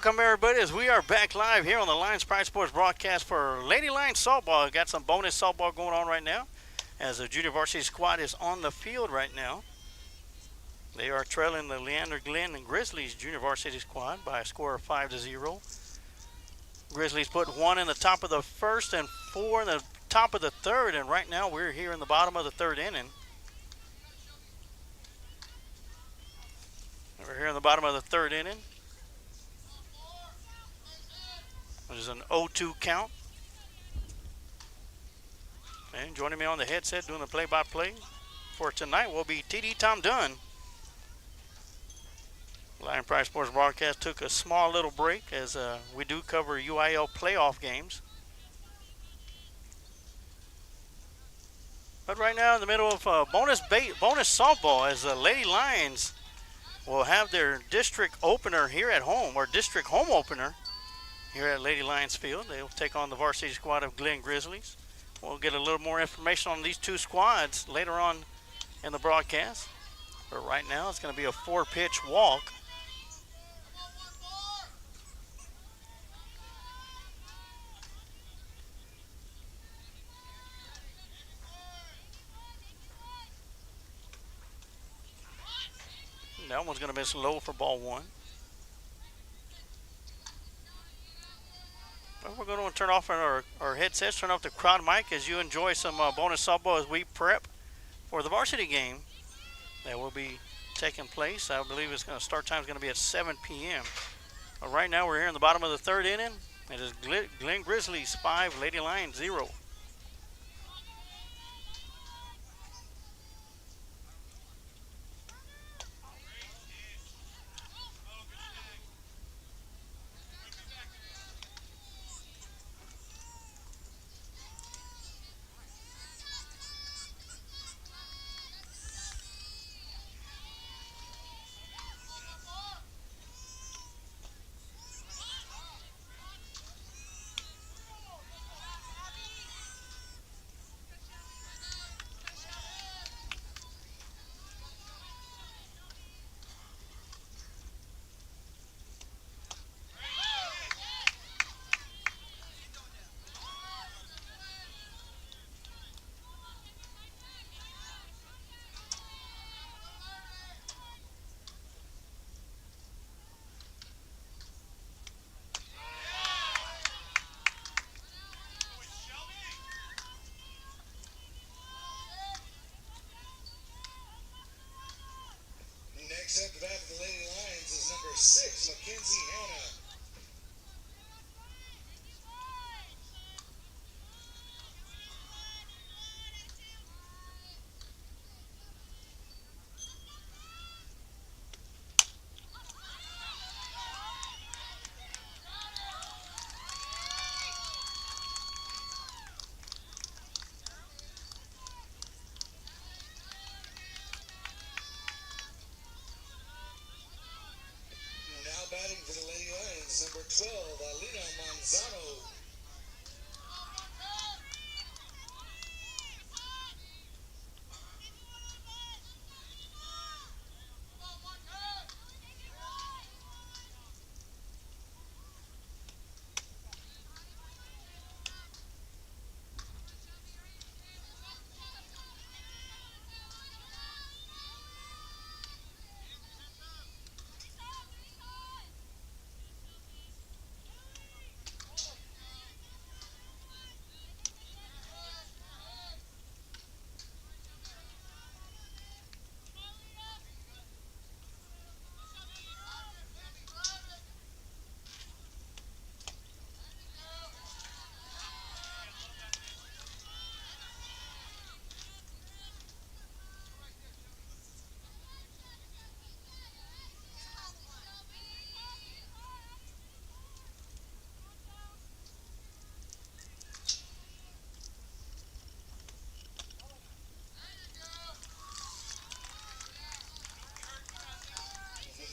Welcome everybody as we are back live here on the Lions Pride Sports broadcast for Lady Lions softball. Got some bonus softball going on right now as the junior varsity squad is on the field right now. They are trailing the Leander and Grizzlies junior varsity squad by a score of 5-0. Grizzlies put 1 in the top of the first and 4 in the top of the third, and right now we're here in the bottom of the third inning. We're here in the bottom of the third inning. There's an 0-2 count. And joining me on the headset doing the play-by-play for tonight will be TD Tom Dunn. Lion Pride Sports broadcast took a small little break as we do cover UIL playoff games. But right now in the middle of bonus softball as the Lady Lions will have their district opener here at home, or district home opener here at Lady Lions Field. They'll take on the varsity squad of Glen Grizzlies. We'll get a little more information on these two squads later on in the broadcast. But right now it's going to be a 4-pitch walk. That one's going to miss low for ball 1. Well, we're going to turn off our headsets, turn off the crowd mic as you enjoy some bonus softball as we prep for the varsity game that will be taking place. I believe it's going to start time is going to be at 7 p.m. But right now we're here in the bottom of the third inning. It is Glen Grizzlies 5, Lady Lions 0. Next up to bat for the Lady Lions is number 6, Mackenzie Hanna. Batting for the Lady Lions, number 12, Alina Manzano.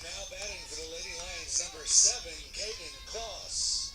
Now batting for the Lady Lions, number 7, Kaden Kloss.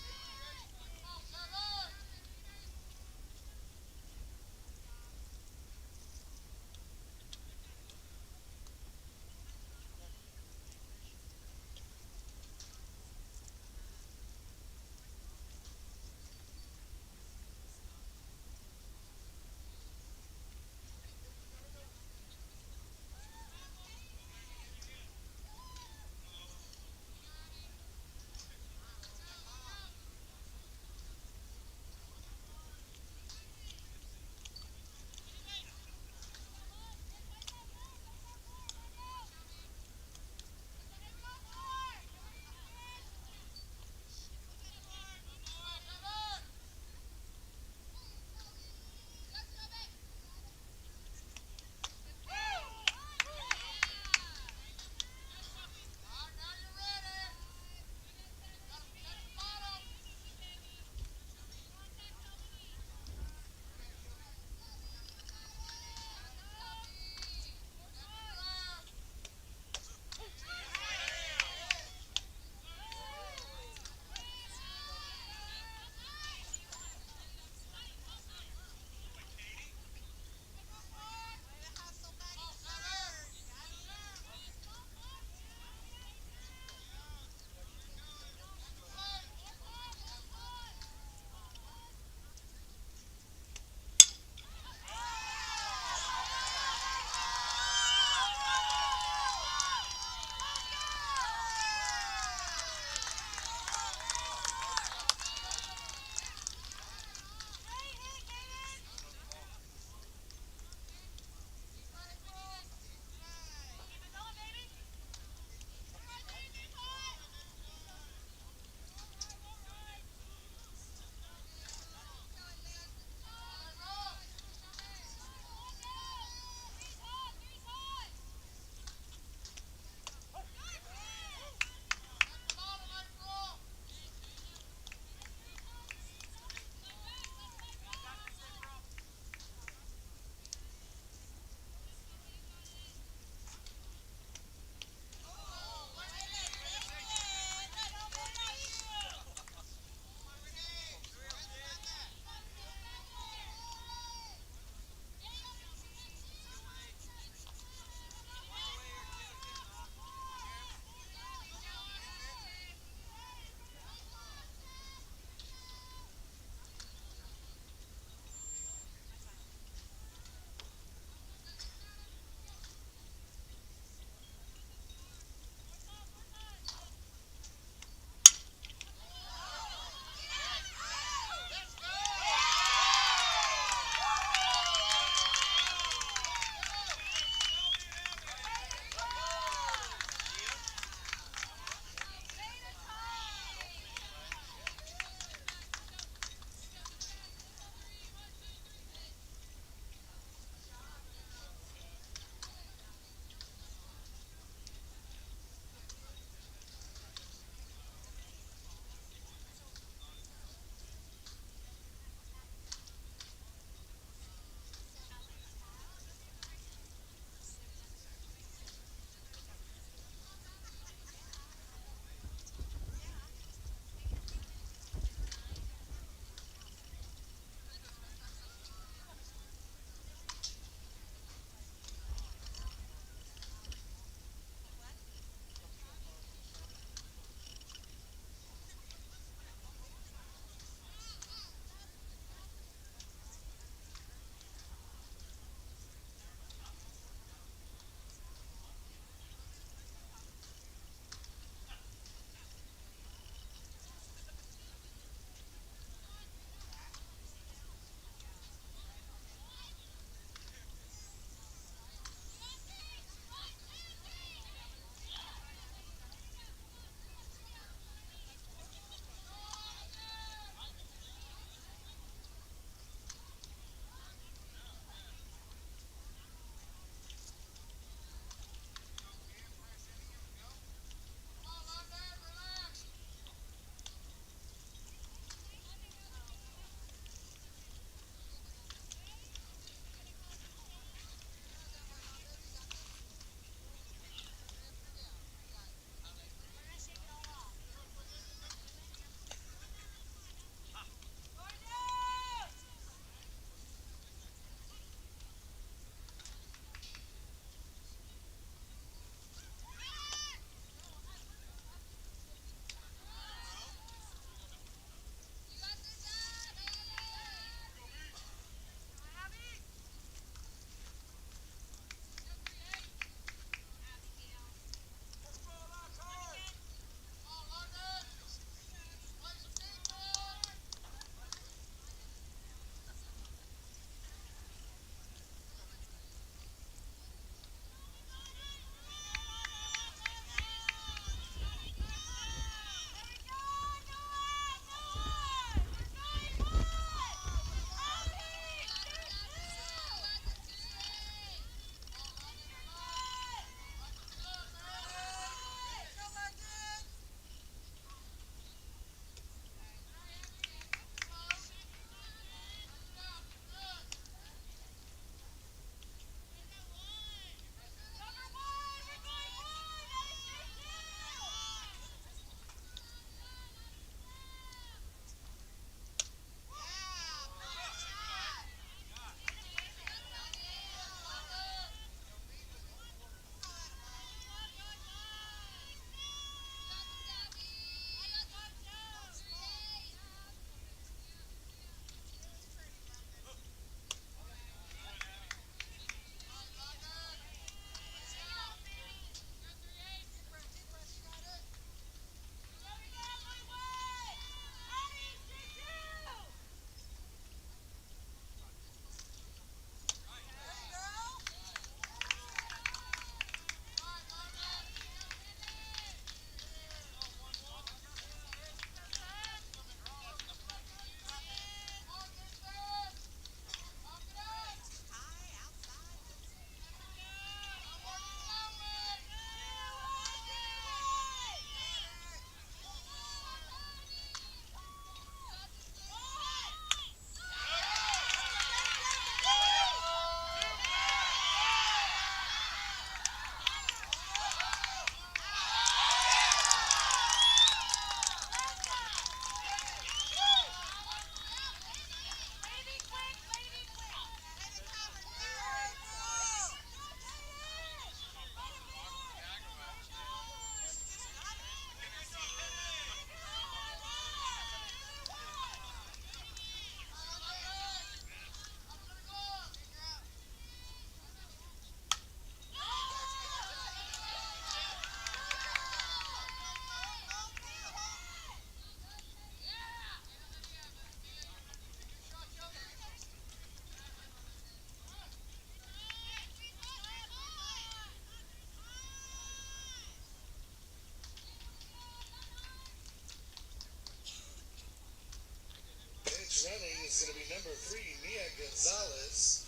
is going to be number 3, Nia Gonzalez.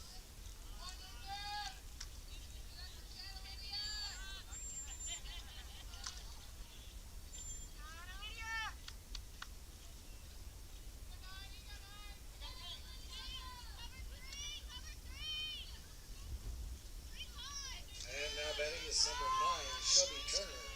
And now batting is number 9, Shelby Turner.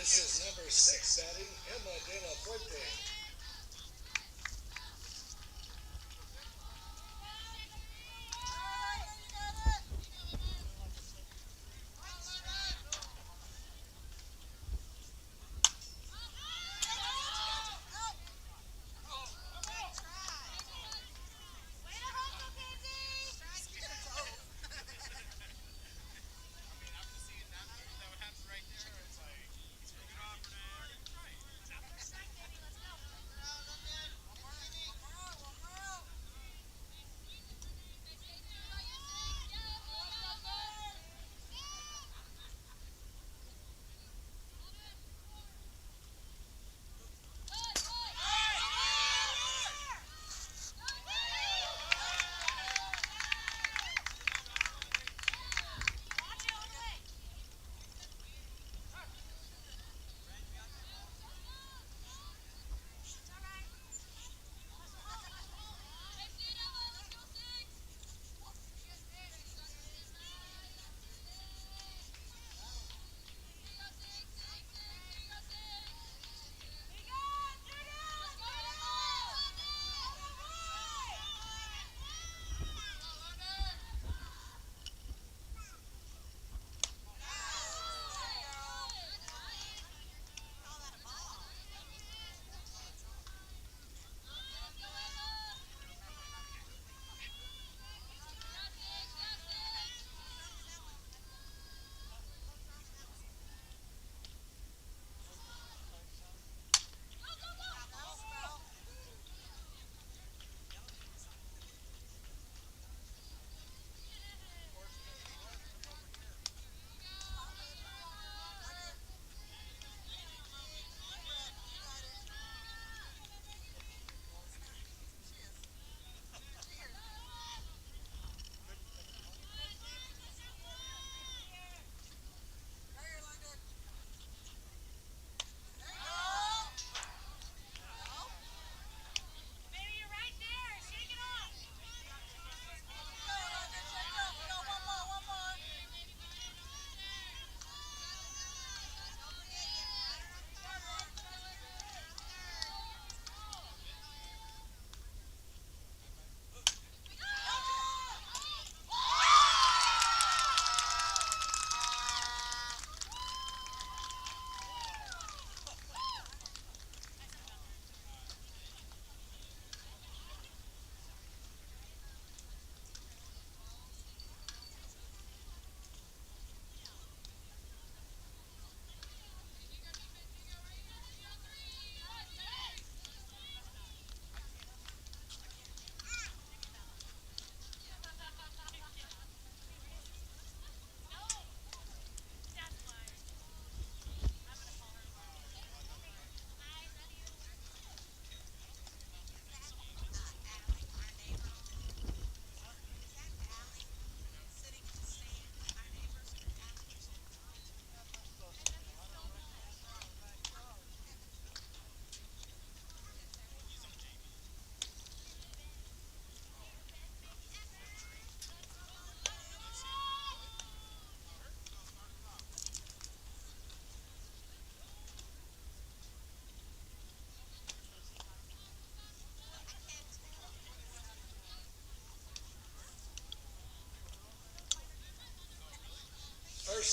This is number 6 batting, Emma De La Fuente.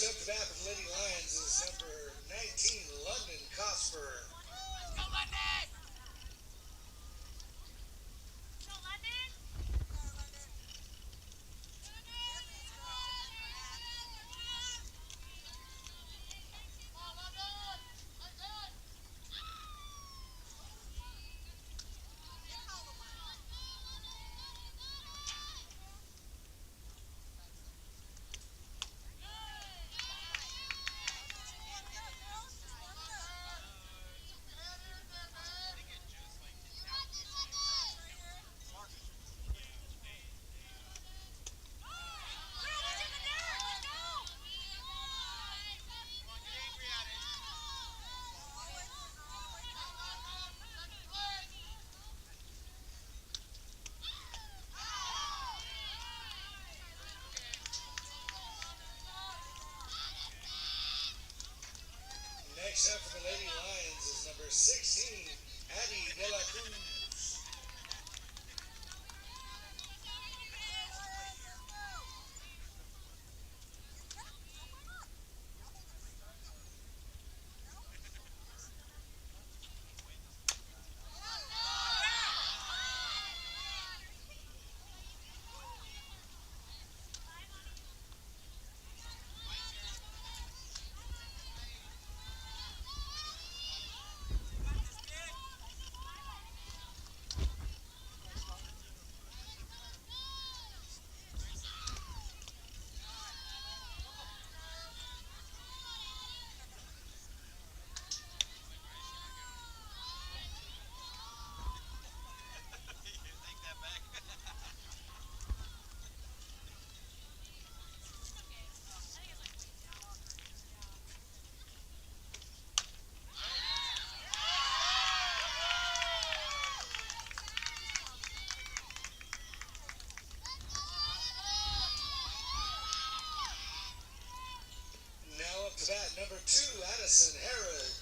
Next up to bat for the Lady Lions is number 19, London Cosper. Next up for the Lady Lions is number 16, Addie De La Cruz. Now up to bat, number 2, Addison Herod.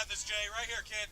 got this, Jay. Right here, kid.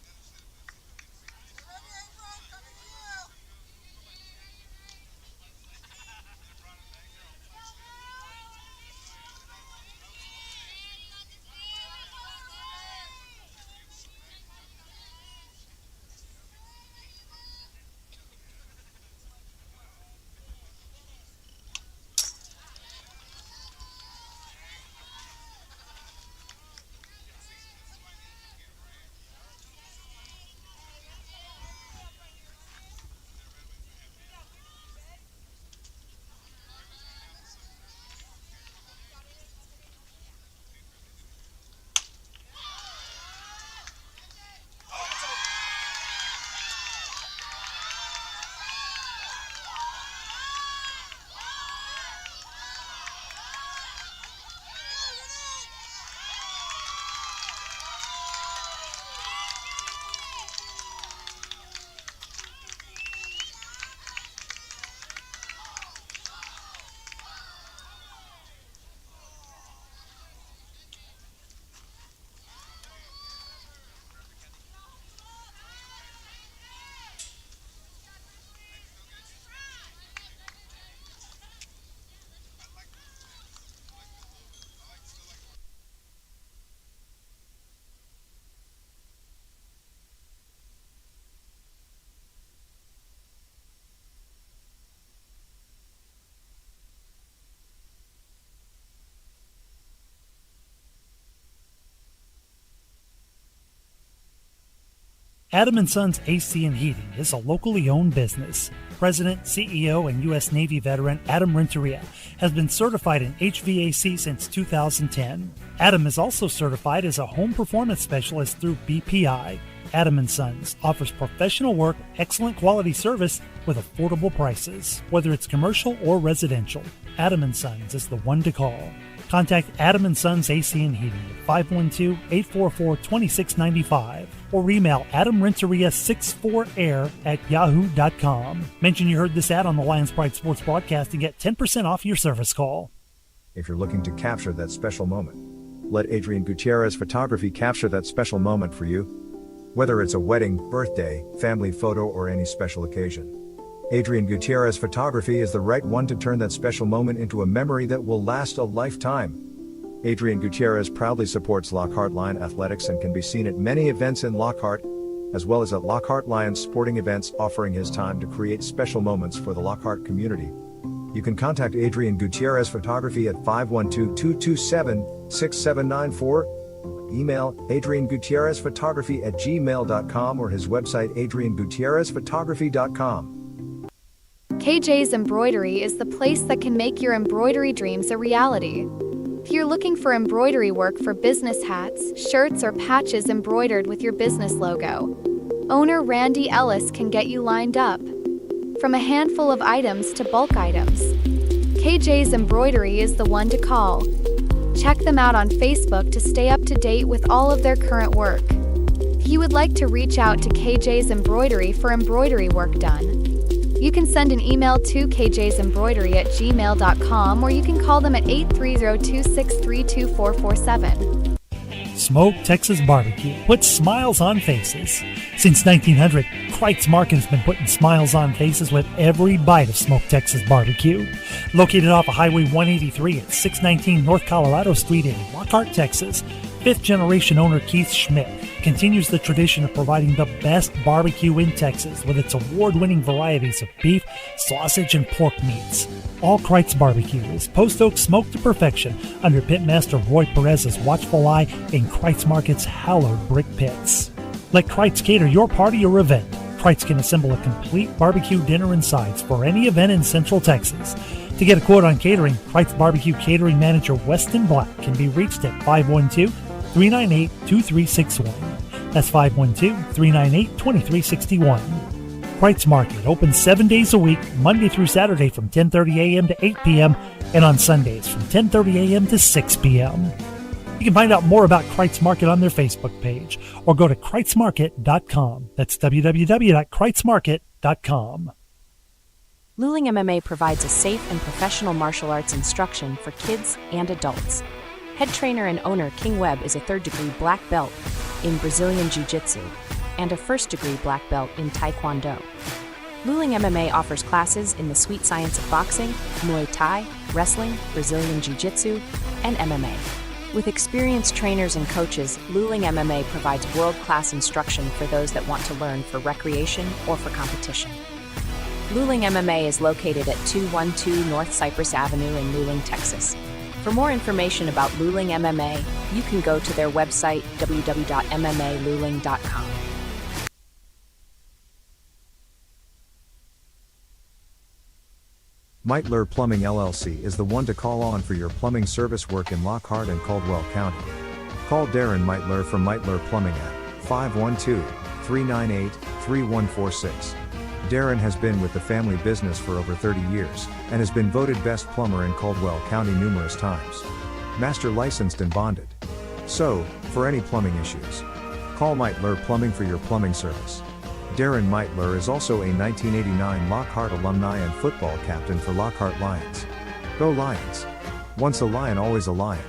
Adam & Sons AC and Heating is a locally owned business. President, CEO, and U.S. Navy veteran Adam Renteria has been certified in HVAC since 2010. Adam is also certified as a home performance specialist through BPI. Adam & Sons offers professional work, excellent quality service with affordable prices, whether it's commercial or residential. Adam & Sons is the one to call. Contact Adam & Sons AC and Heating at 512-844-2695 or email adamrenteria64air@yahoo.com. Mention you heard this ad on the Lions Pride Sports broadcast and get 10% off your service call. If you're looking to capture that special moment, let Adrian Gutierrez Photography capture that special moment for you. Whether it's a wedding, birthday, family photo, or any special occasion, Adrian Gutierrez Photography is the right one to turn that special moment into a memory that will last a lifetime. Adrian Gutierrez proudly supports Lockhart Lion Athletics and can be seen at many events in Lockhart, as well as at Lockhart Lions sporting events, offering his time to create special moments for the Lockhart community. You can contact Adrian Gutierrez Photography at 512-227-6794, email adriangutierrezphotography@gmail.com, or his website adriangutierrezphotography.com. KJ's Embroidery is the place that can make your embroidery dreams a reality. If you're looking for embroidery work for business hats, shirts, or patches embroidered with your business logo, owner Randy Ellis can get you lined up. From a handful of items to bulk items, KJ's Embroidery is the one to call. Check them out on Facebook to stay up to date with all of their current work. If you would like to reach out to KJ's Embroidery for embroidery work done, you can send an email to kjsembroidery@gmail.com, or you can call them at 830-263-2447. Smoke Texas Barbecue puts smiles on faces. Since 1900, Kreitz Market has been putting smiles on faces with every bite of Smoke Texas Barbecue. Located off of Highway 183 at 619 North Colorado Street in Lockhart, Texas, fifth-generation owner Keith Schmidt continues the tradition of providing the best barbecue in Texas with its award-winning varieties of beef, sausage, and pork meats. All Kreitz Barbecue is post oak smoked to perfection under Pitmaster Roy Perez's watchful eye in Kreitz Market's hallowed brick pits. Let Kreitz cater your party or event. Kreitz can assemble a complete barbecue dinner and sides for any event in Central Texas. To get a quote on catering, Kreitz Barbecue Catering Manager Weston Black can be reached at 512-398-2361. That's 512-398-2361. Kreitz Market opens 7 days a week, Monday through Saturday from 10:30 a.m. to 8 p.m. and on Sundays from 10:30 a.m. to 6 p.m. You can find out more about Kreitz Market on their Facebook page or go to kreitzmarket.com. That's www.kreitzmarket.com. Luling MMA provides a safe and professional martial arts instruction for kids and adults. Head trainer and owner King Webb is a third-degree black belt in Brazilian Jiu-Jitsu, and a first-degree black belt in Taekwondo. Luling MMA offers classes in the sweet science of boxing, Muay Thai, wrestling, Brazilian Jiu-Jitsu, and MMA. With experienced trainers and coaches, Luling MMA provides world-class instruction for those that want to learn for recreation or for competition. Luling MMA is located at 212 North Cypress Avenue in Luling, Texas. For more information about Luling MMA, you can go to their website, www.mmaluling.com. Meitler Plumbing LLC is the one to call on for your plumbing service work in Lockhart and Caldwell County. Call Darren Meitler from Meitler Plumbing at 512-398-3146. Darren has been with the family business for over 30 years, and has been voted best plumber in Caldwell County numerous times. Master licensed and bonded. So, for any plumbing issues, call Meitler Plumbing for your plumbing service. Darren Meitler is also a 1989 Lockhart alumni and football captain for Lockhart Lions. Go Lions! Once a lion, always a lion.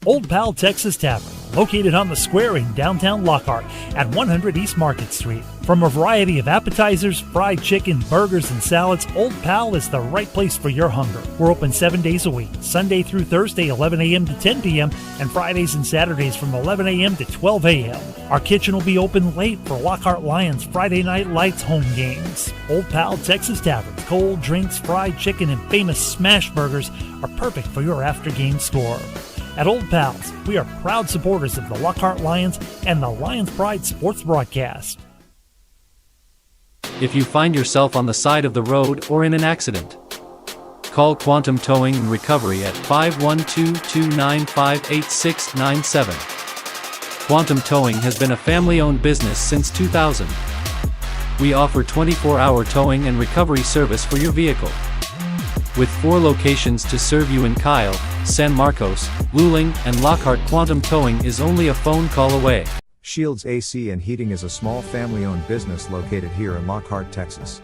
Old Pal Texas Tavern, located on the square in downtown Lockhart at 100 East Market Street. From a variety of appetizers, fried chicken, burgers, and salads, Old Pal is the right place for your hunger. We're open 7 days a week, Sunday through Thursday 11 a.m. to 10 p.m., and Fridays and Saturdays from 11 a.m. to 12 a.m. Our kitchen will be open late for Lockhart Lions Friday Night Lights home games. Old Pal Texas Tavern, cold drinks, fried chicken, and famous smash burgers are perfect for your after-game score. At Old Pals, we are proud supporters of the Lockhart Lions and the Lions Pride sports broadcast. If you find yourself on the side of the road or in an accident, call Quantum Towing and Recovery at 512-295-8697. Quantum Towing has been a family-owned business since 2000. We offer 24-hour towing and recovery service for your vehicle. With 4 locations to serve you in Kyle, San Marcos, Luling, and Lockhart, Quantum Towing is only a phone call away. Shields AC and Heating is a small family-owned business located here in Lockhart, Texas.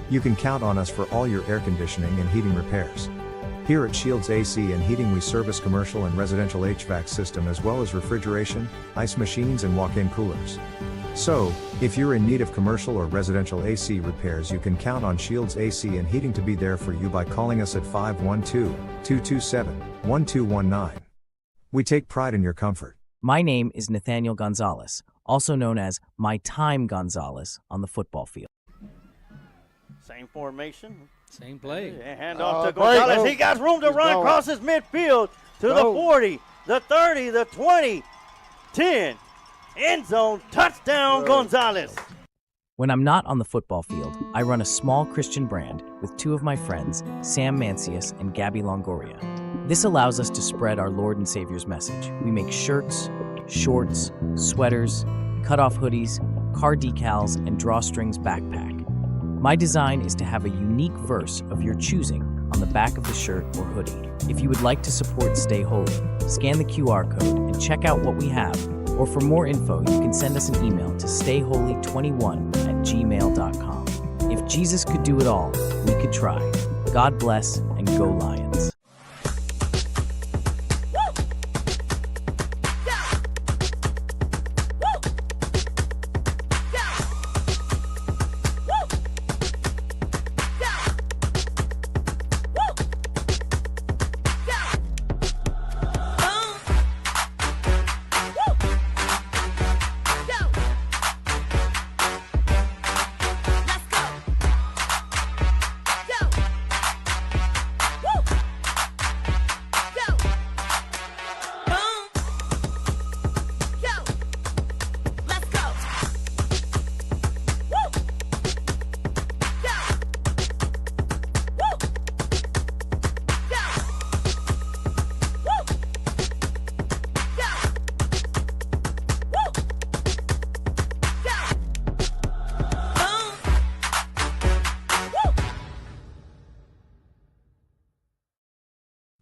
You can count on us for all your air conditioning and heating repairs. Here at Shields AC and Heating we service commercial and residential HVAC system as well as refrigeration, ice machines and walk-in coolers. So, if you're in need of commercial or residential AC repairs, you can count on Shields AC and Heating to be there for you by calling us at 512-227-1219. We take pride in your comfort. My name is Nathaniel Gonzalez, also known as My Time Gonzalez on the football field. Same formation. Same play. Hand off to Gonzalez. He got room to run across his midfield to the 40, the 30, the 20, 10. End zone, touchdown, Gonzalez. When I'm not on the football field, I run a small Christian brand with 2 of my friends, Sam Mancius and Gabby Longoria. This allows us to spread our Lord and Savior's message. We make shirts, shorts, sweaters, cut-off hoodies, car decals, and drawstrings backpack. My design is to have a unique verse of your choosing on the back of the shirt or hoodie. If you would like to support Stay Holy, scan the QR code and check out what we have. Or for more info, you can send us an email to stayholy21@gmail.com. If Jesus could do it all, we could try. God bless and go Lions.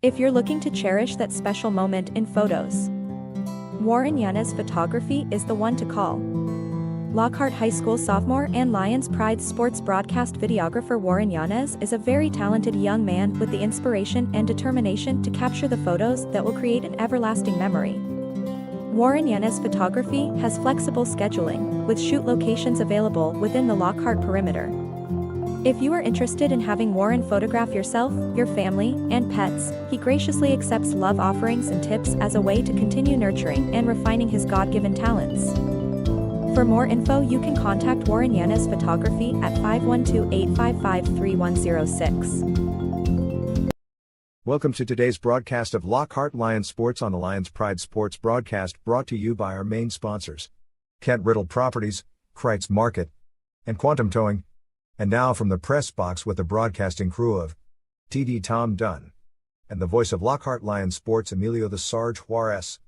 If you're looking to cherish that special moment in photos, Warren Yanez Photography is the one to call. Lockhart High School sophomore and Lions Pride sports broadcast videographer Warren Yanez is a very talented young man with the inspiration and determination to capture the photos that will create an everlasting memory. Warren Yanez Photography has flexible scheduling, with shoot locations available within the Lockhart perimeter. If you are interested in having Warren photograph yourself, your family, and pets, he graciously accepts love offerings and tips as a way to continue nurturing and refining his God-given talents. For more info, you can contact Warren Yanez Photography at 512-855-3106. Welcome to today's broadcast of Lockhart Lions Sports on the Lions Pride Sports broadcast, brought to you by our main sponsors, Kent Riddle Properties, Kreitz Market, and Quantum Towing. And now from the press box with the broadcasting crew of TD Tom Dunn and the voice of Lockhart Lions Sports, Emilio the Sarge Juarez.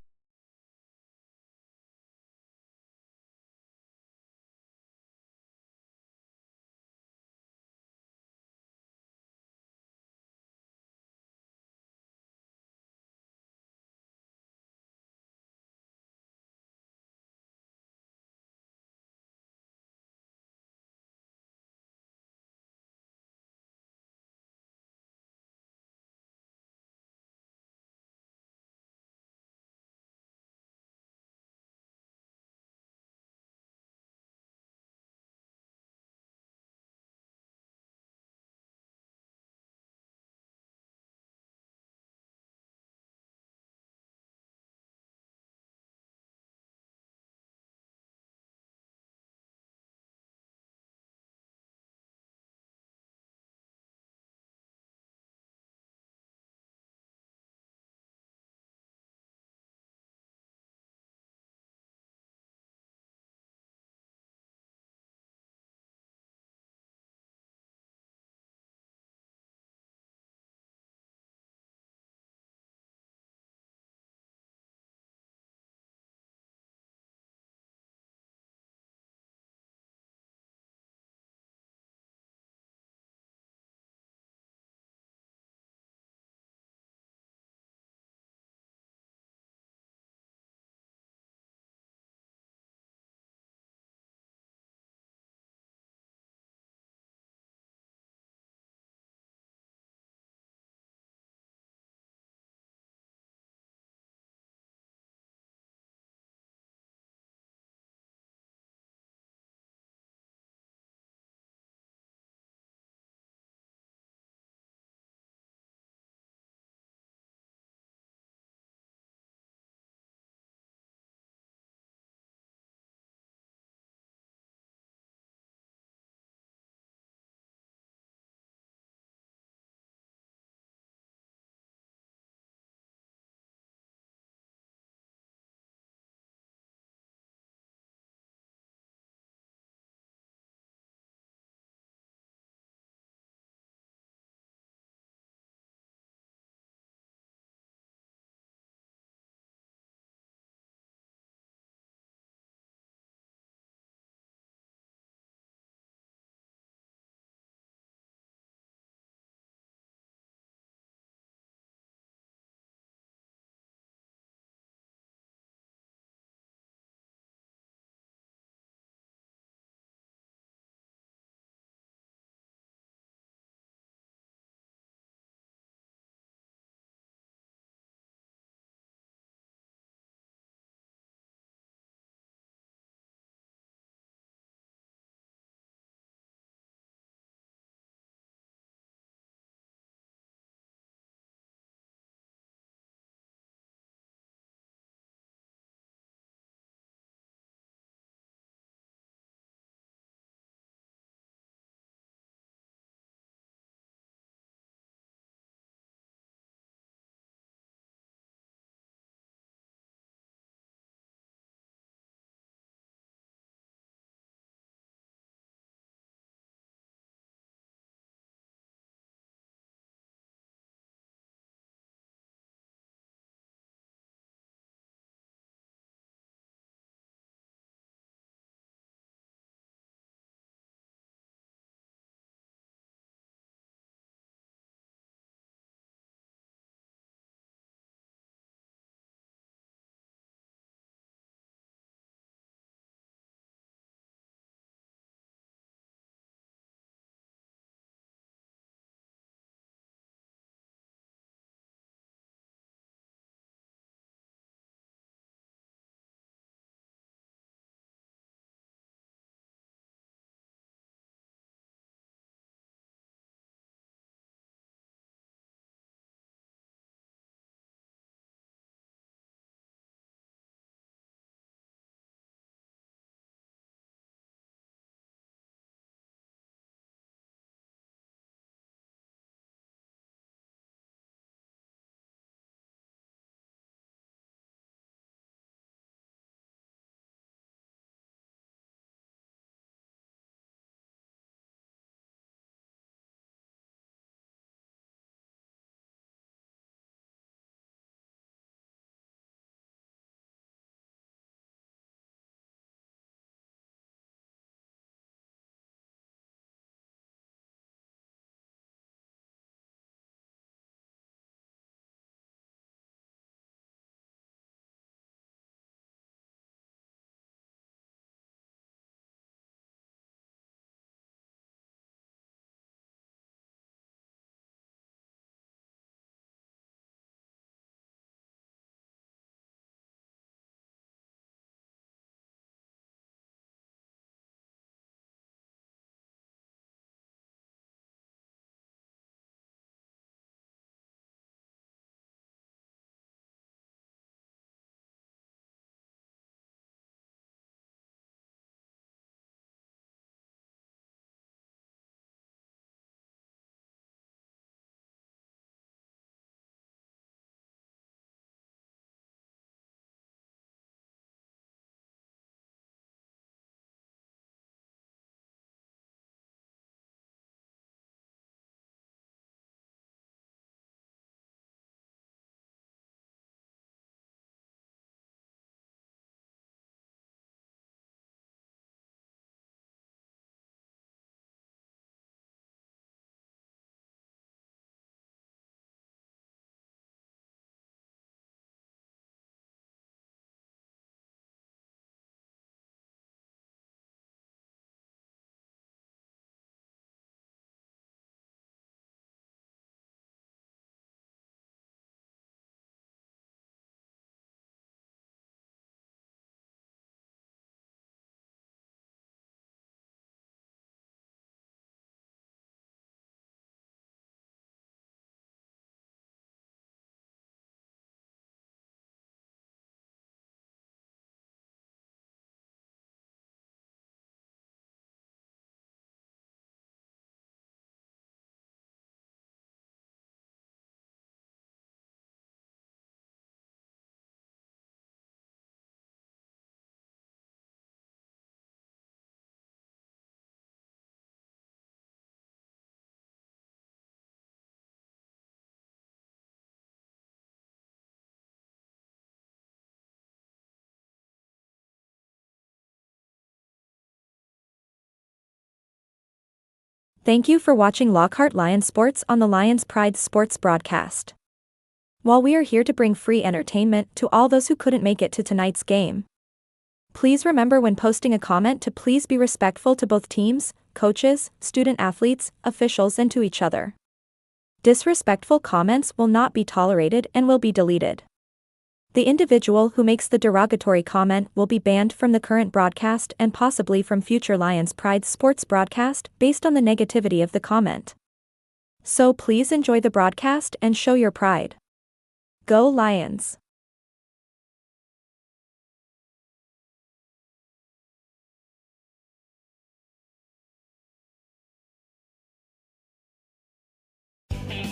Thank you for watching Lockhart Lions Sports on the Lions Pride Sports broadcast. While we are here to bring free entertainment to all those who couldn't make it to tonight's game, please remember when posting a comment to please be respectful to both teams, coaches, student athletes, officials, and to each other. Disrespectful comments will not be tolerated and will be deleted. The individual who makes the derogatory comment will be banned from the current broadcast and possibly from future Lions Pride Sports broadcast based on the negativity of the comment. So please enjoy the broadcast and show your pride. Go Lions!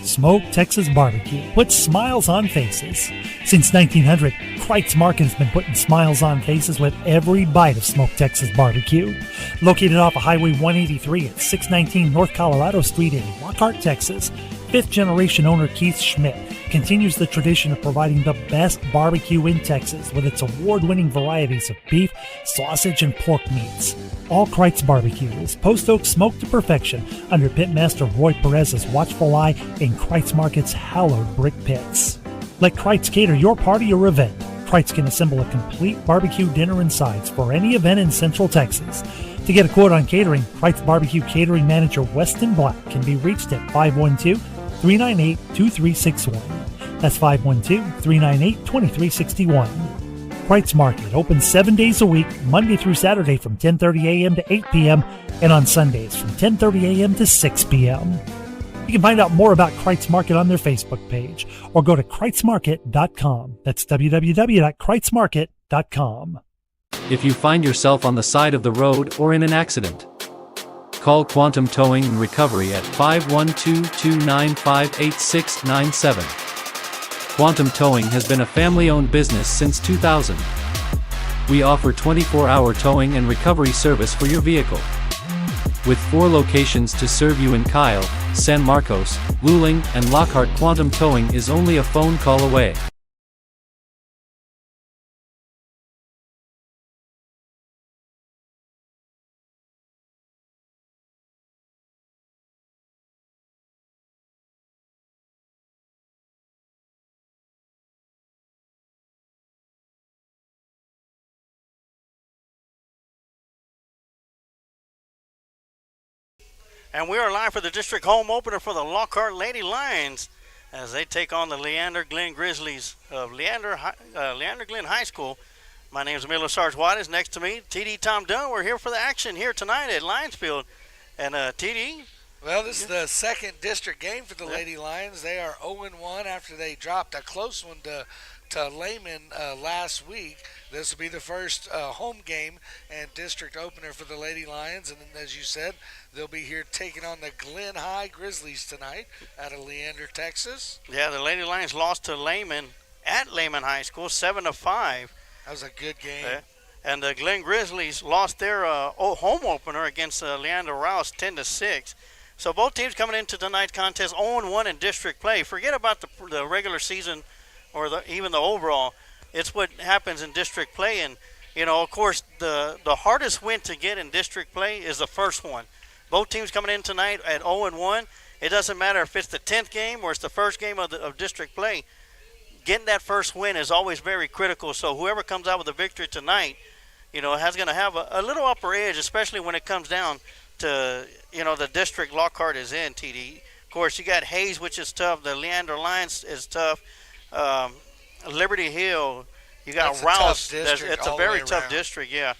Smoke Texas Barbecue puts smiles on faces. Since 1900, Kreitz Market has been putting smiles on faces with every bite of Smoke Texas Barbecue. Located off of Highway 183 at 619 North Colorado Street in Lockhart, Texas, fifth-generation owner Keith Schmidt continues the tradition of providing the best barbecue in Texas with its award-winning varieties of beef, sausage, and pork meats. All Kreitz Barbecue is post oak smoked to perfection under Pitmaster Roy Perez's watchful eye in Kreitz Market's hallowed brick pits. Let Kreitz cater your party or event. Kreitz can assemble a complete barbecue dinner and sides for any event in Central Texas. To get a quote on catering, Kreitz Barbecue Catering Manager Weston Black can be reached at 512-398-2361. That's 512-398-2361. Kreitz Market opens 7 days a week, Monday through Saturday from 10:30 a.m. to 8 p.m. and on Sundays from 10:30 a.m. to 6 p.m. You can find out more about Kreitz Market on their Facebook page or go to kreitzmarket.com. That's www.kreitzmarket.com. If you find yourself on the side of the road or in an accident, call Quantum Towing and Recovery at 512-295-8697. Quantum Towing has been a family-owned business since 2000. We offer 24-hour towing and recovery service for your vehicle. With 4 locations to serve you in Kyle, San Marcos, Luling, and Lockhart, Quantum Towing is only a phone call away. And we are live for the district home opener for the Lockhart Lady Lions as they take on the Leander Glen Grizzlies of Leander Glen High School. My name is Miller Sarge Juarez. Next to me, TD Tom Dunn. We're here for the action here tonight at Lions Field. And TD? Well, this is the second district game for the Lady Lions. They are 0-1 after they dropped a close one to Lehman last week. This will be the first home game and district opener for the Lady Lions. And as you said, they'll be here taking on the Glen High Grizzlies tonight out of Leander, Texas. Yeah, the Lady Lions lost to Lehman at Lehman High School, 7-5. That was a good game. And the Glen Grizzlies lost their home opener against Leander Rouse, 10-6. So both teams coming into tonight's contest 0-1 in district play. Forget about the regular season or even the overall. It's what happens in district play. And, you know, of course, the hardest win to get in district play is the first one. Both teams coming in tonight at 0-1. It doesn't matter if it's the 10th game or it's the first game of district play. Getting that first win is always very critical. So whoever comes out with a victory tonight, you know, has going to have a little upper edge, especially when it comes down to, you know, the district Lockhart is in, TD. Of course, you got Hayes, which is tough. The Leander Lions is tough. Liberty Hill, you got Rouse. It's a very tough district, yeah.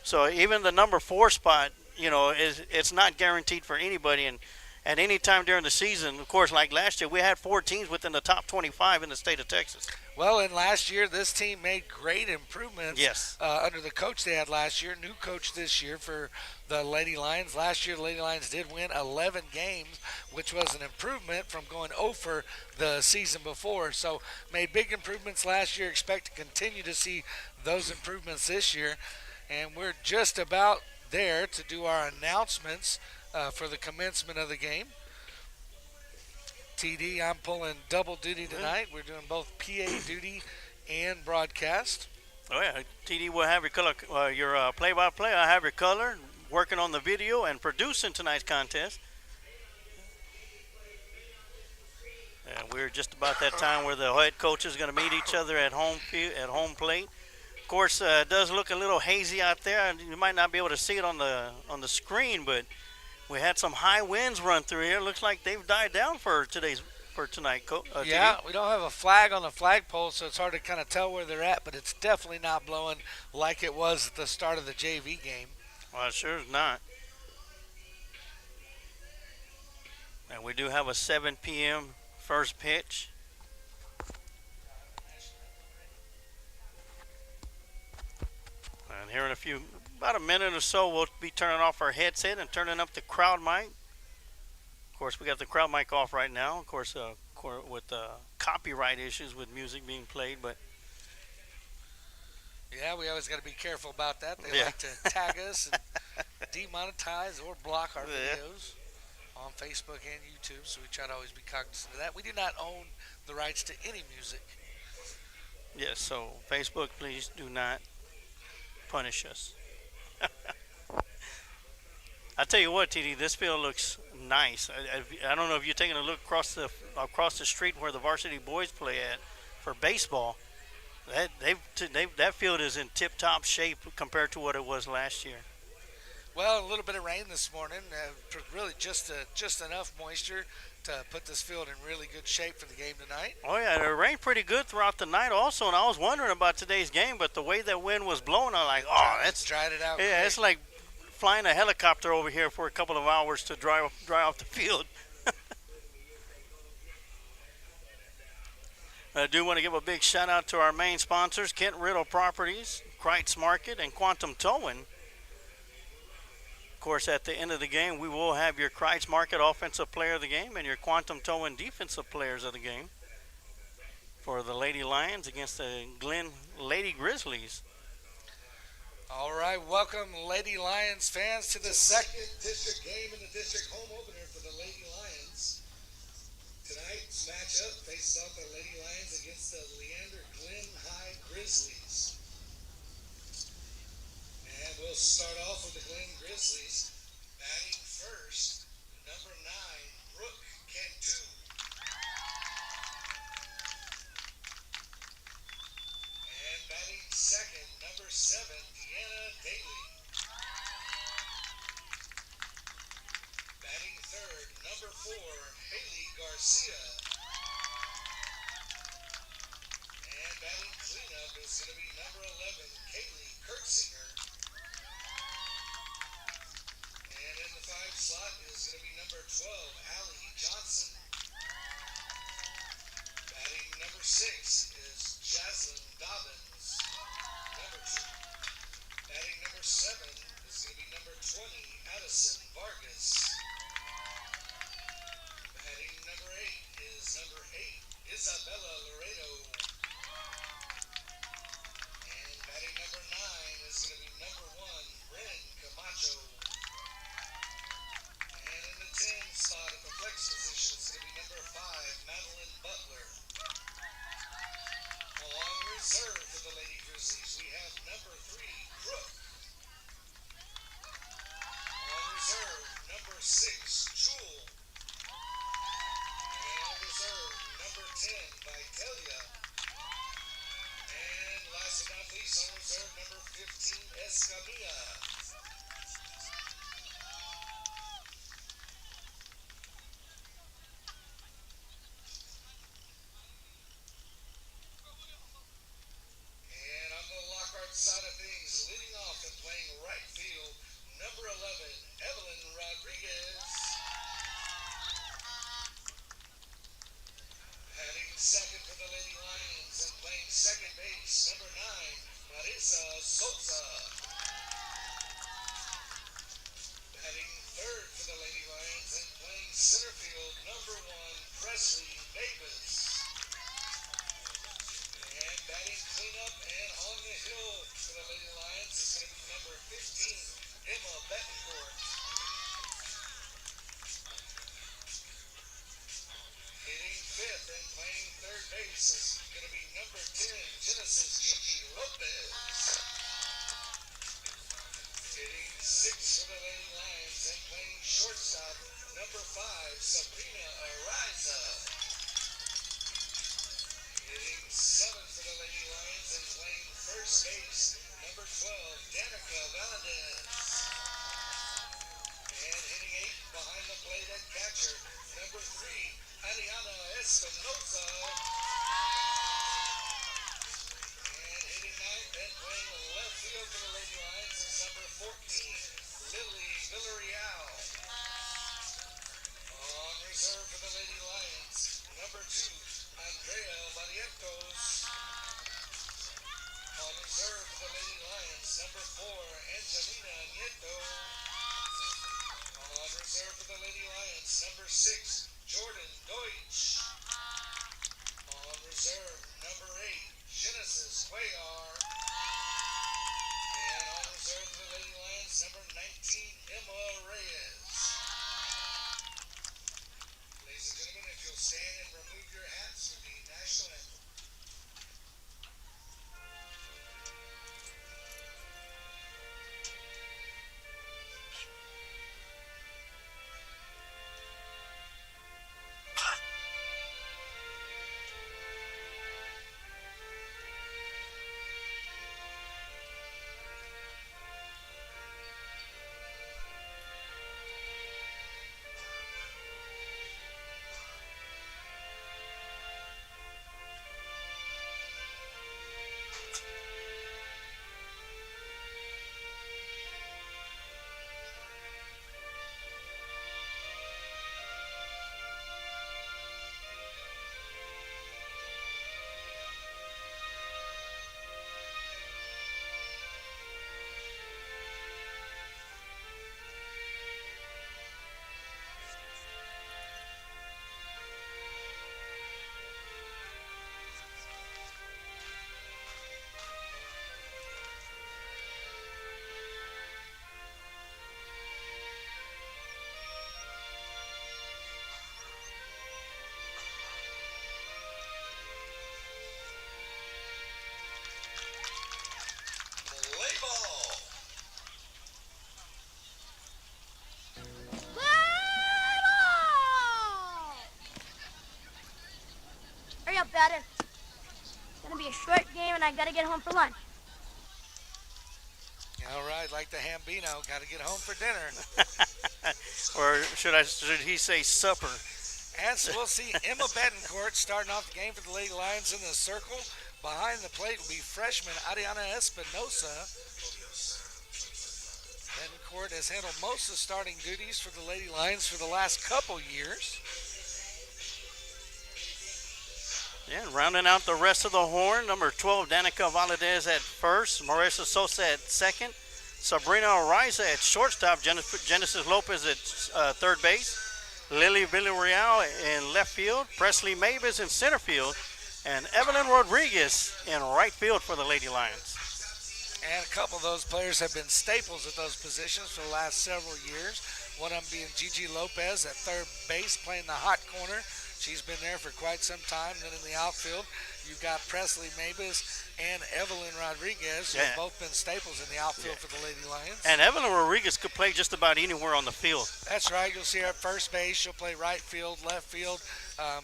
So even the number 4 spot, you know, it's not guaranteed for anybody. And at any time during the season, of course, like last year, we had 4 teams within the top 25 in the state of Texas. Well, and last year, this team made great improvements. Yes. Under the coach they had last year, new coach this year for the Lady Lions. Last year, the Lady Lions did win 11 games, which was an improvement from going 0 for the season before. So made big improvements last year. Expect to continue to see those improvements this year. And we're just about there to do our announcements for the commencement of the game. TD, I'm pulling double duty tonight. We're doing both PA duty and broadcast. Oh, yeah. TD will have your color, your play-by-play. I have your color, working on the video and producing tonight's contest. And we're just about that time where the head coach is going to meet each other at home plate. Of course, it does look a little hazy out there. You might not be able to see it on the screen, but we had some high winds run through here. Looks like they've died down for tonight. Yeah, we don't have a flag on the flagpole, so it's hard to kind of tell where they're at, but it's definitely not blowing like it was at the start of the JV game. Well, it sure is not. And we do have a 7 p.m. first pitch. And here in about a minute or so, we'll be turning off our headset and turning up the crowd mic. Of course, we got the crowd mic off right now. Of course, with copyright issues with music being played, but yeah, we always got to be careful about that. They like to tag us and demonetize or block our videos on Facebook and YouTube, so we try to always be cognizant of that. We do not own the rights to any music. Yes, so Facebook, please do not punish us. I tell you what, TD, this field looks nice. I don't know if you're taking a look across the street where the varsity boys play at for baseball. That field is in tip-top shape compared to what it was last year. Well, a little bit of rain this morning, really just enough moisture to put this field in really good shape for the game tonight. Oh yeah, it rained pretty good throughout the night also, and I was wondering about today's game, but the way that wind was blowing, I'm like, that's dried it out. Yeah, quick. It's like flying a helicopter over here for a couple of hours to dry off the field. I do want to give a big shout out to our main sponsors, Kent Riddle Properties, Kreitz Market, and Quantum Towing. Of course, at the end of the game, we will have your Kreitz Market Offensive Player of the Game and your Quantum Towing Defensive Players of the Game for the Lady Lions against the Glen Lady Grizzlies. All right, welcome Lady Lions fans to the second district game in the district home opener for the Lady Lions. Tonight's matchup faces off the Lady Lions against the Leander Glen High Grizzlies. And we'll start off with the Glen Grizzlies. Batting first, number 9, Brooke Cantu. And batting second, number 7, Deanna Daly. Batting third, number 4, Haley Garcia. And batting cleanup is going to be number 11, Kaylee Kurtzinger. And in the 5 slot is going to be number 12, Allie Johnson. Batting number 6 is Jaslyn Dobbins. Number 2. Batting number 7 is going to be number 20, Addison Vargas. Batting number 8 is number 8, Isabella Laredo. And batting number 9 is going to be number 1, Bryn Camacho. And in the 10 spot at the flex position is going to be number 5, Madeline Butler. On reserve for the Lady Grizzlies, we have number 3, Crook. On reserve, number 6, Jewel. And on reserve, number 10, Vitalia. And last but not least, on reserve, number 15, Escamilla. And on the Lockhart side of things, leading off and playing right field, number 11, Evelyn Rodriguez. Batting second for the Lady Lions and playing second base, number 9, Marisa Sosa. Batting third for the Lady Lions and playing center field, number 1, Presley Davis. And batting cleanup and on the hill for the Lady Lions is going to be number 15, Emma Betancourt. Hitting fifth and playing third base is going to be number 10, Genesis Gigi Lopez. Hitting sixth for the Lady Lions and playing shortstop, number 5, Sabrina Ariza. base, number 12, Danica Valadez. And hitting 8 behind the plate at catcher, number 3, Ariana Espinosa. And hitting 9th and playing left field for the Lady Lions is number 14, Lily Villarreal. On reserve for the Lady Lions, number 2, Andrea Barrientos. On reserve for the Lady Lions, number 4, Angelina Nieto. On reserve for the Lady Lions, number 6, Jordan Deutsch. On reserve, number 8, Genesis Cuellar. And on reserve for the Lady Lions, number 19, Emma Reyes. Ladies and gentlemen, if you'll stand and remove your hats for the national anthem. Hurry up, batter. It's gonna be a short game, and I gotta get home for lunch. All right, like the Hambino, got to get home for dinner. Or should he say supper? And so we'll see Emma Betancourt starting off the game for the Lady Lions in the circle. Behind the plate will be freshman Ariana Espinosa. Betancourt has handled most of the starting duties for the Lady Lions for the last couple years. Yeah, and rounding out the rest of the horn, number 12, Danica Valadez at first, Marissa Sosa at second, Sabrina Ariza at shortstop, Genesis Lopez at third base, Lily Villarreal in left field, Presley Mavis in center field, and Evelyn Rodriguez in right field for the Lady Lions. And a couple of those players have been staples at those positions for the last several years. One of them being Gigi Lopez at third base, playing the hot corner. She's been there for quite some time. Then in the outfield, you've got Presley Mavis and Evelyn Rodriguez, who have both been staples in the outfield for the Lady Lions. And Evelyn Rodriguez could play just about anywhere on the field. That's right. You'll see her at first base. She'll play right field, left field.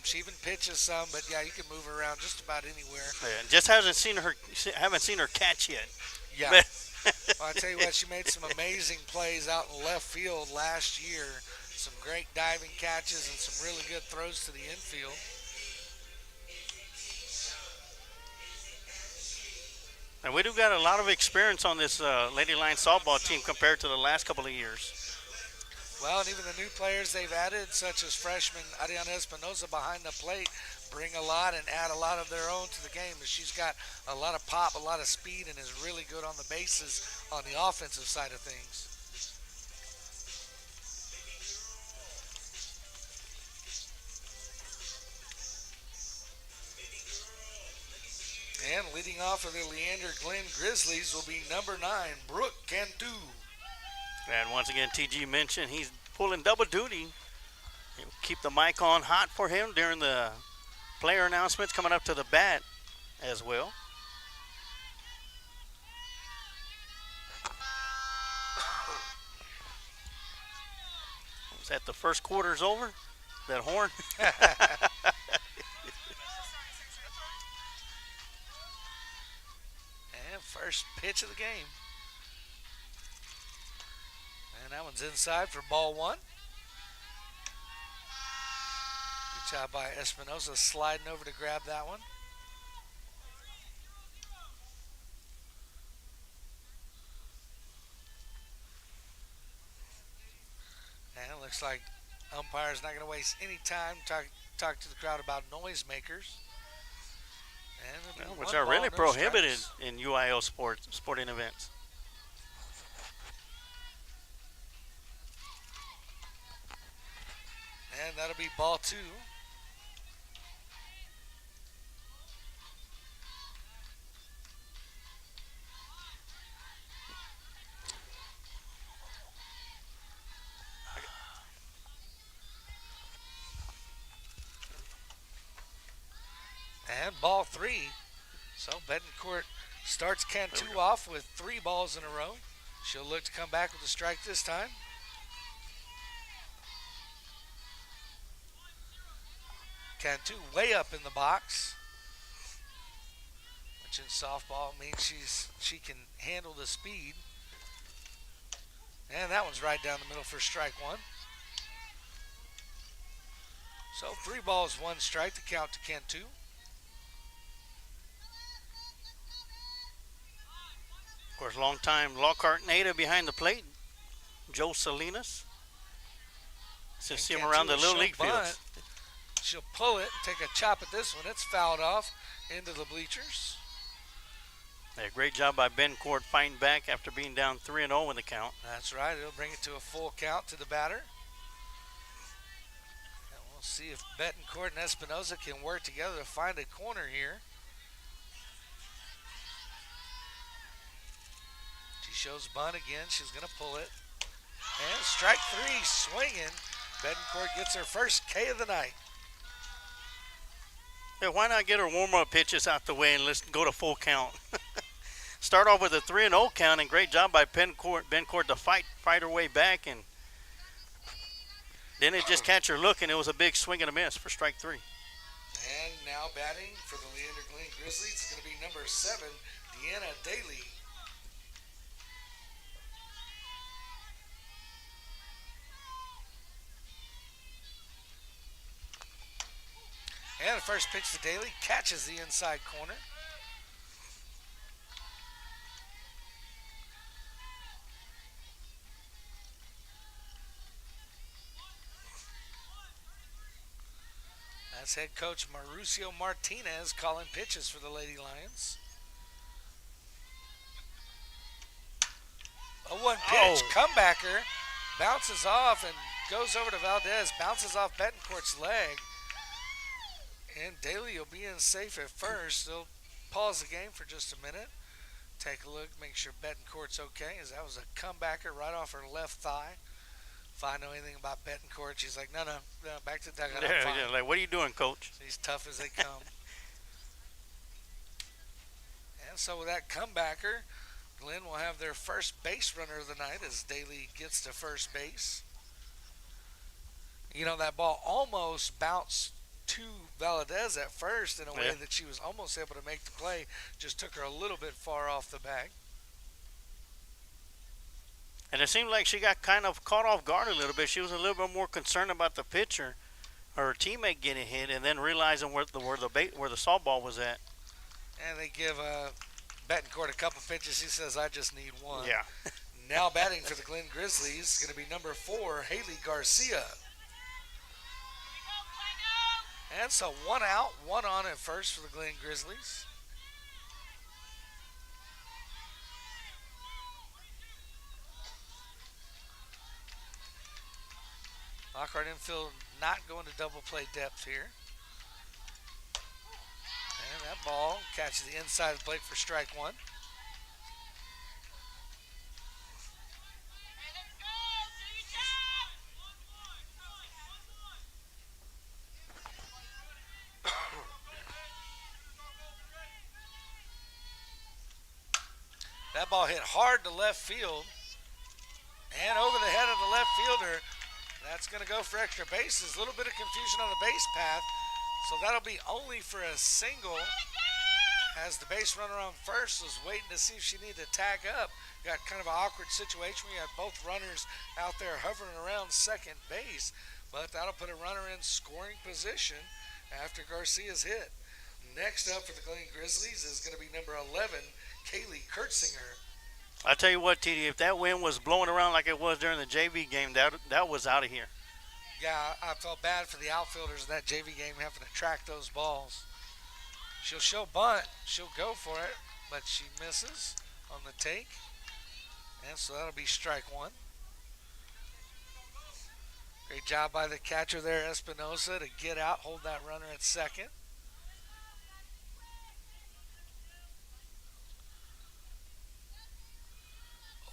She even pitches some, but yeah, you can move her around just about anywhere. Yeah, just haven't seen her catch yet. Yeah. Well, I tell you what, she made some amazing plays out in left field last year. Some great diving catches and some really good throws to the infield. And we do got a lot of experience on this Lady Lions softball team compared to the last couple of years. Well, and even the new players they've added, such as freshman Ariana Espinosa behind the plate, bring a lot and add a lot of their own to the game. She's got a lot of pop, a lot of speed, and is really good on the bases on the offensive side of things. And leading off for the Leander Glen Grizzlies will be number 9, Brooke Cantu. And once again, TG mentioned he's pulling double duty. He'll keep the mic on hot for him during the player announcements coming up to the bat as well. Was that the first quarter's over? That horn? First pitch of the game. And that one's inside for ball one. Good job by Espinosa sliding over to grab that one. And it looks like umpire's not going to waste any time. Talk to the crowd about noisemakers. Which are really prohibited in UIL sporting events. And that'll be ball two. And ball three. So Betancourt starts Cantu off with 3 balls in a row. She'll look to come back with a strike this time. Cantu way up in the box, which in softball means she can handle the speed. And that one's right down the middle for strike one. So 3 balls, 1 strike to count to Cantu. Of course, long-time Lockhart native behind the plate, Joe Salinas. So see him around the Little League fields. She'll pull it, take a chop at this one. It's fouled off into the bleachers. Yeah, great job by Betancourt fighting back after being down 3-0 in the count. That's right. It'll bring it to a full count to the batter. And we'll see if Betancourt and Espinosa can work together to find a corner here. She shows bunt again. She's going to pull it. And strike 3, swinging. Betancourt gets her first K of the night. Yeah, why not get her warm-up pitches out the way and let's go to full count? Start off with a 3-0 count, and great job by Betancourt to fight her way back, and then it just catch her look, and it was a big swing and a miss for strike 3. And now batting for the Leander Grizzlies, it's going to be number 7, Deanna Daly. And the first pitch to Daly catches the inside corner. That's head coach Mauricio Martinez calling pitches for the Lady Lions. A 1 pitch, comebacker, bounces off and goes over to Valdez, bounces off Betancourt's leg. And Daly will be in safe at first. They'll pause the game for just a minute. Take a look, make sure Betancourt's okay, as that was a comebacker right off her left thigh. If I know anything about Betancourt, she's like, no, back to the dugout. Yeah, like, what are you doing, coach? She's tough as they come. And so with that comebacker, Glenn will have their first base runner of the night as Daly gets to first base. You know, that ball almost bounced to Valdez at first in a way that she was almost able to make the play. Just took her a little bit far off the bag. And it seemed like she got kind of caught off guard a little bit. She was a little bit more concerned about the pitcher, her teammate getting hit, and then realizing where the softball was at. And they give Betancourt a couple pitches. He says, I just need one. Yeah. Now batting for the Glen Grizzlies is going to be number 4, Haley Garcia. And so 1 out, 1 on at first for the Glen Grizzlies. Lockhart infield not going to double play depth here. And that ball catches the inside of the plate for strike 1. That ball hit hard to left field and over the head of the left fielder. That's going to go for extra bases. A little bit of confusion on the base path. So that'll be only for a single. as the base runner on first was waiting to see if she needed to tag up. Got kind of an awkward situation. We had both runners out there hovering around second base, but that'll put a runner in scoring position after Garcia's hit. Next up for the Glen Grizzlies is going to be number 11, Kaylee Kurtzinger. I tell you what, TD, if that wind was blowing around like it was during the JV game, that was out of here. Yeah, I felt bad for the outfielders in that JV game having to track those balls. She'll show bunt. She'll go for it, but she misses on the take. And so that'll be strike one. Great job by the catcher there, Espinosa, to get out, hold that runner at second.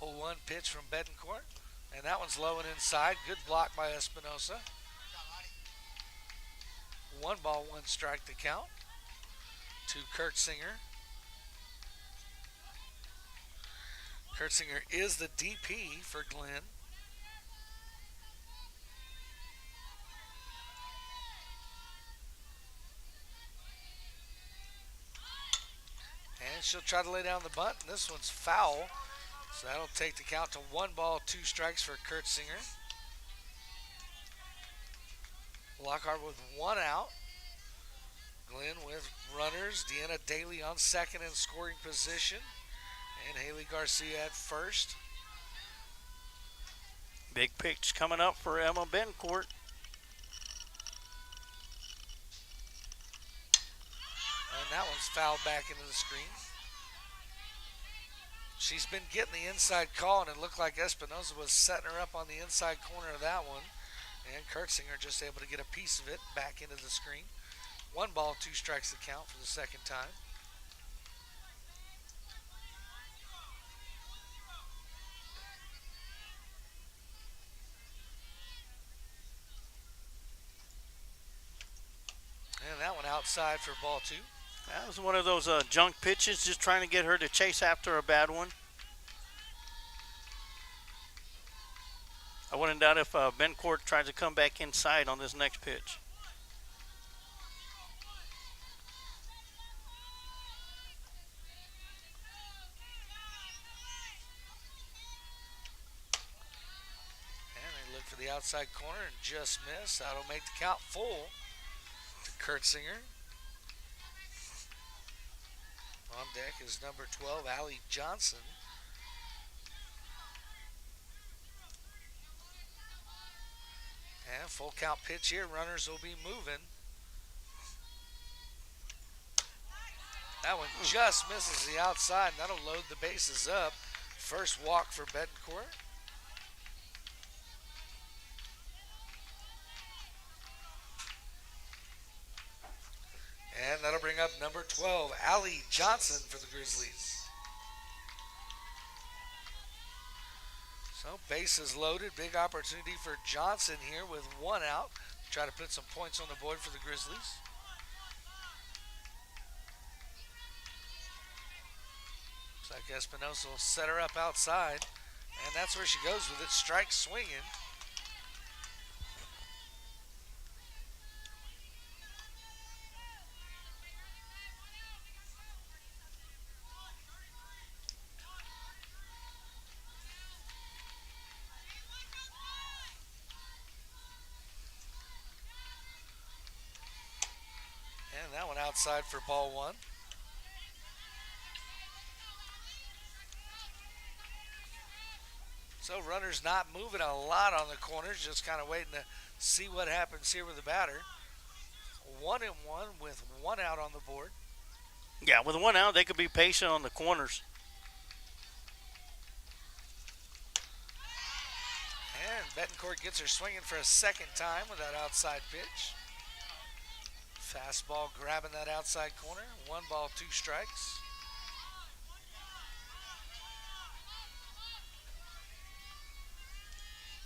Oh, 1 pitch from Betancourt. And that one's low and inside. Good block by Espinosa. 1 ball, 1 strike to count to Kurtzinger. Kurtzinger is the DP for Glenn. And she'll try to lay down the bunt, and this one's foul. So that'll take the count to 1 ball, 2 strikes for Kurtzinger. Lockhart with 1 out. Glenn with runners. Deanna Daly on second in scoring position. And Haley Garcia at first. Big pitch coming up for Emma Bencourt. And that one's fouled back into the screen. She's been getting the inside call, and it looked like Espinosa was setting her up on the inside corner of that one. And Kurtzinger just able to get a piece of it back into the screen. 1 ball, 2 strikes to count for the second time. And that one outside for ball 2. That was one of those junk pitches, just trying to get her to chase after a bad one. I wouldn't doubt if Bencourt tries to come back inside on this next pitch. And they look for the outside corner and just miss. That'll make the count full to Kurtzinger. On deck is number 12, Allie Johnson. And full count pitch here. Runners will be moving. That one just misses the outside. That'll load the bases up. First walk for Betancourt. And that'll bring up number 12, Allie Johnson for the Grizzlies. So bases loaded. Big opportunity for Johnson here with 1 out. Try to put some points on the board for the Grizzlies. Looks like Espinosa will set her up outside. And that's where she goes with it. Strike swinging. And that one outside for ball 1. So runners not moving a lot on the corners, just kind of waiting to see what happens here with the batter. 1-1 with 1 out on the board. Yeah, with 1 out, they could be patient on the corners. And Betancourt gets her swinging for a second time with that outside pitch. Fastball grabbing that outside corner. 1 ball, 2 strikes.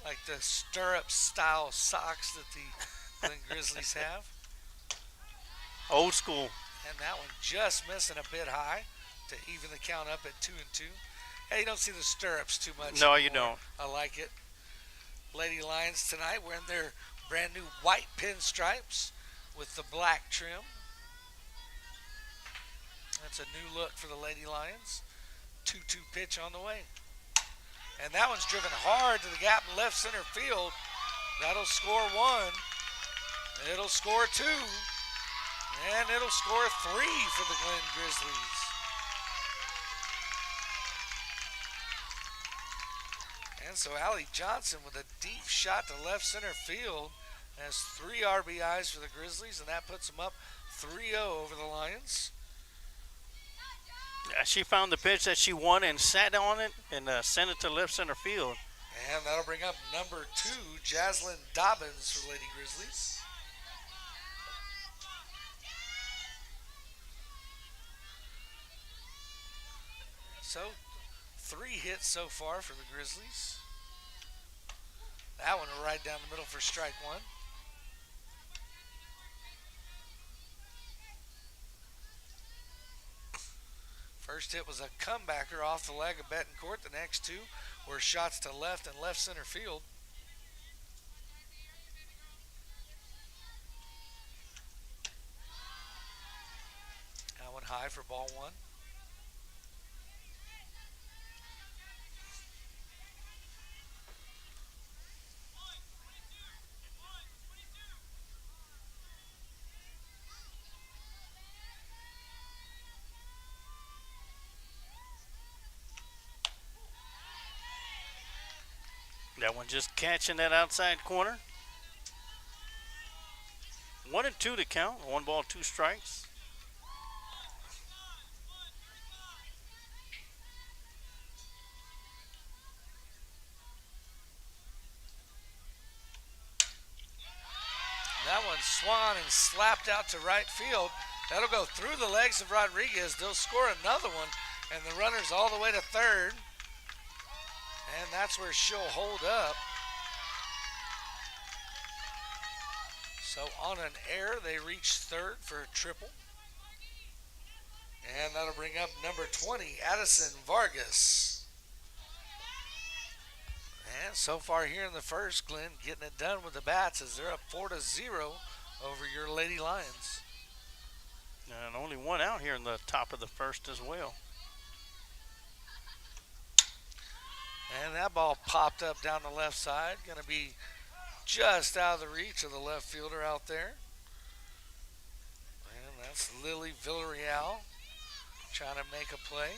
Like the stirrup style socks that the Glen Grizzlies have. Old school. And that one just missing a bit high to even the count up at 2-2. Hey, you don't see the stirrups too much No, anymore. you don't. I like it. Lady Lions tonight wearing their brand new white pinstripes with the black trim. That's a new look for the Lady Lions. 2-2 pitch on the way. And that one's driven hard to the gap in left center field. That'll score one. It'll score two. And it'll score three for the Glen Grizzlies. And so Allie Johnson with a deep shot to left center field has 3 RBIs for the Grizzlies, and that puts them up 3-0 over the Lions. She found the pitch that she wanted and sat on it and sent it to left center field. And that'll bring up number 2, Jaslyn Dobbins for Lady Grizzlies. So, 3 hits so far for the Grizzlies. That one right down the middle for strike 1. First hit was a comebacker off the leg of Betancourt. The next 2 were shots to left and left center field. That one high for ball 1. That one just catching that outside corner. 1-2 to count. 1 ball, 2 strikes. That one swung and slapped out to right field. That'll go through the legs of Rodriguez. They'll score another one, and the runner's all the way to third. And that's where she'll hold up. So on an error, they reach third for a triple. And that'll bring up number 20, Addison Vargas. And so far here in the first, Glenn getting it done with the bats as they're up 4-0 over your Lady Lions. And only 1 out here in the top of the first as well. And that ball popped up down the left side. Going to be just out of the reach of the left fielder out there. And that's Lily Villarreal trying to make a play.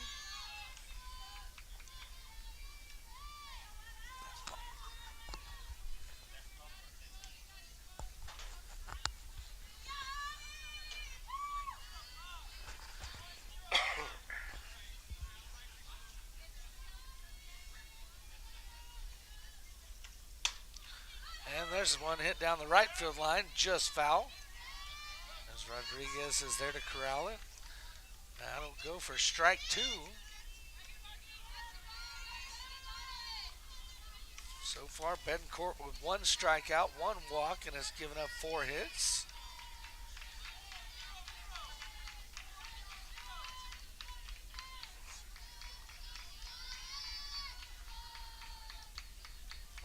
And there's one hit down the right field line, just foul. As Rodriguez is there to corral it. That'll go for strike 2. So far, Betancourt with 1 strikeout, 1 walk, and has given up 4 hits.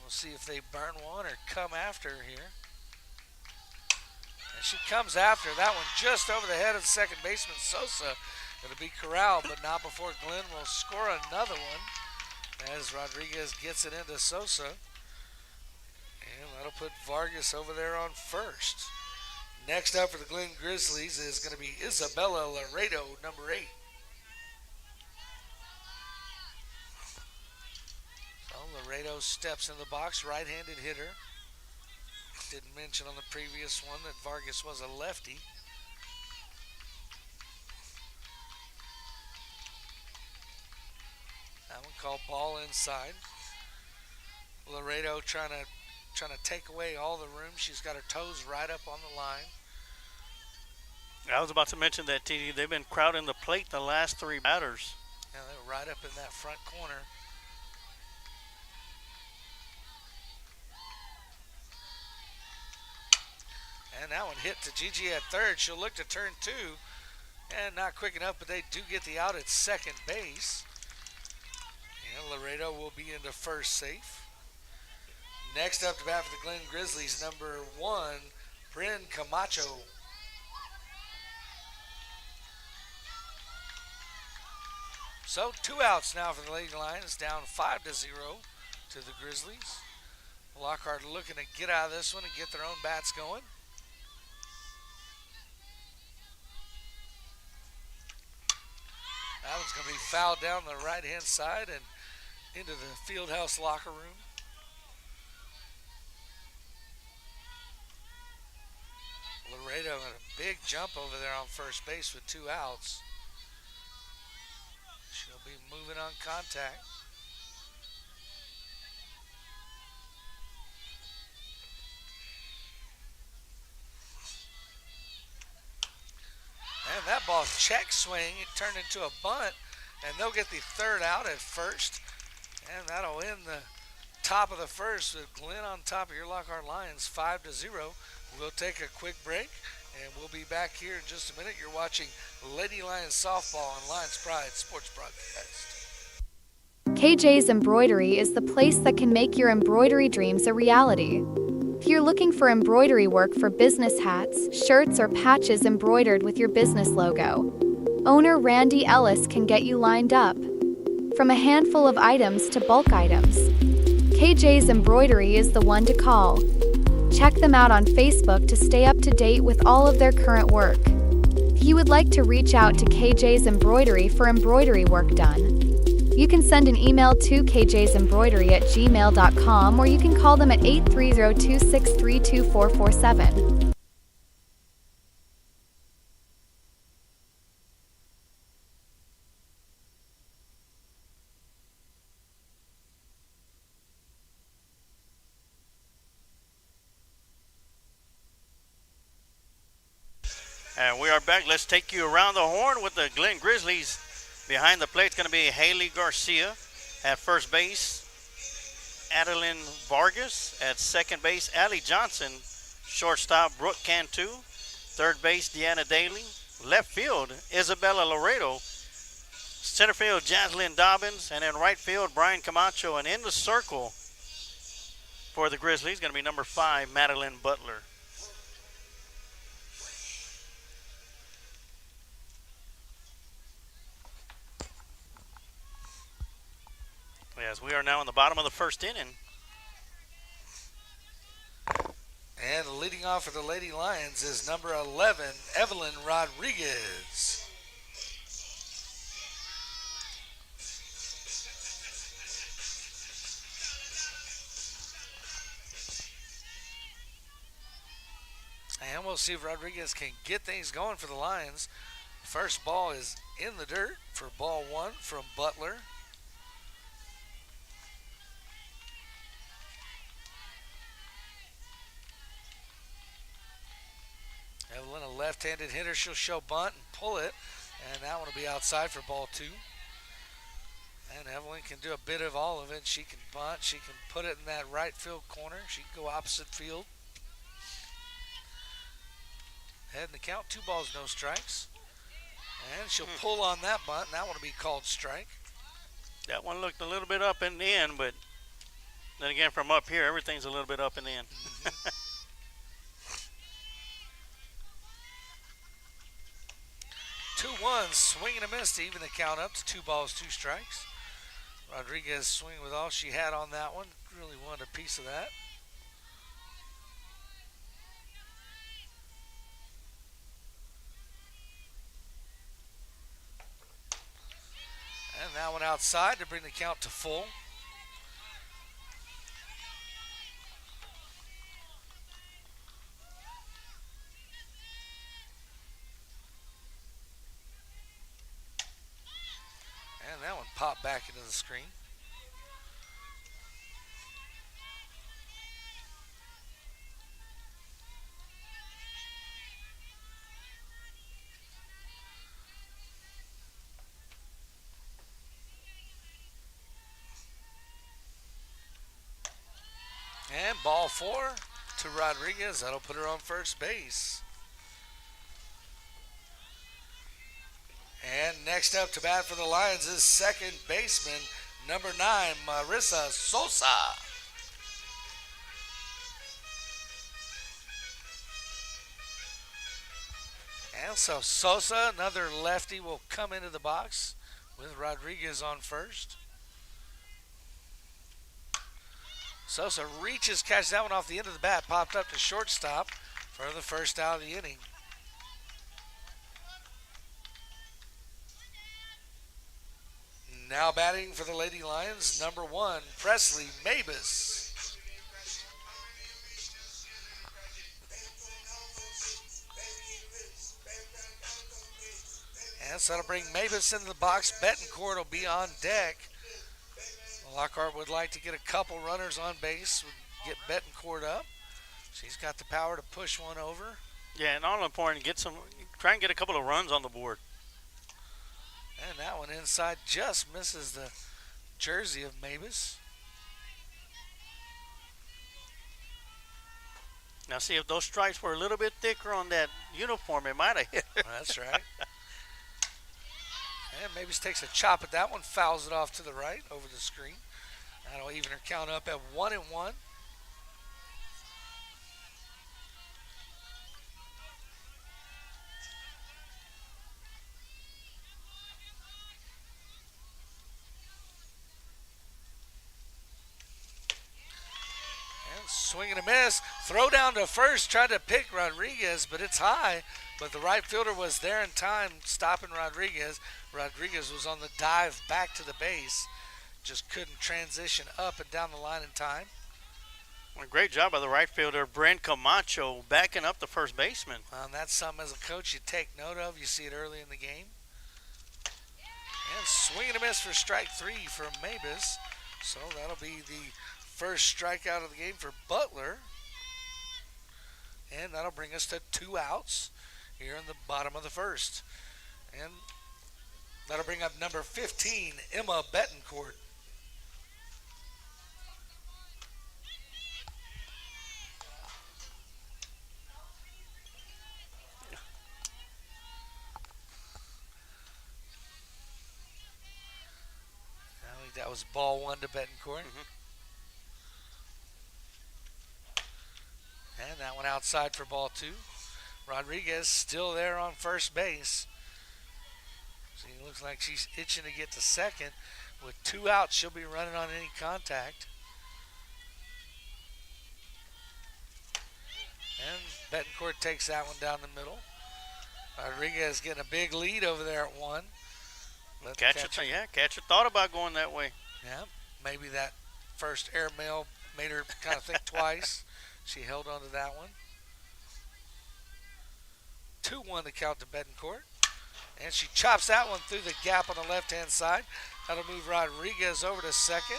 We'll see if they burn one or come after her here. And she comes after. That one just over the head of the second baseman, Sosa. It'll be corralled, but not before Glenn will score another one as Rodriguez gets it into Sosa. And that'll put Vargas over there on first. Next up for the Glen Grizzlies is going to be Isabella Laredo, number 8. So Laredo steps in the box, right-handed hitter. Didn't mention on the previous one that Vargas was a lefty. That one called ball inside. Laredo trying to take away all the room. She's got her toes right up on the line. I was about to mention that, TD. They've been crowding the plate the last 3 batters. Yeah, they're right up in that front corner. And that one hit to Gigi at third. She'll look to turn 2. And not quick enough, but they do get the out at second base. And Laredo will be into first safe. Next up to bat for the Glen Grizzlies, number 1, Bryn Camacho. So 2 outs now for the Lady Lions, down 5-0 to the Grizzlies. Lockhart looking to get out of this one and get their own bats going. That one's going to be fouled down the right-hand side and into the fieldhouse locker room. Laredo got a big jump over there on first base with 2 outs. She'll be moving on contact. And that ball check swing, it turned into a bunt, and they'll get the 3rd out at first. And that'll end the top of the first with Glenn on top of your Lockhart Lions, 5-0. We'll take a quick break, and we'll be back here in just a minute. You're watching Lady Lions Softball on Lions Pride Sports Broadcast. KJ's Embroidery is the place that can make your embroidery dreams a reality. If you're looking for embroidery work for business hats, shirts, or patches embroidered with your business logo, owner Randy Ellis can get you lined up. From a handful of items to bulk items, KJ's Embroidery is the one to call. Check them out on Facebook to stay up to date with all of their current work. If you would like to reach out to KJ's Embroidery for embroidery work done, you can send an email to kjsembroidery@gmail.com, or you can call them at 830-263-2447. And we are back. Let's take you around the horn with the Glen Grizzlies. Behind the plate is going to be Haley Garcia at first base. Adeline Vargas at second base. Allie Johnson, shortstop. Brooke Cantu. Third base, Deanna Daly. Left field, Isabella Laredo. Center field, Jaslyn Dobbins. And in right field, Brian Camacho. And in the circle for the Grizzlies, going to be number 5, Madeline Butler. Yes, we are now in the bottom of the first inning. And leading off for the Lady Lions is number 11, Evelyn Rodriguez. And we'll see if Rodriguez can get things going for the Lions. First ball is in the dirt for ball 1 from Butler. Evelyn, a left-handed hitter, she'll show bunt and pull it, and that one will be outside for ball 2. And Evelyn can do a bit of all of it. She can bunt, she can put it in that right field corner, she can go opposite field. Head in the count, 2 balls, no strikes. And she'll pull on that bunt, and that one will be called strike. That one looked a little bit up and in, but then again, from up here, everything's a little bit up and in. 2-1, swing and a miss to even the count up to 2 balls, 2 strikes. Rodriguez swinging with all she had on that one. Really wanted a piece of that. And that one outside to bring the count to full. And that one popped back into the screen. And ball 4 to Rodriguez. That'll put her on first base. And next up to bat for the Lions is second baseman, number 9, Marissa Sosa. And so Sosa, another lefty, will come into the box with Rodriguez on first. Sosa reaches, catches that one off the end of the bat, popped up to shortstop for the first out of the inning. Now batting for the Lady Lions, number 1, Presley Mabus. And so that'll bring Mabus into the box. Betancourt will be on deck. Lockhart would like to get a couple runners on base, get Betancourt up. She's got the power to push one over. Yeah, and all important, try and get a couple of runs on the board. And that one inside just misses the jersey of Mabus. Now see, if those stripes were a little bit thicker on that uniform, it might have hit her. That's right. And Mabus takes a chop at that one, fouls it off to the right over the screen. That'll even her count up at 1-1. Swing and a miss. Throw down to first. Tried to pick Rodriguez, but it's high. But the right fielder was there in time, stopping Rodriguez. Rodriguez was on the dive back to the base. Just couldn't transition up and down the line in time. Well, great job by the right fielder, Brent Camacho, backing up the first baseman. And that's something as a coach you take note of. You see it early in the game. And swing and a miss for strike 3 from Mabus. So that'll be the first strikeout of the game for Butler. And that'll bring us to 2 outs here in the bottom of the first. And that'll bring up number 15, Emma Betancourt. I think that was ball 1 to Betancourt. And that one outside for ball 2. Rodriguez still there on first base. So it looks like she's itching to get to second. With 2 outs, she'll be running on any contact. And Betancourt takes that one down the middle. Rodriguez getting a big lead over there at 1. Catcher thought about going that way. Yeah, maybe that first airmail made her kind of think twice. She held on to that one. 2-1 to count to Betancourt. And she chops that one through the gap on the left-hand side. That'll move Rodriguez over to second.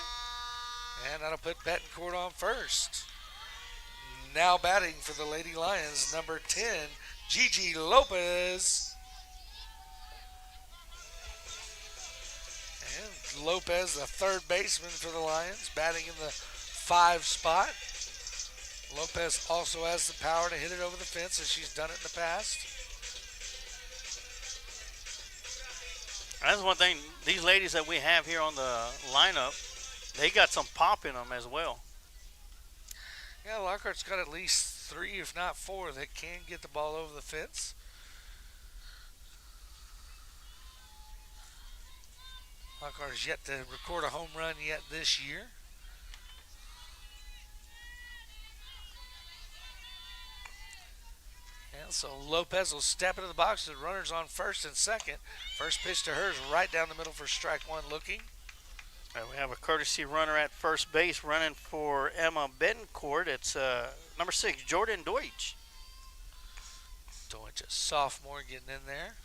And that'll put Betancourt on first. Now batting for the Lady Lions, number 10, Gigi Lopez. And Lopez, the third baseman for the Lions, batting in the 5 spot. Lopez also has the power to hit it over the fence as she's done it in the past. That's one thing, these ladies that we have here on the lineup, they got some pop in them as well. Yeah, Lockhart's got at least 3, if not 4, that can get the ball over the fence. Lockhart has yet to record a home run yet this year. And so Lopez will step into the box. The runner's on first and second. First pitch to her is right down the middle for strike 1 looking. We have a courtesy runner at first base running for Emma Betancourt. It's number 6, Jordan Deutsch. Deutsch, a sophomore, getting in there.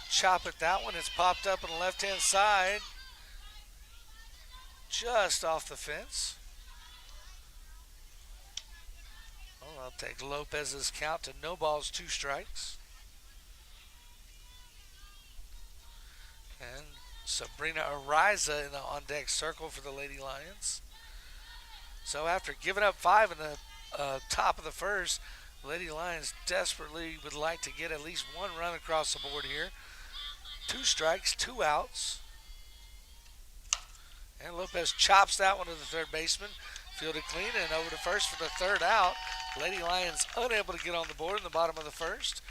Chop at that one. It's popped up on the left-hand side. Just off the fence. Well, I'll take Lopez's count to no balls, 2 strikes. And Sabrina Ariza in the on-deck circle for the Lady Lions. So after giving up 5 in the top of the first, Lady Lions desperately would like to get at least 1 run across the board here. 2 strikes, 2 outs. And Lopez chops that one to the third baseman. Fielded clean and over to first for the 3rd out. Lady Lions unable to get on the board in the bottom of the first.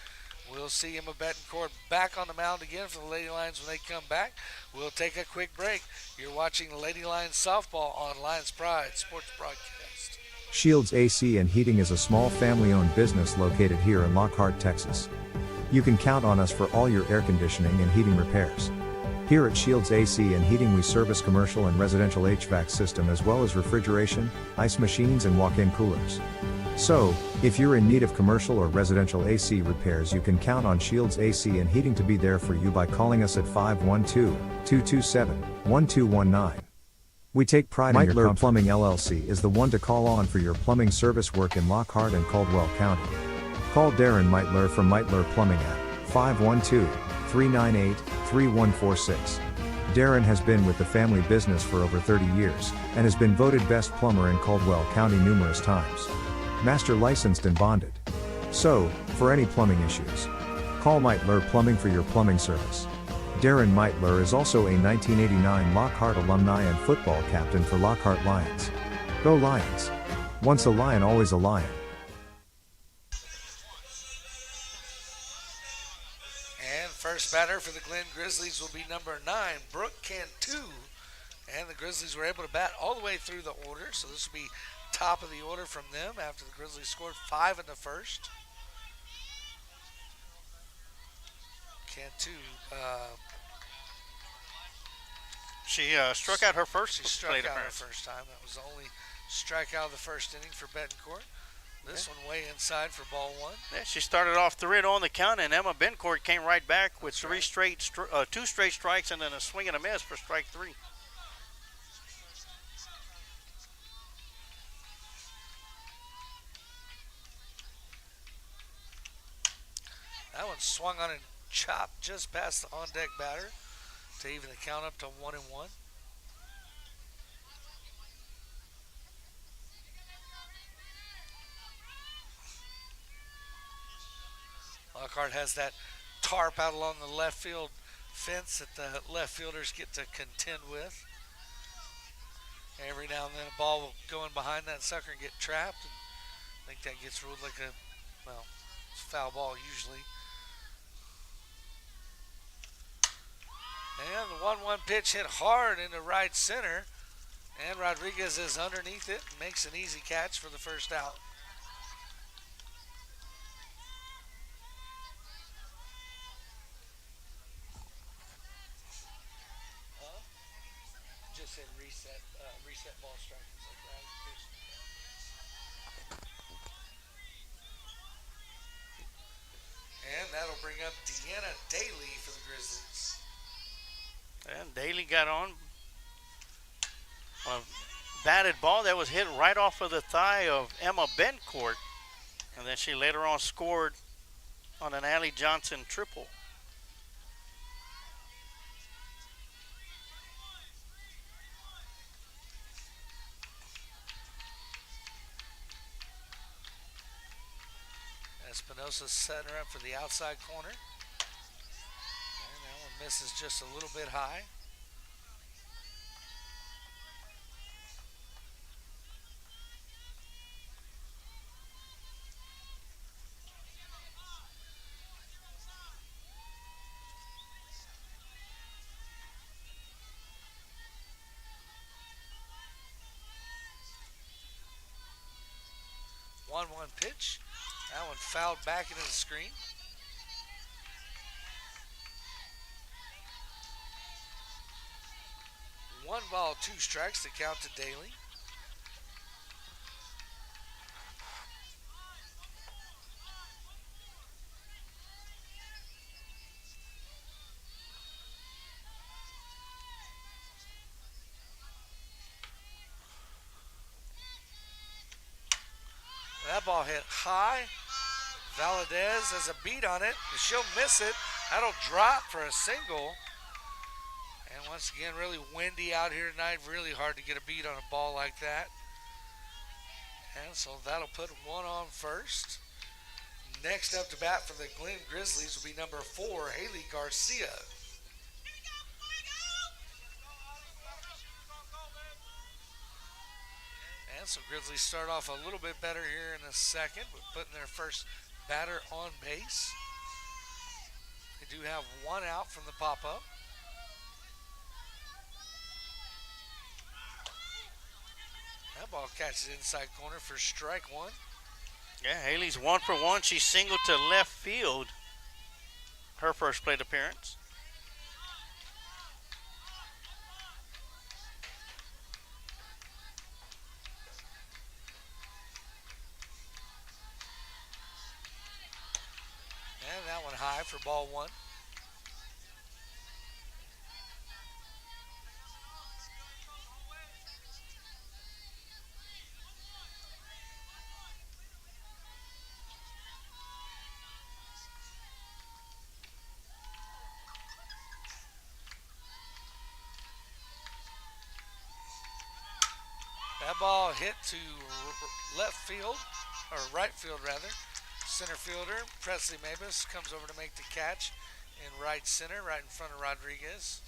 We'll see Emma Betancourt back on the mound again for the Lady Lions when they come back. We'll take a quick break. You're watching the Lady Lions softball on Lions Pride Sports Broadcast. Shields AC and Heating is a small family-owned business located here in Lockhart, Texas. You can count on us for all your air conditioning and heating repairs. Here at Shields AC and Heating we service commercial and residential HVAC system as well as refrigeration, ice machines and walk-in coolers. So, if you're in need of commercial or residential AC repairs you can count on Shields AC and Heating to be there for you by calling us at 512-227-1219. We take pride in your comfort. Plumbing LLC is the one to call on for your plumbing service work in Lockhart and Caldwell County. Call Darren Meitler from Meitler Plumbing at 512-398-3146. Darren has been with the family business for over 30 years, and has been voted best plumber in Caldwell County numerous times. Master licensed and bonded. So, for any plumbing issues, call Meitler Plumbing for your plumbing service. Darren Meitler is also a 1989 Lockhart alumni and football captain for Lockhart Lions. Go Lions! Once a Lion, always a Lion. And first batter for the Glen Grizzlies will be number 9, Brooke Cantu. And the Grizzlies were able to bat all the way through the order, so this will be top of the order from them after the Grizzlies scored 5 in the first. Cantu, she struck out her first. She struck out her first time. That was the only strikeout of the first inning for Betancourt. This one way inside for ball 1. Yeah, she started off 3-0 on the count, and Emma Betancourt came right back with two straight strikes and then a swing and a miss for strike 3. That one swung on and chopped just past the on-deck batter to even the count up to 1-1. Lockhart has that tarp out along the left field fence that the left fielders get to contend with. Every now and then a ball will go in behind that sucker and get trapped. And I think that gets ruled like a, well, it's a foul ball usually. And the 1-1 pitch hit hard into right center. And Rodriguez is underneath it and makes an easy catch for the first out. Just said reset ball strike. And that'll bring up Deanna Daly for the Grizzlies. And Daly got on a batted ball that was hit right off of the thigh of Emma Betancourt. And then she later on scored on an Allie Johnson triple. Espinosa's setting her up for the outside corner. And that one misses just a little bit high. One pitch. That one fouled back into the screen. One ball, 2 strikes to count to Daly. That ball hit high. Valadez has a beat on it. She'll miss it. That'll drop for a single. And once again, really windy out here tonight. Really hard to get a beat on a ball like that. And so that'll put one on first. Next up to bat for the Glen Grizzlies will be number 4, Haley Garcia. And so Grizzlies start off a little bit better here in the second, with putting their first batter on base. do have one out from the pop-up. That ball catches inside corner for strike one. Yeah, Haley's 1 for 1. She singled to left field her first plate appearance. And that one high for ball one. That ball hit to left field, or right field rather. Center fielder Presley Mabus comes over to make the catch in right center, right in front of Rodriguez.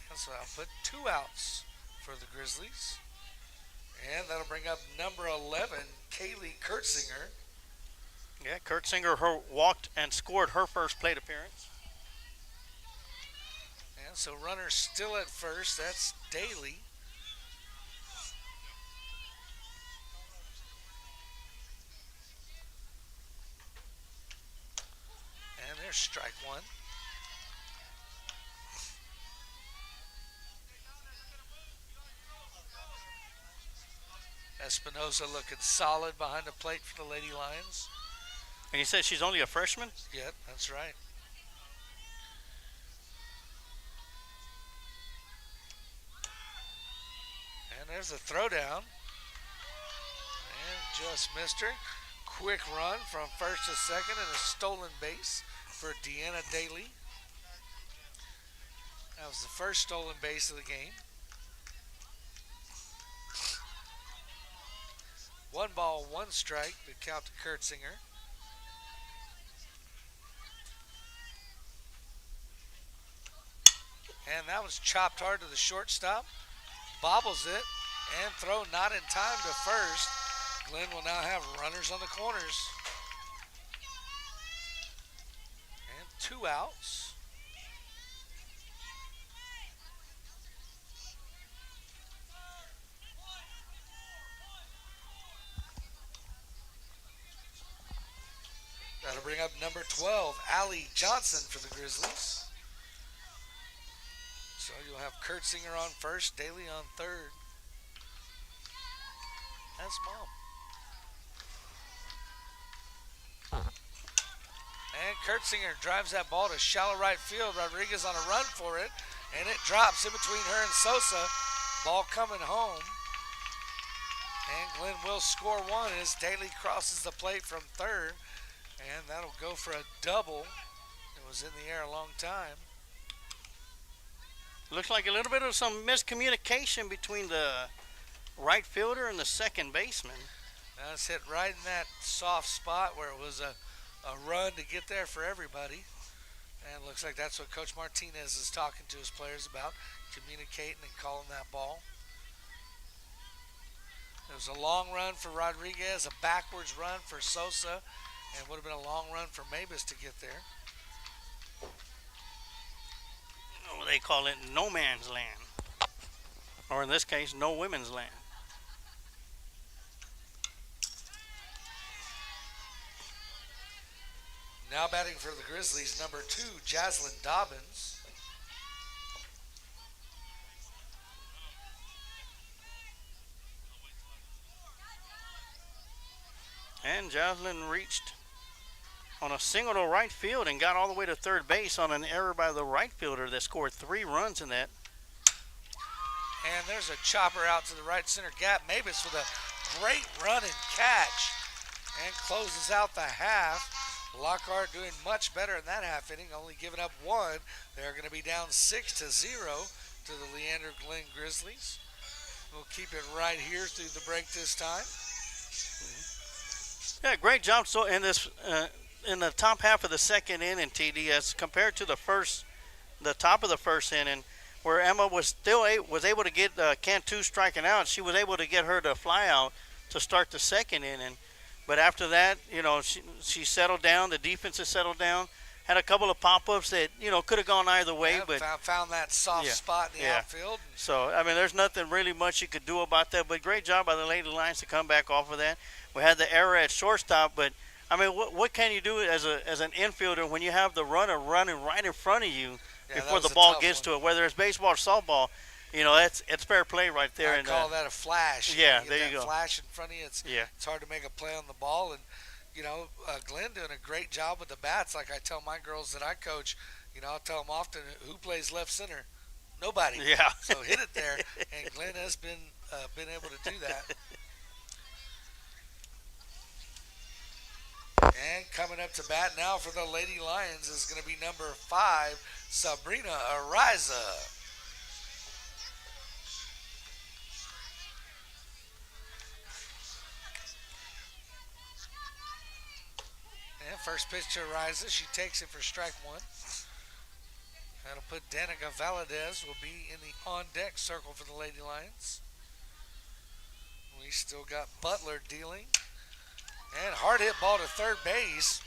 And so I'll put 2 outs for the Grizzlies. And that'll bring up number 11, Kaylee Kurtzinger. Yeah, Kurtzinger walked and scored her first plate appearance. And so runners still at first. That's Daly. And there's strike one. Espinosa looking solid behind the plate for the Lady Lions. And you said she's only a freshman? Yep, that's right. And there's a throwdown. And just missed her. Quick run from first to second and a stolen base for Deanna Daly. That was the first stolen base of the game. 1 ball, 1 strike, the count to Kurtzinger. And that was chopped hard to the shortstop. Bobbles it and throw not in time to first. Glenn will now have runners on the corners. And 2 outs. That'll bring up number 12, Allie Johnson for the Grizzlies. So you'll have Kurtzinger on first, Daly on third. That's Mom. And Kurtzinger drives that ball to shallow right field. Rodriguez on a run for it, and it drops in between her and Sosa. Ball coming home. And Glenn will score 1 as Daly crosses the plate from third. And that'll go for a double. It was in the air a long time. Looks like a little bit of some miscommunication between the right fielder and the second baseman. That's hit right in that soft spot where it was a run to get there for everybody. And it looks like that's what Coach Martinez is talking to his players about, communicating and calling that ball. It was a long run for Rodriguez, a backwards run for Sosa, and would have been a long run for Mabus to get there. Oh, they call it no man's land. Or in this case, no women's land. Now batting for the Grizzlies, number 2, Jaslyn Dobbins. And Jocelyn reached on a single to right field and got all the way to third base on an error by the right fielder that scored 3 runs in that. And there's a chopper out to the right center gap. Mabus with a great run and catch and closes out the half. Lockhart doing much better in that half inning, only giving up 1. They're going to be down 6-0 to the Leander Glen Grizzlies. We'll keep it right here through the break this time. Yeah, great job. So in this, in the top half of the second inning, TD, as compared to the top of the first inning, where Emma was able to get Cantu striking out, she was able to get her to fly out to start the second inning. But after that, you know, she settled down. The defense has settled down. had a couple of pop-ups that could have gone either way, Yeah, but found that soft Yeah, spot in the yeah. outfield. so I mean, there's nothing really much you could do about that. But great job by the Lady Lions to come back off of that. We had the error at shortstop, but I mean, what can you do as an infielder when you have the runner running right in front of you Yeah, that before was the a ball tough gets one. to it? Whether it's baseball or softball, it's fair play right there. I And call that a flash. yeah, You get there that you go. flash in front of you. It's Yeah. hard to make a play on the ball. And Glenn doing a great job with the bats. Like I tell my girls that I coach, I'll tell them often, who plays left center? Nobody. Yeah. So hit it there, and Glenn has been able to do that. And coming up to bat now for the Lady Lions is going to be number 5, Sabrina Ariza. And first pitch to Ariza, she takes it for strike 1. That'll put Danica Valadez will be in the on-deck circle for the Lady Lions. We still got Butler dealing. And hard hit ball to third base.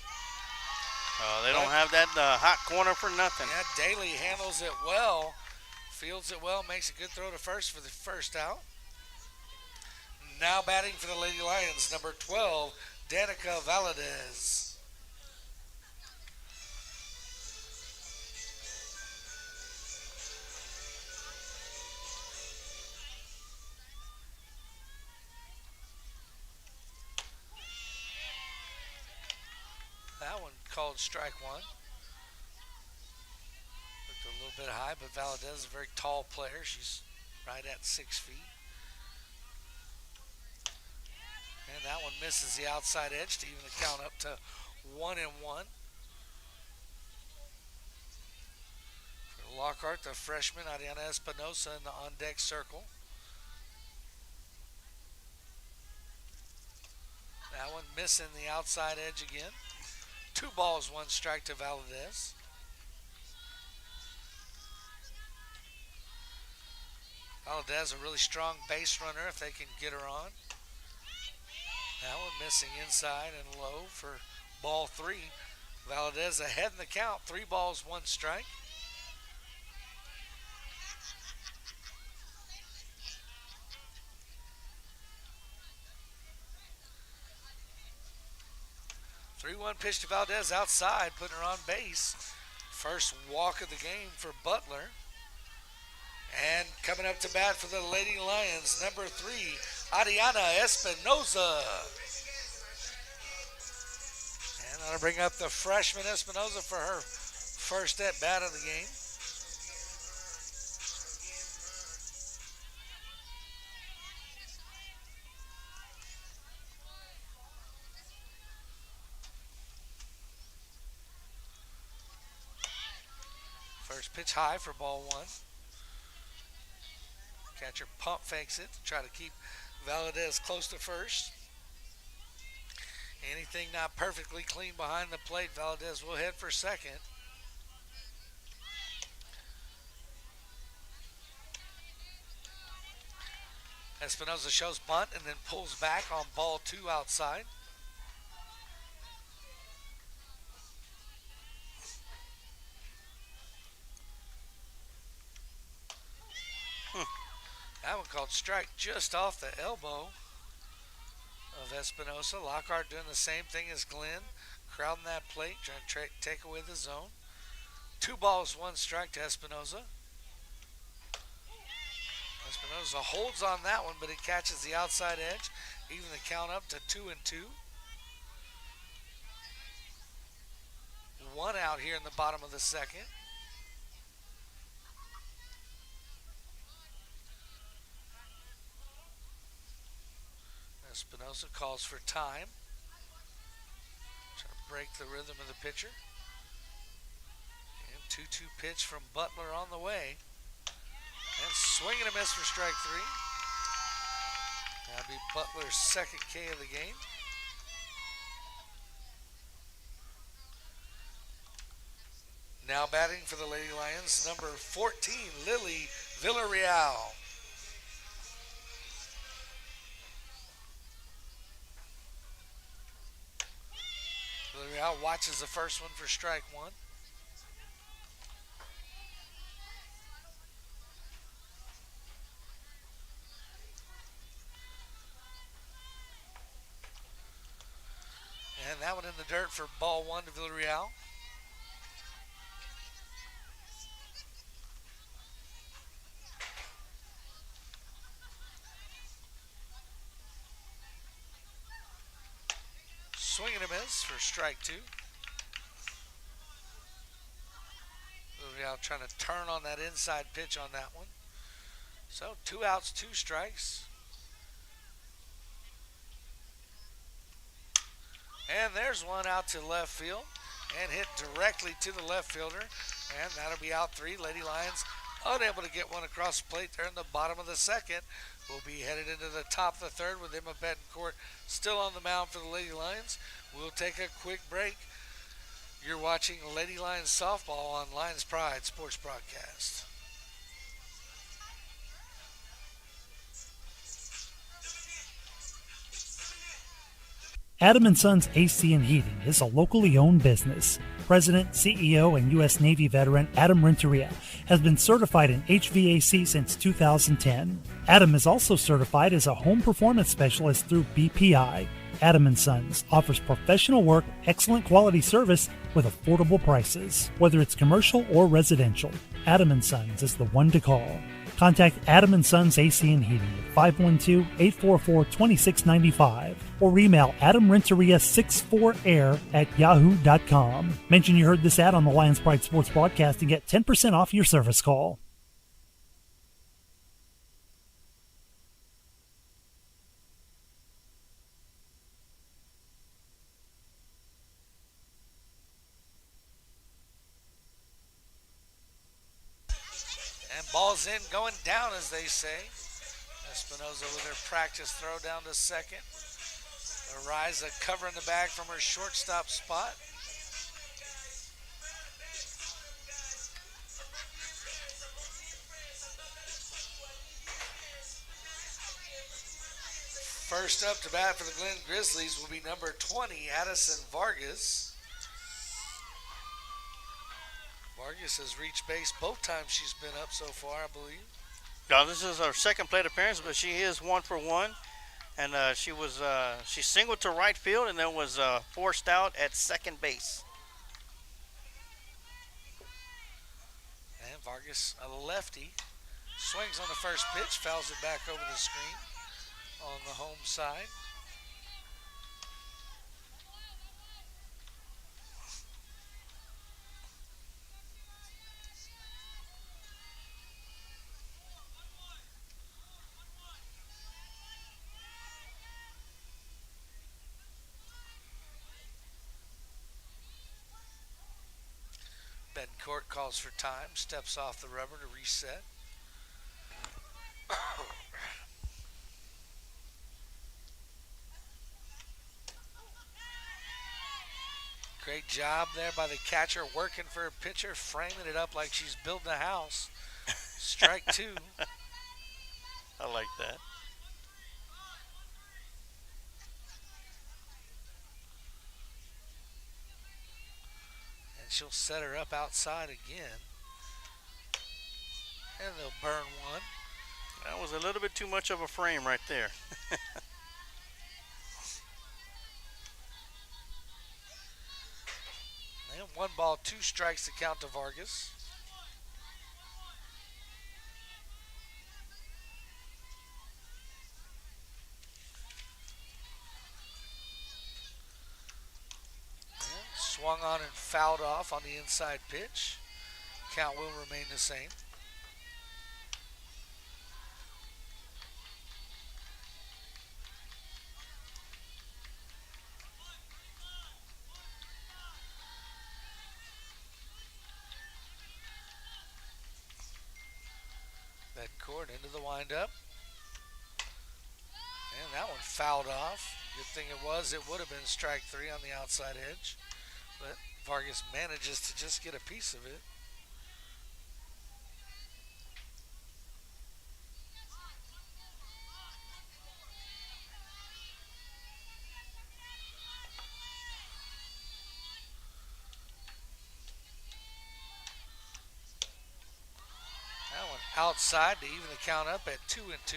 They don't have that hot corner for nothing. Yeah, Daly handles it well, fields it well, makes a good throw to first for the first out. Now batting for the Lady Lions, number 12, Danica Valadez. That one called strike 1. Looked a little bit high, but Valadez is a very tall player. She's right at 6 feet. And that one misses the outside edge to even the count up to 1-1. For Lockhart, the freshman, Ariana Espinosa in the on-deck circle. That one missing the outside edge again. 2 balls, 1 strike to Valadez. Valadez, a really strong base runner if they can get her on. That one missing inside and low for ball 3. Valadez ahead in the count. 3 balls, 1 strike. Three-one pitch to Valdez outside, putting her on base. First walk of the game for Butler. And coming up to bat for the Lady Lions, number 3, Ariana Espinosa. And that'll bring up the freshman Espinosa for her first at bat of the game. First pitch high for ball 1. Catcher pump fakes it to try to keep Valadez close to first. Anything not perfectly clean behind the plate, Valadez will head for second. Espinosa shows bunt and then pulls back on ball 2 outside. That one called strike just off the elbow of Espinosa. Lockhart doing the same thing as Glenn, crowding that plate, trying to take away the zone. 2 balls, 1 strike to Espinosa. Espinosa holds on that one, but it catches the outside edge, even the count up to 2-2. 1 out here in the bottom of the second. Espinosa calls for time. Trying to break the rhythm of the pitcher. And 2-2 pitch from Butler on the way. And swing and a miss for strike 3. That'll be Butler's second K of the game. Now batting for the Lady Lions, number 14, Lily Villarreal. Villarreal watches the first one for strike 1. in the dirt for ball one to Villarreal. Swing and a miss for strike two. Villarreal trying to turn on that inside pitch on that one. So 2 outs, 2 strikes. And there's one out to left field and hit directly to the left fielder. And that'll be out 3. Lady Lions unable to get one across the plate there in the bottom of the second. We'll be headed into the top of the third with Emma Betancourt still on the mound for the Lady Lions. We'll take a quick break. You're watching Lady Lions softball on Lions Pride Sports Broadcast. Adam & Sons AC and Heating is a locally owned business. President, CEO, and U.S. Navy veteran Adam Renteria has been certified in HVAC since 2010. Adam is also certified as a home performance specialist through BPI. Adam & Sons offers professional work, excellent quality service with affordable prices, whether it's commercial or residential. Adam & Sons is the one to call. Contact Adam & Sons AC and Heating at 512-844-2695 or email adamrenteria64air@yahoo.com. Mention you heard this ad on the Lions Pride Sports Broadcast and get 10% off your service call. Ball's in, going down, as they say. Espinoza with her practice throw down to second. Ariza covering the bag from her shortstop spot. First up to bat for the Glen Grizzlies will be number 20, Addison Vargas. Vargas has reached base both times she's been up so far, I believe. Now this is her second plate appearance, but she is 1 for 1, and she singled to right field and then was forced out at second base. And Vargas, a lefty, swings on the first pitch, fouls it back over the screen on the home side. Betancourt calls for time, steps off the rubber to reset. Great job there by the catcher, working for a pitcher, framing it up like she's building a house. Strike 2. I like that. And she'll set her up outside again. And they'll burn one. That was a little bit too much of a frame right there. And 1 ball, 2 strikes to count to Vargas. Swung on and fouled off on the inside pitch. Count will remain the same. Betancourt into the windup. And that one fouled off. Good thing it would have been strike 3 on the outside edge. But Vargas manages to just get a piece of it. That one outside to even the count up at 2-2.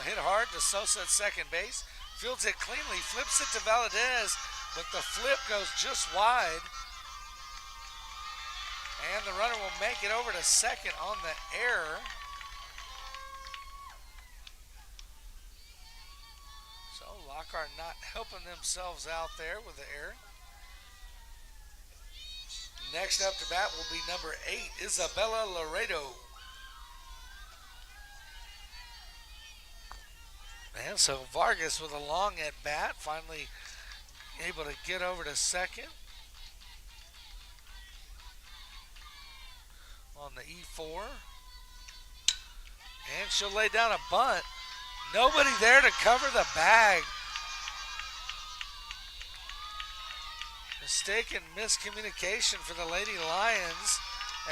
hit hard to Sosa at second base. Fields it cleanly, flips it to Valadez, but the flip goes just wide. And the runner will make it over to second on the error. So Lockhart not helping themselves out there with the error. Next up to bat will be number 8, Isabella Laredo. And so Vargas with a long at bat, finally able to get over to second. On the E4. And she'll lay down a bunt. Nobody there to cover the bag. Mistaken miscommunication for the Lady Lions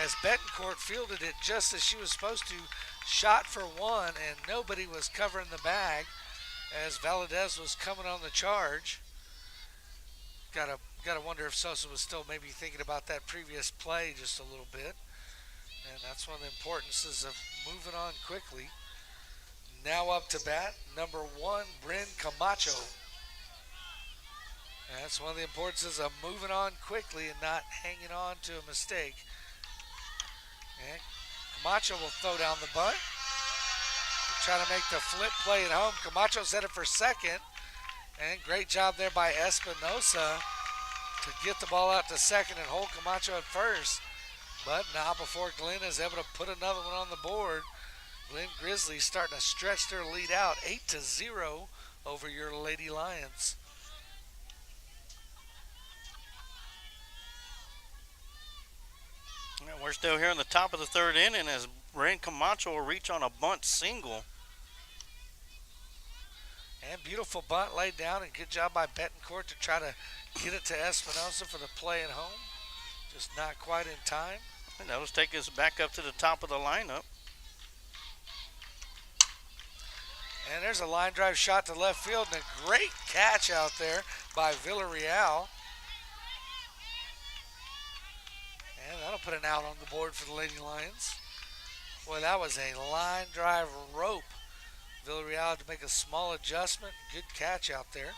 as Betancourt fielded it just as she was supposed to. Shot for one, and nobody was covering the bag as Valadez was coming on the charge. Gotta wonder if Sosa was still maybe thinking about that previous play just a little bit. And that's one of the importances of moving on quickly. Now up to bat, number 1, Bryn Camacho. And that's one of the importances of moving on quickly and not hanging on to a mistake. And Camacho will throw down the bunt. Try to make the flip play at home. Camacho's headed for second. And great job there by Espinosa to get the ball out to second and hold Camacho at first. But now before Glenn is able to put another one on the board, Glenn Grizzlies starting to stretch their lead out 8-0 over your Lady Lions. Yeah, we're still here in the top of the third inning as Bryn Camacho will reach on a bunt single. And beautiful bunt laid down, and good job by Betancourt to try to get it to Espinosa for the play at home. Just not quite in time. And that'll take us back up to the top of the lineup. And there's a line drive shot to left field, and a great catch out there by Villarreal. And that'll put an out on the board for the Lady Lions. Boy, that was a line drive rope. Villarreal to make a small adjustment. Good catch out there.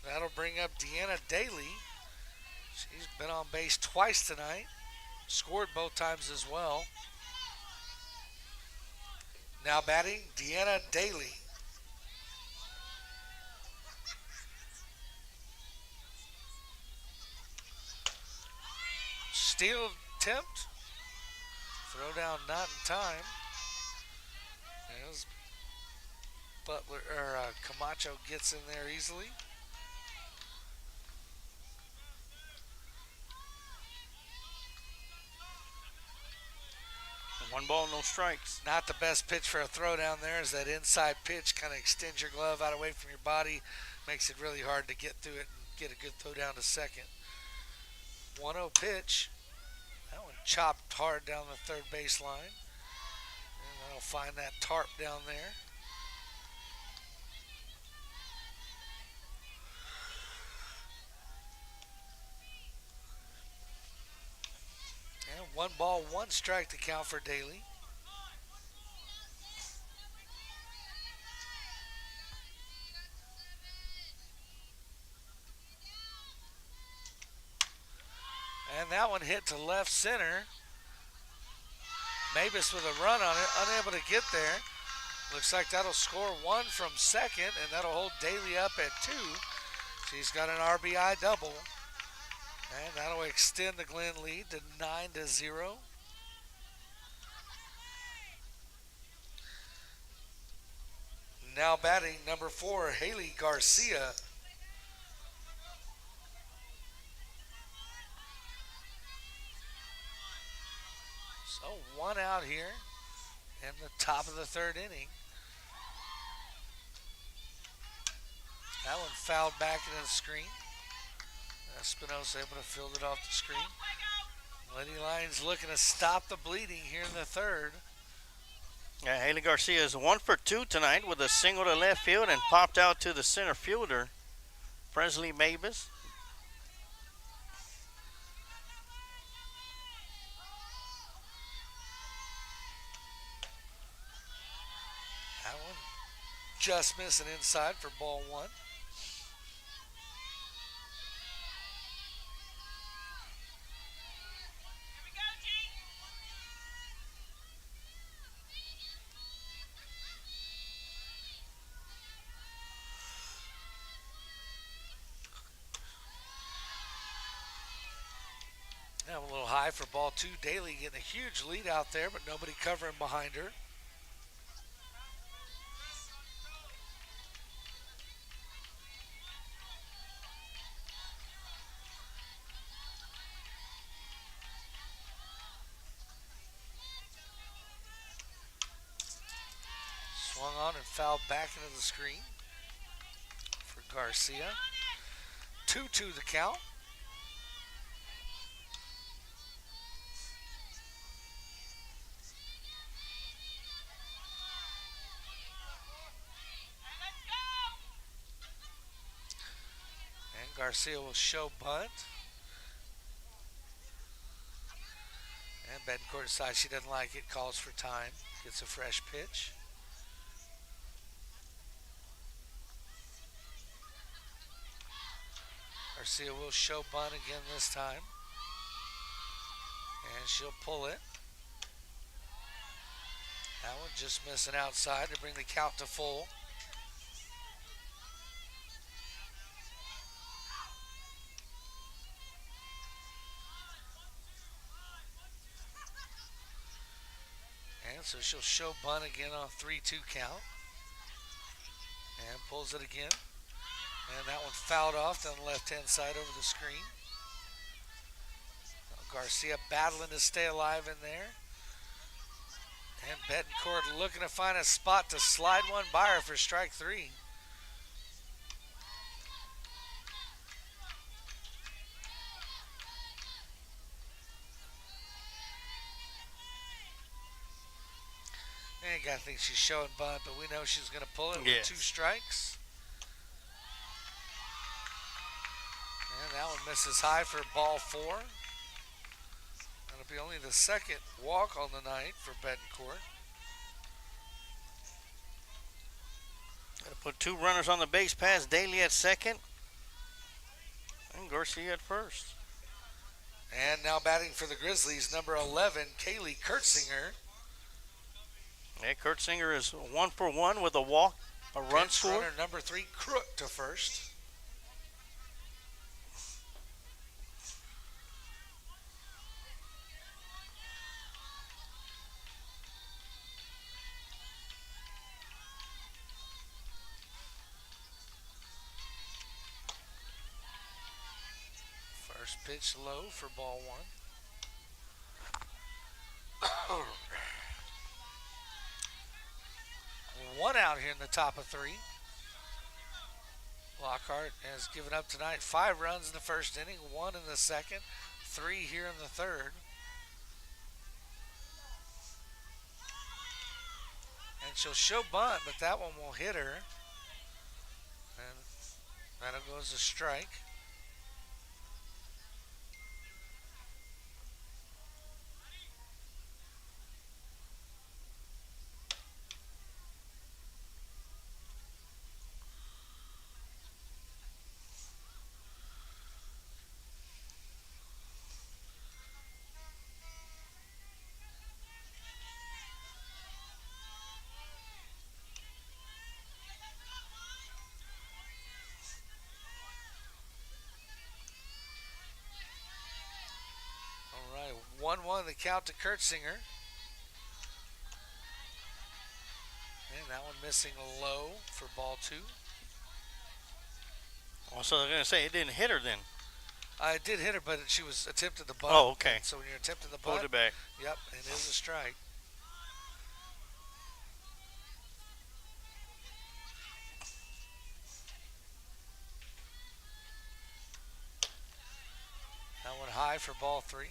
That'll bring up Deanna Daly. She's been on base twice tonight. Scored both times as well. Now batting, Deanna Daly. Steal attempt. Throw down not in time. As Camacho gets in there easily. One ball, no strikes. Not the best pitch for a throw down there is that inside pitch. Kind of extends your glove out away from your body. Makes it really hard to get through it and get a good throw down to second. 1-0 pitch. That one chopped hard down the third base line. And that'll find that tarp down there. And 1 ball, 1 strike to count for Daly. And that one hit to left center. Mavis with a run on it, unable to get there. Looks like that'll score 1 from second, and that'll hold Daly up at 2. She's got an RBI double. And that'll extend the Glen lead to 9-0. Now batting number 4, Haley Garcia. So 1 out here in the top of the third inning. That one fouled back into the screen. Espinosa able to field it off the screen. Lady Lions looking to stop the bleeding here in the third. Yeah, Haley Garcia is 1 for 2 tonight with a single to left field and popped out to the center fielder, Presley Mavis. That one just missing inside for ball one. Now a little high for ball two. Daly getting a huge lead out there, but nobody covering behind her. Swung on and fouled back into the screen for Garcia. 2-2 the count. And Garcia will show bunt. And Betancourt decides she doesn't like it, calls for time, gets a fresh pitch. Garcia will show bunt again this time. And she'll pull it. That one just missing outside to bring the count to full. And so she'll show bunt again on a 3-2 count. And pulls it again. And that one fouled off down the left-hand side over the screen. Garcia battling to stay alive in there. And Betancourt looking to find a spot to slide one by her for strike three. And I think she's showing bunt, but we know she's going to pull it with 2 strikes. And that one misses high for ball 4. That'll be only the second walk on the night for Betancourt. Got to put 2 runners on the base pass. Daly at second. And Garcia at first. And now batting for the Grizzlies, number 11, Kaylee Kurtzinger. Yeah, Kurtzinger is 1 for 1 with a walk, a run score. Runner number 3, Crook to first. First pitch low for ball 1. 1 out here in the top of 3. Lockhart has given up tonight 5 runs in the first inning, 1 in the second, 3 here in the third. And she'll show bunt, but that one will hit her. And that'll go as a strike. All right, 1-1 the count to Kurtzinger. And that one missing low for ball 2. Also, they're going to say it didn't hit her then. It did hit her, but she was attempted the bunt. Oh, okay. So when you're attempting the bunt, Pulled it back. Yep, it is a strike. That one high for ball 3.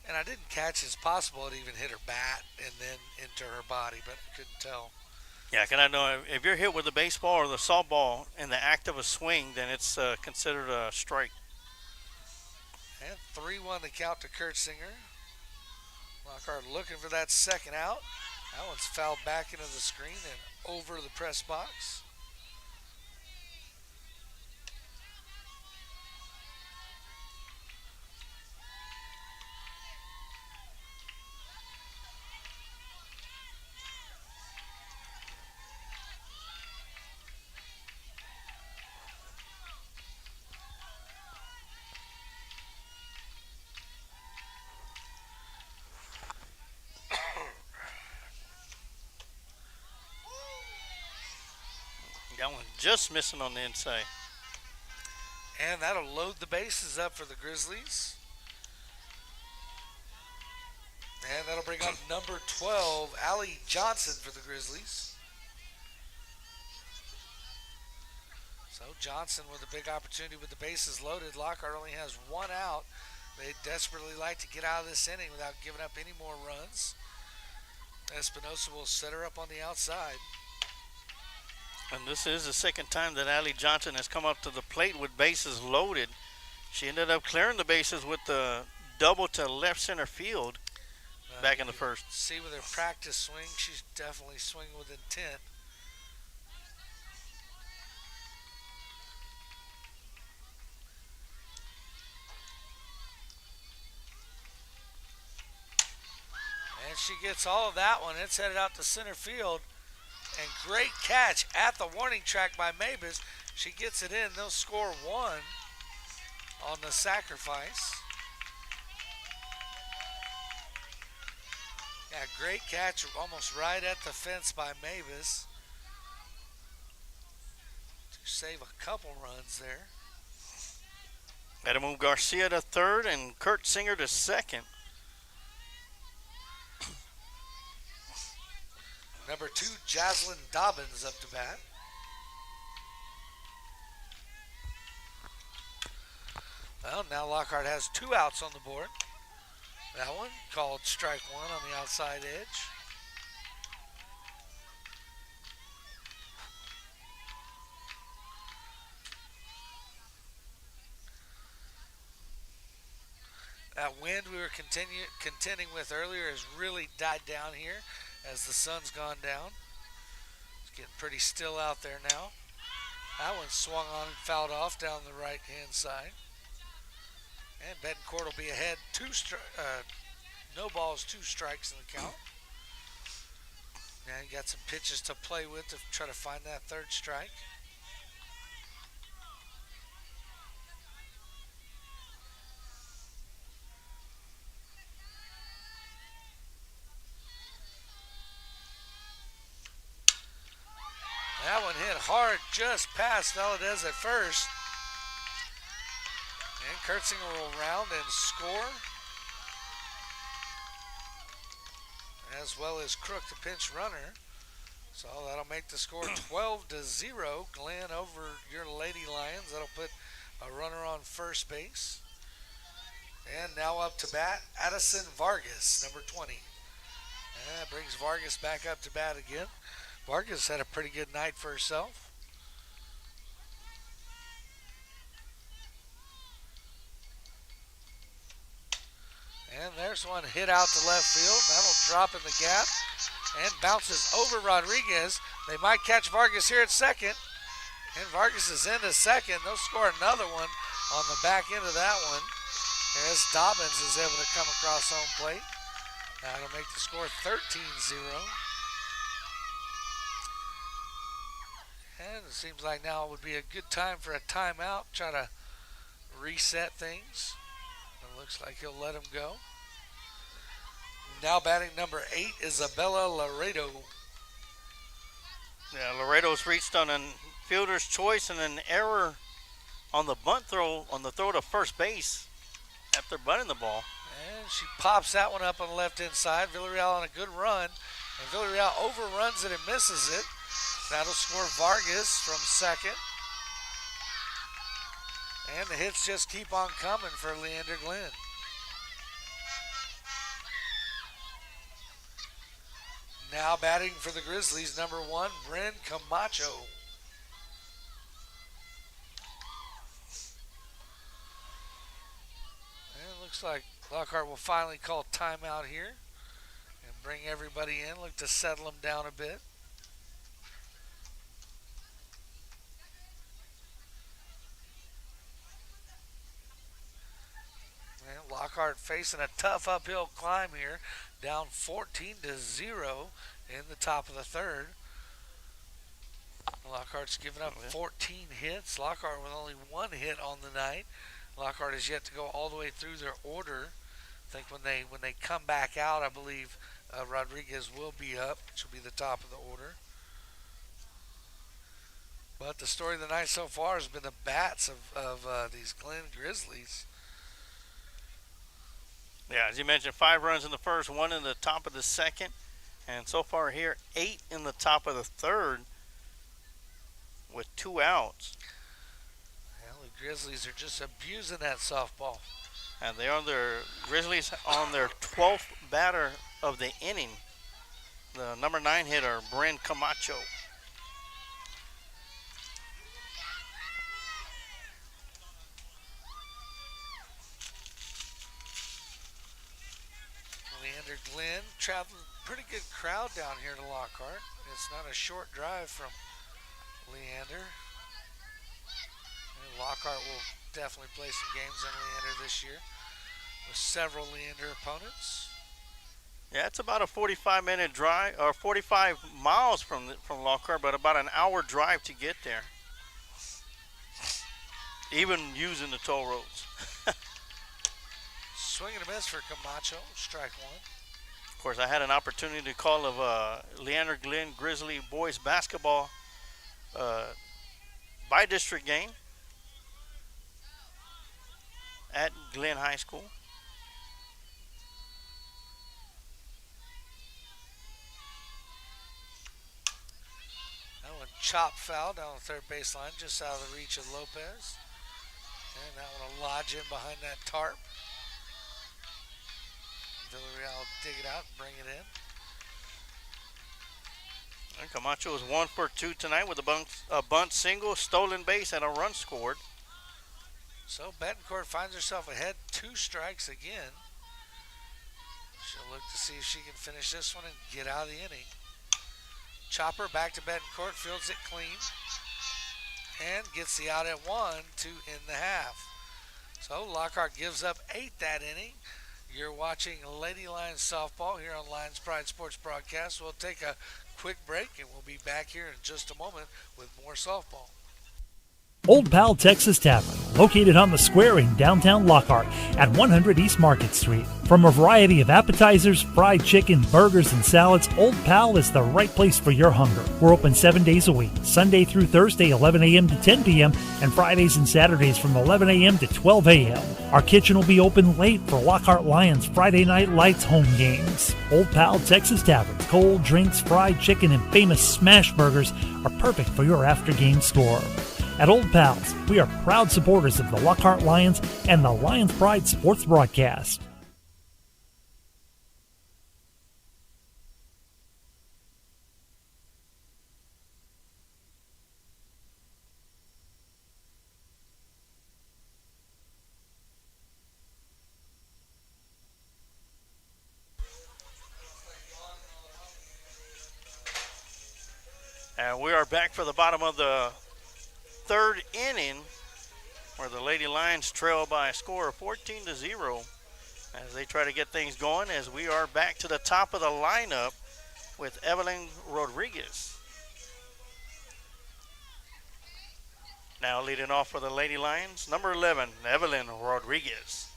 And I didn't catch as possible it even hit her bat and then into her body, but I couldn't tell. Yeah, can I know if you're hit with the baseball or the softball in the act of a swing, then it's considered a strike. And 3-1 the count to Kurtzinger. Lockhart looking for that second out. That one's fouled back into the screen and over the press box. That one just missing on the inside. And that'll load the bases up for the Grizzlies. And that'll bring up number 12, Allie Johnson for the Grizzlies. So Johnson with a big opportunity with the bases loaded. Lockhart only has one out. They desperately like to get out of this inning without giving up any more runs. Espinosa will set her up on the outside. And this is the second time that Allie Johnson has come up to the plate with bases loaded. She ended up clearing the bases with the double to left center field back in the first. See with her practice swing, she's definitely swinging with intent. And she gets all of that one. It's headed out to center field. And great catch at the warning track by Mavis. She gets it in. They'll score one on the sacrifice. Yeah, great catch almost right at the fence by Mavis to save a couple runs there. Had to move Garcia to third and Kurt Singer to second. Number 2, Jaslyn Dobbins up to bat. Well, now Lockhart has 2 outs on the board. That one called strike 1 on the outside edge. That wind we were contending with earlier has really died down here as the sun's gone down. It's getting pretty still out there now. That one swung on and fouled off down the right-hand side. And Betancourt will be ahead. No balls, 2 strikes in the count. Now you got some pitches to play with to try to find that third strike. That one hit hard just past Valadez at first. And Kurtzinger will round and score. As well as Crook, the pinch runner. So that'll make the score 12-0. Glenn over your Lady Lions. That'll put a runner on first base. And now up to bat, Addison Vargas, number 20. And that brings Vargas back up to bat again. Vargas had a pretty good night for herself. And there's one hit out to left field. That'll drop in the gap and bounces over Rodriguez. They might catch Vargas here at second. And Vargas is into second. They'll score another one on the back end of that one as Dobbins is able to come across home plate. That'll make the score 13-0. And it seems like now would be a good time for a timeout. Try to reset things. It looks like he'll let him go. Now batting number 8, Isabella Laredo. Yeah, Laredo's reached on a fielder's choice and an error on the bunt throw, on the throw to first base after bunting the ball. And she pops that one up on the left-hand side. Villarreal on a good run. And Villarreal overruns it and misses it. That'll score Vargas from second. And the hits just keep on coming for Leander Glenn. Now batting for the Grizzlies, number 1, Bryn Camacho. And it looks like Lockhart will finally call timeout here. And bring everybody in, look to settle them down a bit. And Lockhart facing a tough uphill climb here, down 14-0 in the top of the third. Lockhart's given up 14 hits. Lockhart with only one hit on the night. Lockhart has yet to go all the way through their order. I think when they come back out, I believe Rodriguez will be up, which will be the top of the order. But the story of the night so far has been the bats of these Glen Grizzlies. Yeah, as you mentioned, 5 runs in the first, 1 in the top of the second, and so far here, 8 in the top of the third with 2 outs. Well, the Grizzlies are just abusing that softball. And they are the Grizzlies on their 12th batter of the inning. The number 9 hitter, Brent Camacho. Leander Glenn traveling pretty good crowd down here to Lockhart. It's not a short drive from Leander. And Lockhart will definitely play some games in Leander this year with several Leander opponents. Yeah, it's about a 45-minute drive, or 45 miles from Lockhart, but about an hour drive to get there, even using the toll roads. Swing and a miss for Camacho, strike 1. Of course, I had an opportunity to call of Leander Glen Grizzly boys basketball by-district game at Glen High School. That one chop foul down the third baseline, just out of the reach of Lopez. And that one will lodge in behind that tarp. Villarreal will dig it out and bring it in. And Camacho is 1 for 2 tonight with a bunt single, stolen base, and a run scored. So Betancourt finds herself ahead, 2 strikes again. She'll look to see if she can finish this one and get out of the inning. Chopper back to Betancourt, fields it clean, and gets the out at 1 to end the half. So Lockhart gives up 8 that inning. You're watching Lady Lions softball here on Lions Pride Sports Broadcast. We'll take a quick break and we'll be back here in just a moment with more softball. Old Pal Texas Tavern, located on the square in downtown Lockhart at 100 East Market Street. From a variety of appetizers, fried chicken, burgers, and salads, Old Pal is the right place for your hunger. We're open 7 days a week, Sunday through Thursday, 11 a.m. to 10 p.m., and Fridays and Saturdays from 11 a.m. to 12 a.m. Our kitchen will be open late for Lockhart Lions Friday Night Lights home games. Old Pal Texas Tavern, cold drinks, fried chicken, and famous smash burgers are perfect for your after-game score. At Old Pals, we are proud supporters of the Lockhart Lions and the Lions Pride Sports Broadcast. And we are back for the bottom of the third inning, where the Lady Lions trail by a score of 14-0 as they try to get things going, as we are back to the top of the lineup with Evelyn Rodriguez. Now leading off for the Lady Lions, number 11, Evelyn Rodriguez.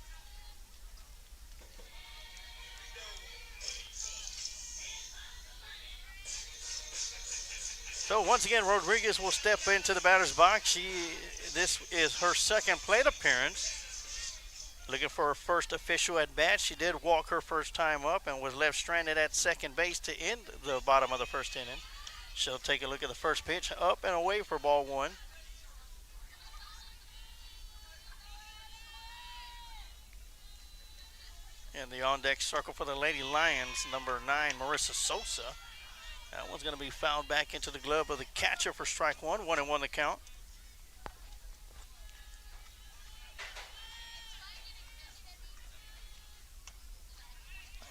So once again, Rodriguez will step into the batter's box. This is her second plate appearance. Looking for her first official at bat. She did walk her first time up and was left stranded at second base to end the bottom of the first inning. She'll take a look at the first pitch, up and away for ball 1. And the on-deck circle for the Lady Lions, number 9, Marissa Sosa. That one's going to be fouled back into the glove of the catcher for strike 1. 1-1 the count.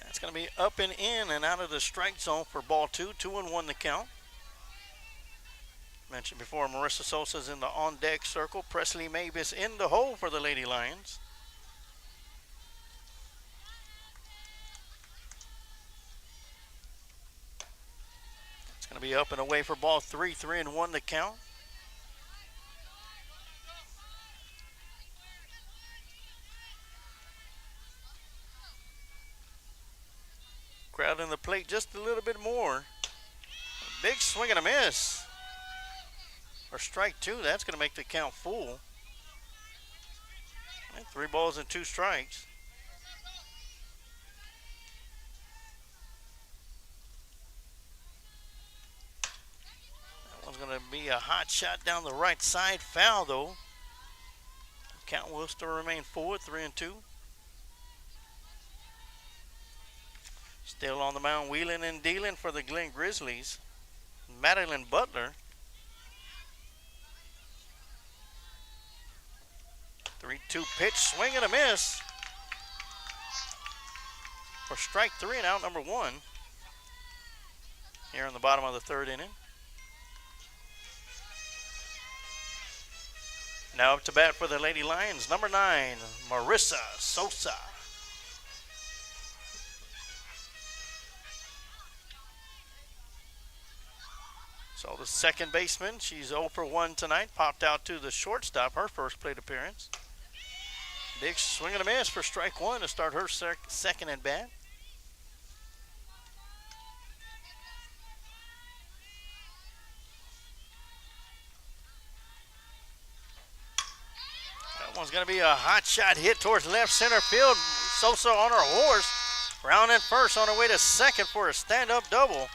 That's going to be up and in and out of the strike zone for ball 2. 2-1 the count. Mentioned before, Marissa Sosa's in the on-deck circle. Presley Mavis in the hole for the Lady Lions. It's going to be up and away for ball 3. 3-1 the count. Crowding the plate just a little bit more. Big swing and a miss. For strike 2, that's going to make the count full. And 3 balls and 2 strikes. That one's going to be a hot shot down the right side. Foul, though. Count will still remain full at 3-2. Still on the mound, wheeling and dealing for the Glen Grizzlies, Madeline Butler. 3-2 pitch, swing and a miss for strike 3 and out number 1 here in the bottom of the 3rd inning. Now up to bat for the Lady Lions, number 9, Marissa Sosa. So the second baseman, she's 0 for 1 tonight, popped out to the shortstop, her first plate appearance. Big swing and a miss for strike 1 to start her second at bat. That one's going to be a hot shot hit towards left center field. Sosa on her horse, rounding first on her way to second for a stand-up double.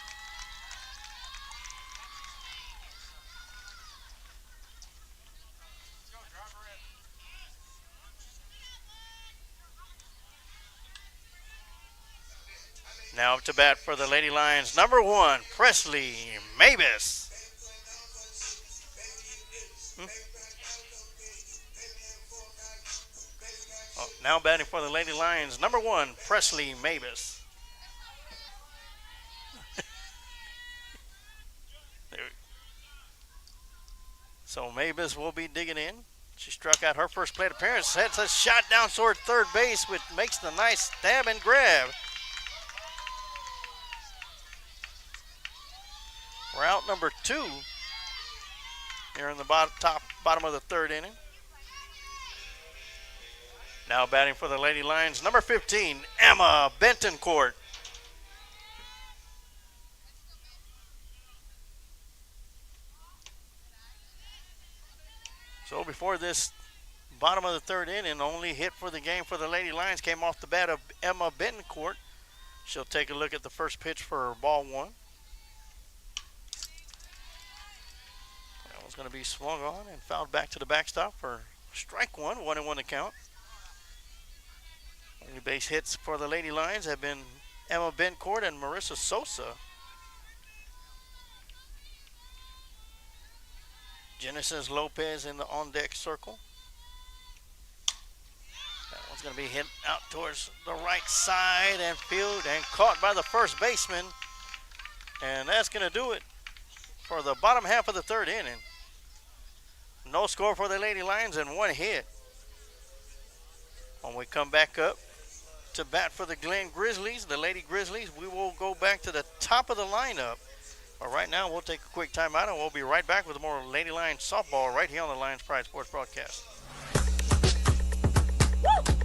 Now up to bat for the Lady Lions, number 1, Presley Mavis. Now batting for the Lady Lions, number 1, Presley Mavis. So Mavis will be digging in. She struck out her first plate appearance, sets a shot down toward third base, which makes the nice stab and grab. Route number 2 here in the bottom of the 3rd inning. Now batting for the Lady Lions, number 15, Emma Bentoncourt. So before this bottom of the 3rd inning, the only hit for the game for the Lady Lions came off the bat of Emma Bentoncourt. She'll take a look at the first pitch for ball 1. Going to be swung on and fouled back to the backstop for strike 1. 1-1 to count. Only base hits for the Lady Lions have been Emma Bencourt and Marissa Sosa. Genesis Lopez in the on-deck circle. That one's going to be hit out towards the right side and field and caught by the first baseman. And that's going to do it for the bottom half of the 3rd inning. No score for the Lady Lions and 1 hit. When we come back up to bat for the Glen Grizzlies, the Lady Grizzlies, we will go back to the top of the lineup. But right now, we'll take a quick timeout and we'll be right back with more Lady Lions softball right here on the Lions Pride Sports broadcast. Woo!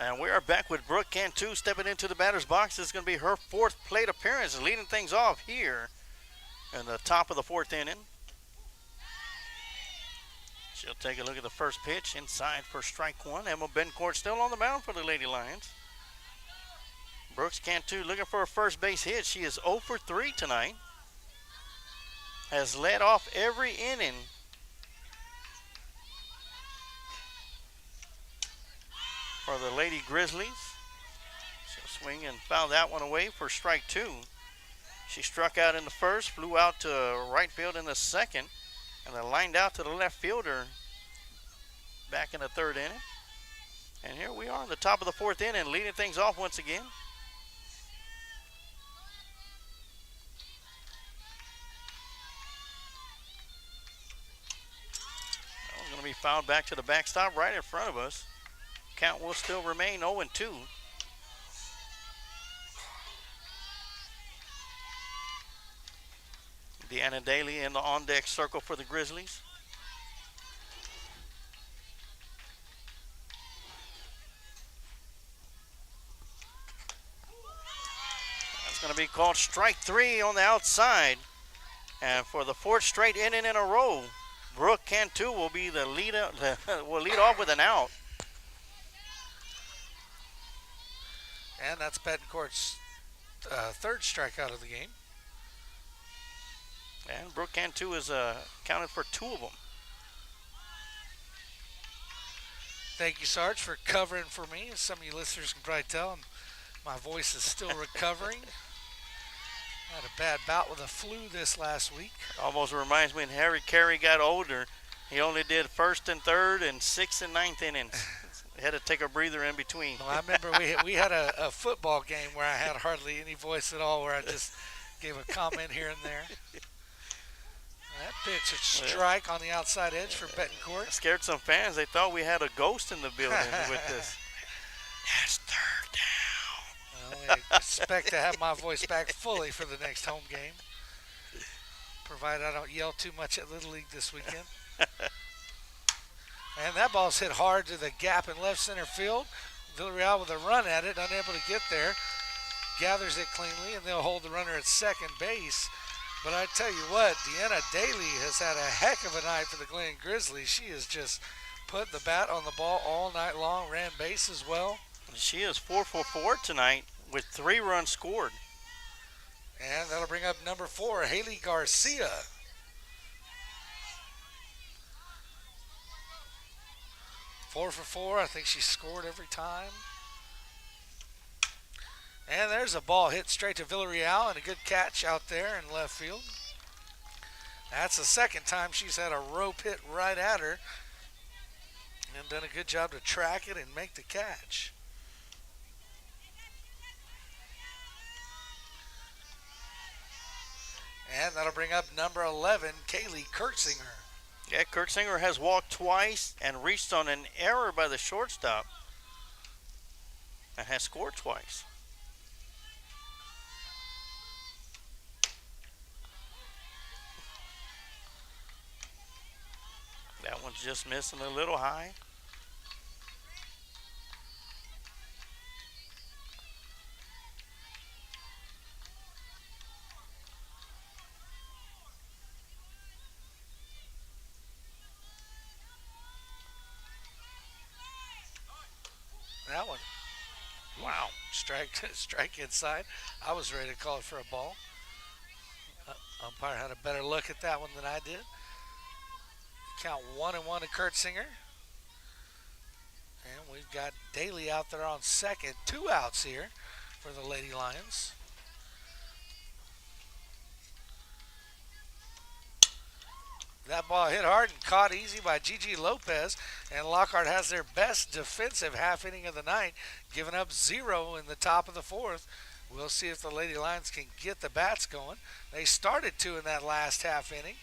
And we are back with Brooke Cantu stepping into the batter's box. This is going to be her 4th plate appearance, leading things off here in the top of the 4th inning. She'll take a look at the first pitch inside for strike 1. Emma Bencourt still on the mound for the Lady Lions. Brooks Cantu looking for a first base hit. She is 0 for 3 tonight. Has led off every inning. For the Lady Grizzlies. She'll swing and foul that one away for strike 2. She struck out in the first, flew out to right field in the second, and then lined out to the left fielder back in the 3rd inning. And here we are in the top of the 4th inning, leading things off once again. That one's going to be fouled back to the backstop right in front of us. Count will still remain 0-2. Deanna Daly in the on-deck circle for the Grizzlies. That's going to be called strike 3 on the outside. And for the 4th straight inning in a row, Brooke Cantu will be the leader. Will lead off with an out. And that's Betancourt's 3rd strikeout of the game. And Brooke Cantu is counted for 2 of them. Thank you, Sarge, for covering for me. As some of you listeners can probably tell, my voice is still recovering. I had a bad bout with the flu this last week. Almost reminds me when Harry Carey got older. He only did 1st and 3rd and 6th and 9th innings. Had to take a breather in between. Well, I remember we had a football game where I had hardly any voice at all, where I just gave a comment here and there. That pitch, a strike on the outside edge for Betancourt. Scared some fans. They thought we had a ghost in the building with this. That's 3rd down. Well, we expect to have my voice back fully for the next home game, provided I don't yell too much at Little League this weekend. And that ball's hit hard to the gap in left center field. Villarreal with a run at it, unable to get there. Gathers it cleanly, and they'll hold the runner at second base. But I tell you what, Deanna Daly has had a heck of a night for the Glen Grizzlies. She has just put the bat on the ball all night long, ran base as well. She is 4 for 4 tonight with 3 runs scored. And that'll bring up number 4, Haley Garcia. Four for 4. I think she scored every time. And there's a ball hit straight to Villarreal and a good catch out there in left field. That's the 2nd time she's had a rope hit right at her and done a good job to track it and make the catch. And that'll bring up number 11, Kaylee Kurtzinger. Yeah, Kurtzinger has walked twice and reached on an error by the shortstop and has scored twice. That one's just missing a little high. That one, wow, strike inside. I was ready to call it for a ball. Umpire had a better look at that one than I did. Count 1-1 to Kurtzinger. And we've got Daly out there on second. 2 outs here for the Lady Lions. That ball hit hard and caught easy by Gigi Lopez, and Lockhart has their best defensive half inning of the night, giving up 0 in the top of the 4th. We'll see if the Lady Lions can get the bats going. They started 2 in that last half inning.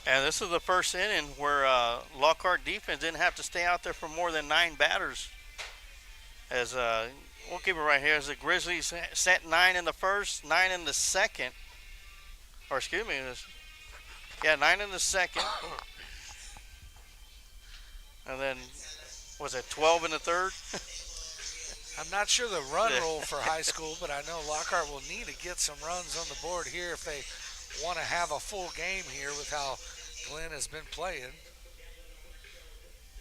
And this is the first inning where Lockhart defense didn't have to stay out there for more than 9 batters. As we'll keep it right here. As the Grizzlies sent 9 in the first, 9 in the second. Or excuse me, 9 in the second. And then Was it 12 in the third? I'm not sure the run rule for high school, but I know Lockhart will need to get some runs on the board here if they want to have a full game here with how Glenn has been playing.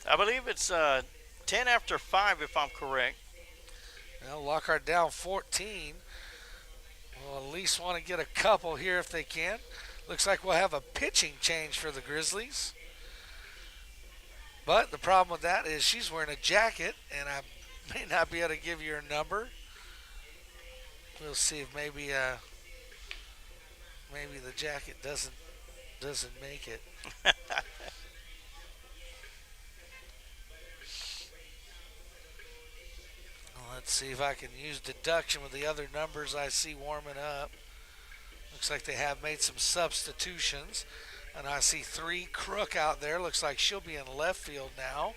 I believe it's 10 after 5, if I'm correct. Well, Lockhart down 14. We'll at least want to get a couple here if they can. Looks like we'll have a pitching change for the Grizzlies. But the problem with that is she's wearing a jacket, and I may not be able to give you her number. We'll see if maybe the jacket doesn't make it. Let's see if I can use deduction with the other numbers I see warming up. Looks like they have made some substitutions. And I see 3 Crook out there. Looks like she'll be in left field now.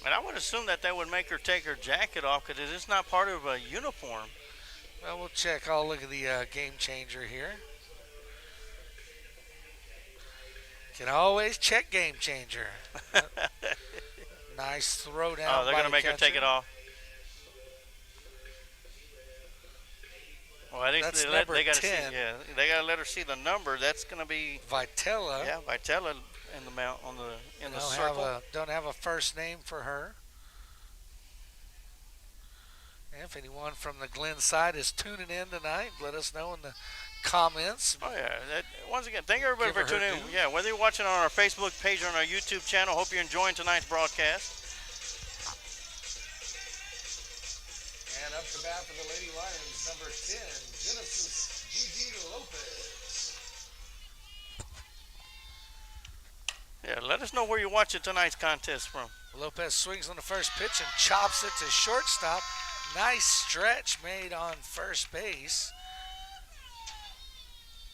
And I would assume that would make her take her jacket off because it is not part of a uniform. Well, we'll check. I'll look at the game changer here. Can always check game changer. Nice throw down. Oh, they're going to make her take it off. Well, I think That's they got to 10. see. Yeah, they got to let her see the number. That's going to be Vitella. Yeah, Vitella in the mount in the circle. Don't have a first name for her. If anyone from the Glen side is tuning in tonight, let us know in the comments. Oh, yeah. Once again, thank everybody for tuning in. Due. Yeah, whether you're watching on our Facebook page or on our YouTube channel, hope you're enjoying tonight's broadcast. And up to bat for the Lady Lions, number 10, Genesis Gigi Lopez. Yeah, let us know where you're watching tonight's contest from. Lopez swings on the first pitch and chops it to shortstop. Nice stretch made on first base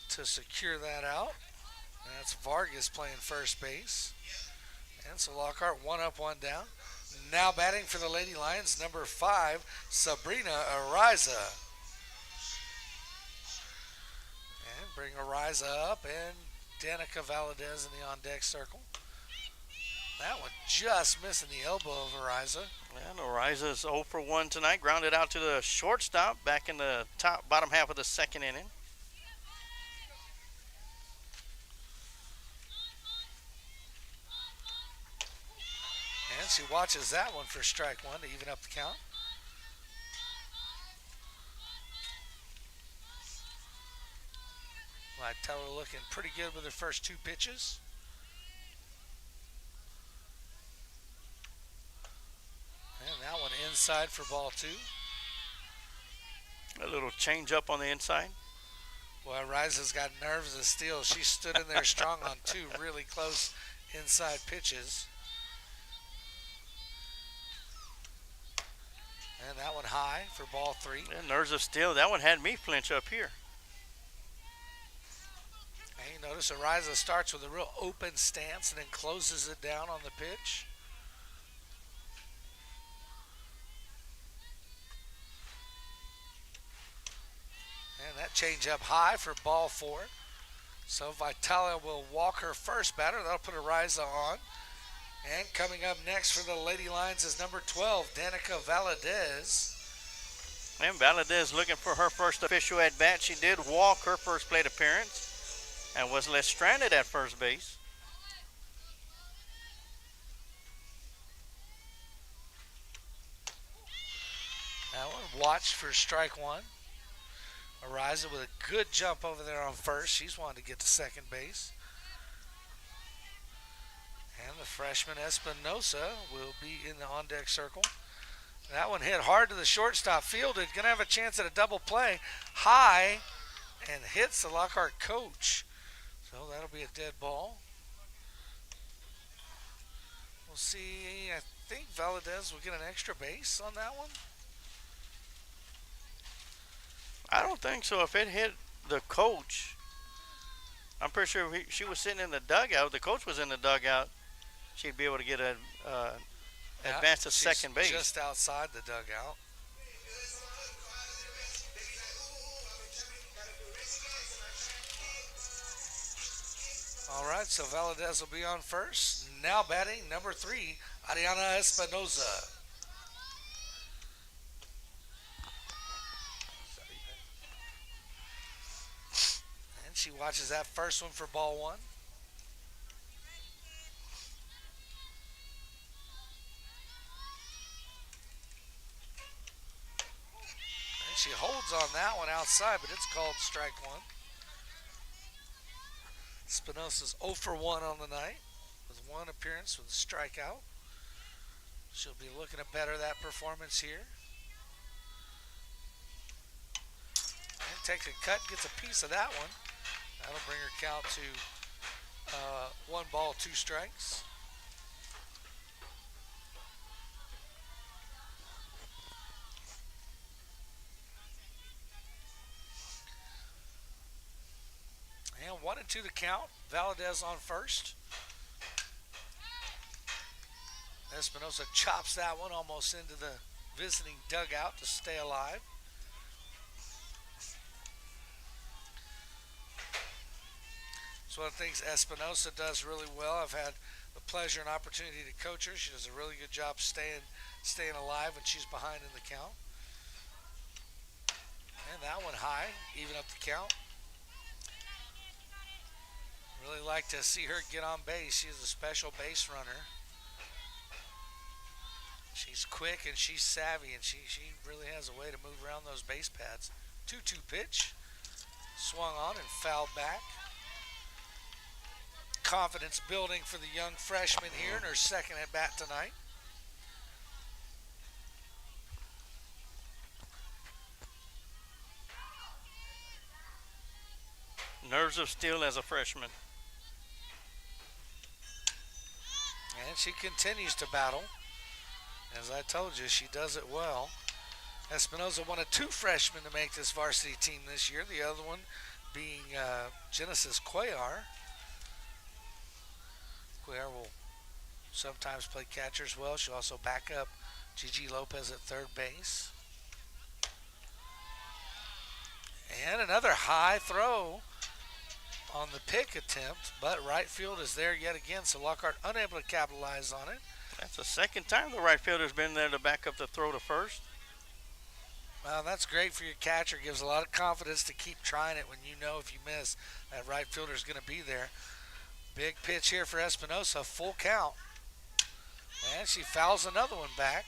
to secure that out. That's Vargas playing first base. And so Lockhart 1 up, 1 down. Now batting for the Lady Lions, number 5, Sabrina Ariza. And bring Ariza up, and Danica Valadez in the on-deck circle. That one just missing the elbow of Ariza. And Ariza's 0 for 1 tonight. Grounded out to the shortstop back in the bottom half of the second inning. And she watches that one for strike 1 to even up the count. Vitella looking pretty good with her first 2 pitches. And that one inside for ball 2. A little change up on the inside. Boy, Riza's got nerves of steel. She stood in there strong on 2 really close inside pitches. And that one high for ball 3. And nerves of steel. That one had me flinch up here. And you notice Ariza starts with a real open stance and then closes it down on the pitch. And that change up high for ball 4. So Vitella will walk her first batter. That'll put Ariza on. And coming up next for the Lady Lions is number 12, Danica Valadez. And Valadez looking for her first official at bat. She did walk her first plate appearance and was left stranded at first base. That one watched for strike 1. Ariza with a good jump over there on first. She's wanting to get to second base. And the freshman Espinosa will be in the on-deck circle. That one hit hard to the shortstop. Fielded. Going to have a chance at a double play. High. And hits the Lockhart coach. So that'll be a dead ball. We'll see. I think Valadez will get an extra base on that one. I don't think so. If it hit the coach, I'm pretty sure she was sitting in the dugout. The coach was in the dugout. She'd be able to get an advance to second base. Just outside the dugout. All right, so Valadez will be on first. Now batting number 3, Ariana Espinoza. And she watches that first one for ball 1. And she holds on that one outside, but it's called strike 1. Espinosa's 0 for 1 on the night with 1 appearance with a strikeout. She'll be looking to better that performance here. And takes a cut, gets a piece of that one. That'll bring her count to 1 ball, 2 strikes. And 1-2 the count. Valadez on first. Espinosa chops that one almost into the visiting dugout to stay alive. It's one of the things Espinosa does really well. I've had the pleasure and opportunity to coach her. She does a really good job staying alive when she's behind in the count. And that one high, even up the count. Really like to see her get on base. She's a special base runner. She's quick and she's savvy, and she really has a way to move around those base pads. 2-2 pitch. Swung on and fouled back. Confidence building for the young freshman here in her second at bat tonight. Nerves of steel as a freshman. And she continues to battle. As I told you, she does it well. Espinosa, one of 2 freshmen to make this varsity team this year. The other one being Genesis Cuellar. Cuellar will sometimes play catcher as well. She'll also back up Gigi Lopez at third base. And another high throw on the pick attempt, but right field is there yet again, so Lockhart unable to capitalize on it. That's the second time the right fielder's been there to back up the throw to first. Well, that's great for your catcher. Gives a lot of confidence to keep trying it when you know if you miss, that right fielder's going to be there. Big pitch here for Espinosa, full count. And she fouls another one back.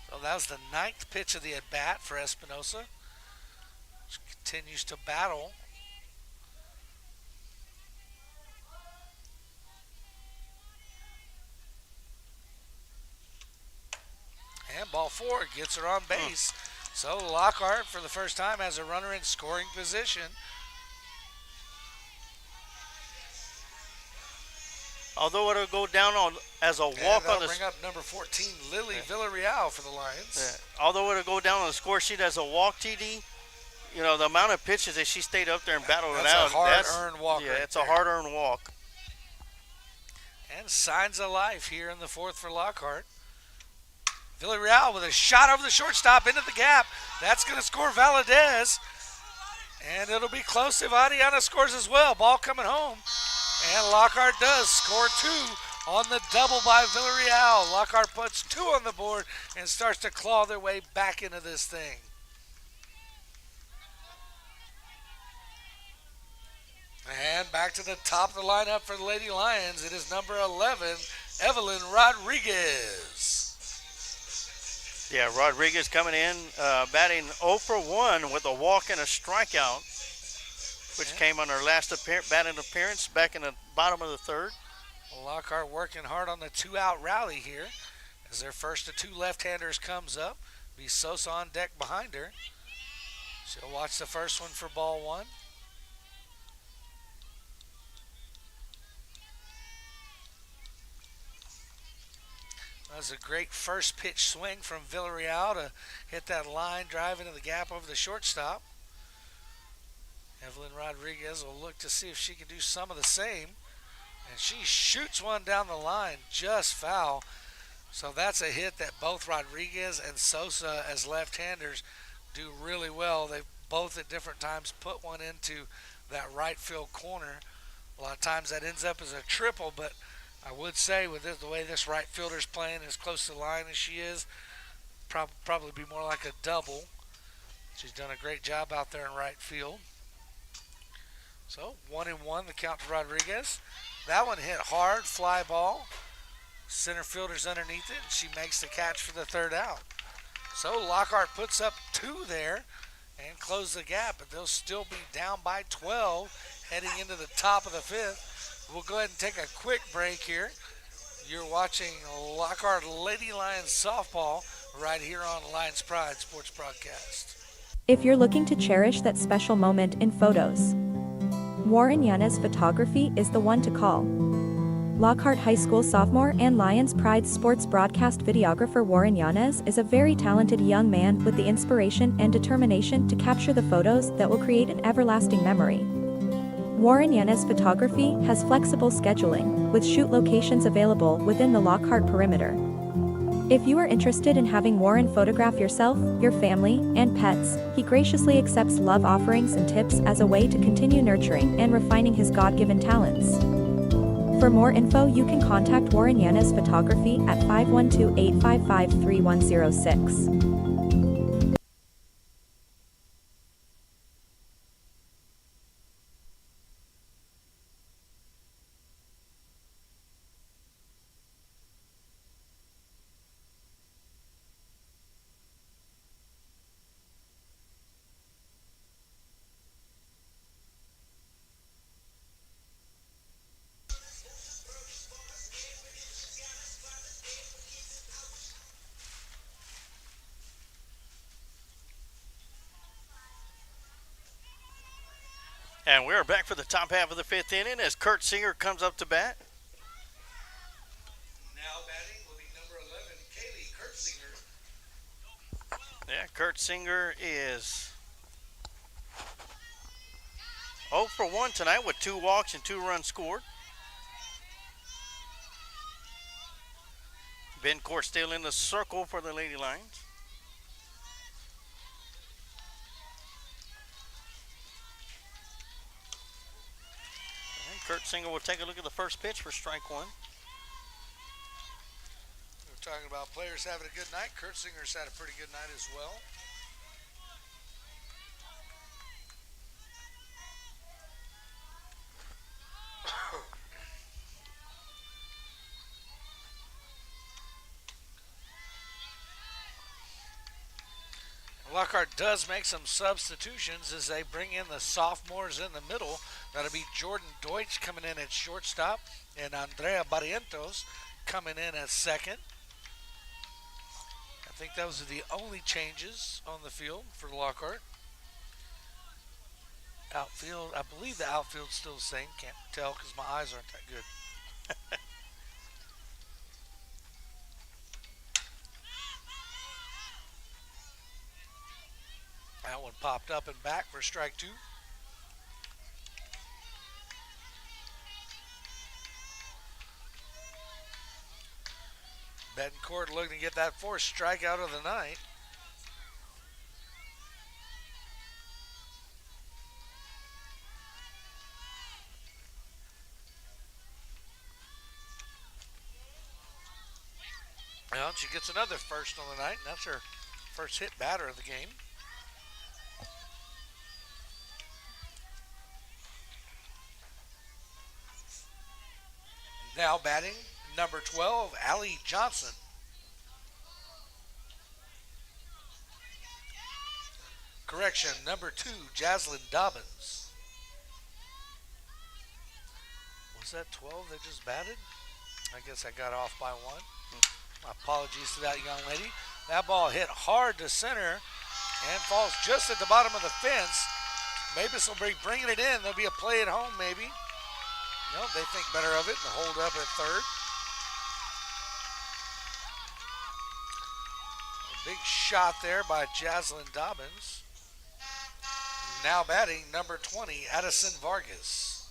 So that was the 9th pitch of the at-bat for Espinosa. She continues to battle. And ball 4 gets her on base. So Lockhart, for the first time, has a runner in scoring position. Although it'll go down as a walk on the bring up number 14, Lily Villarreal for the Lions. although it'll go down on the score sheet as a walk, TD. You know, the amount of pitches that she stayed up there and battled it out. That's a hard-earned walk. Yeah, right it's there. a hard-earned walk. And signs of life here in the 4th for Lockhart. Villarreal with a shot over the shortstop into the gap. That's going to score Valadez. And it'll be close if Ariana scores as well. Ball coming home. And Lockhart does score 2 on the double by Villarreal. Lockhart puts 2 on the board and starts to claw their way back into this thing. And back to the top of the lineup for the Lady Lions. It is number 11, Evelyn Rodriguez. Yeah, Rodriguez coming in, batting 0 for 1 with a walk and a strikeout, which came on her last batting appearance back in the bottom of the 3rd. Lockhart working hard on the 2-out rally here as their first of 2 left-handers comes up. Be Sosa on deck behind her. She'll watch the first one for ball 1. That was a great first pitch swing from Villarreal to hit that line drive into the gap over the shortstop. Evelyn Rodriguez will look to see if she can do some of the same. And she shoots one down the line, just foul. So that's a hit that both Rodriguez and Sosa as left-handers do really well. They've both at different times put one into that right field corner. A lot of times that ends up as a triple, but I would say with the way this right fielder's playing as close to the line as she is, probably be more like a double. She's done a great job out there in right field. So 1-1, the count to Rodriguez. That one hit hard, fly ball. Center fielder's underneath it, and she makes the catch for the third out. So Lockhart puts up 2 there and close the gap, but they'll still be down by 12 heading into the top of the 5th. We'll go ahead and take a quick break here. You're watching Lockhart Lady Lions softball right here on Lions Pride Sports Broadcast. If you're looking to cherish that special moment in photos, Warren Yanez Photography is the one to call. Lockhart High School sophomore and Lions Pride Sports broadcast videographer Warren Yanez is a very talented young man with the inspiration and determination to capture the photos that will create an everlasting memory. Warren Yanez Photography has flexible scheduling, with shoot locations available within the Lockhart perimeter. If you are interested in having Warren photograph yourself, your family, and pets, he graciously accepts love offerings and tips as a way to continue nurturing and refining his God-given talents. For more info, you can contact Warren Yanez Photography at 512-855-3106. And we're back for the top half of the 5th inning as Kurt Singer comes up to bat. Now batting will be number 11, Kaylee Kurtzinger. Yeah, Kurt Singer is 0 for 1 tonight with 2 walks and 2 runs scored. Ben Court still in the circle for the Lady Lions. And Kurt Singer will take a look at the first pitch for strike 1. We're talking about players having a good night. Kurt Singer's had a pretty good night as well. Lockhart does make some substitutions as they bring in the sophomores in the middle. That'll be Jordan Deutsch coming in at shortstop and Andrea Barrientos coming in at second. I think those are the only changes on the field for Lockhart. Outfield, I believe the outfield's still the same. Can't tell because my eyes aren't that good. That one popped up and back for strike 2. Betancourt looking to get that 4th strikeout of the night. Well, she gets another first on the night, and that's her first hit batter of the game. Now batting, number 12, Allie Johnson. Correction, number 2, Jaslyn Dobbins. Was that 12 that just batted? I guess I got off by 1. My apologies to that young lady. That ball hit hard to center and falls just at the bottom of the fence. Maybe this will be bringing it in. There'll be a play at home maybe. No, they think better of it and hold up at third. A big shot there by Jaslyn Dobbins. Now batting, number 20, Addison Vargas.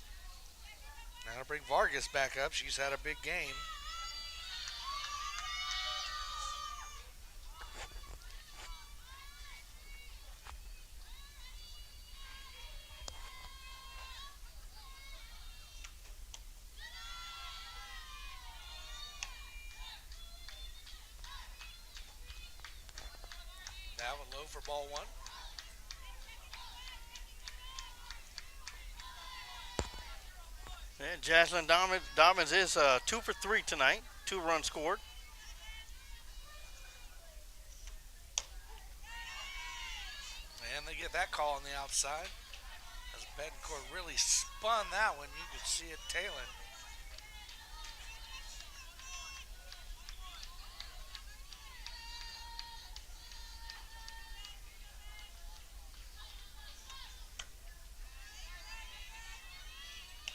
Now to bring Vargas back up. She's had a big game. ball one. And Jaslyn Dobbins is 2 for 3 tonight. 2 runs scored. And they get that call on the outside. As Betancourt really spun that one, you could see it tailing.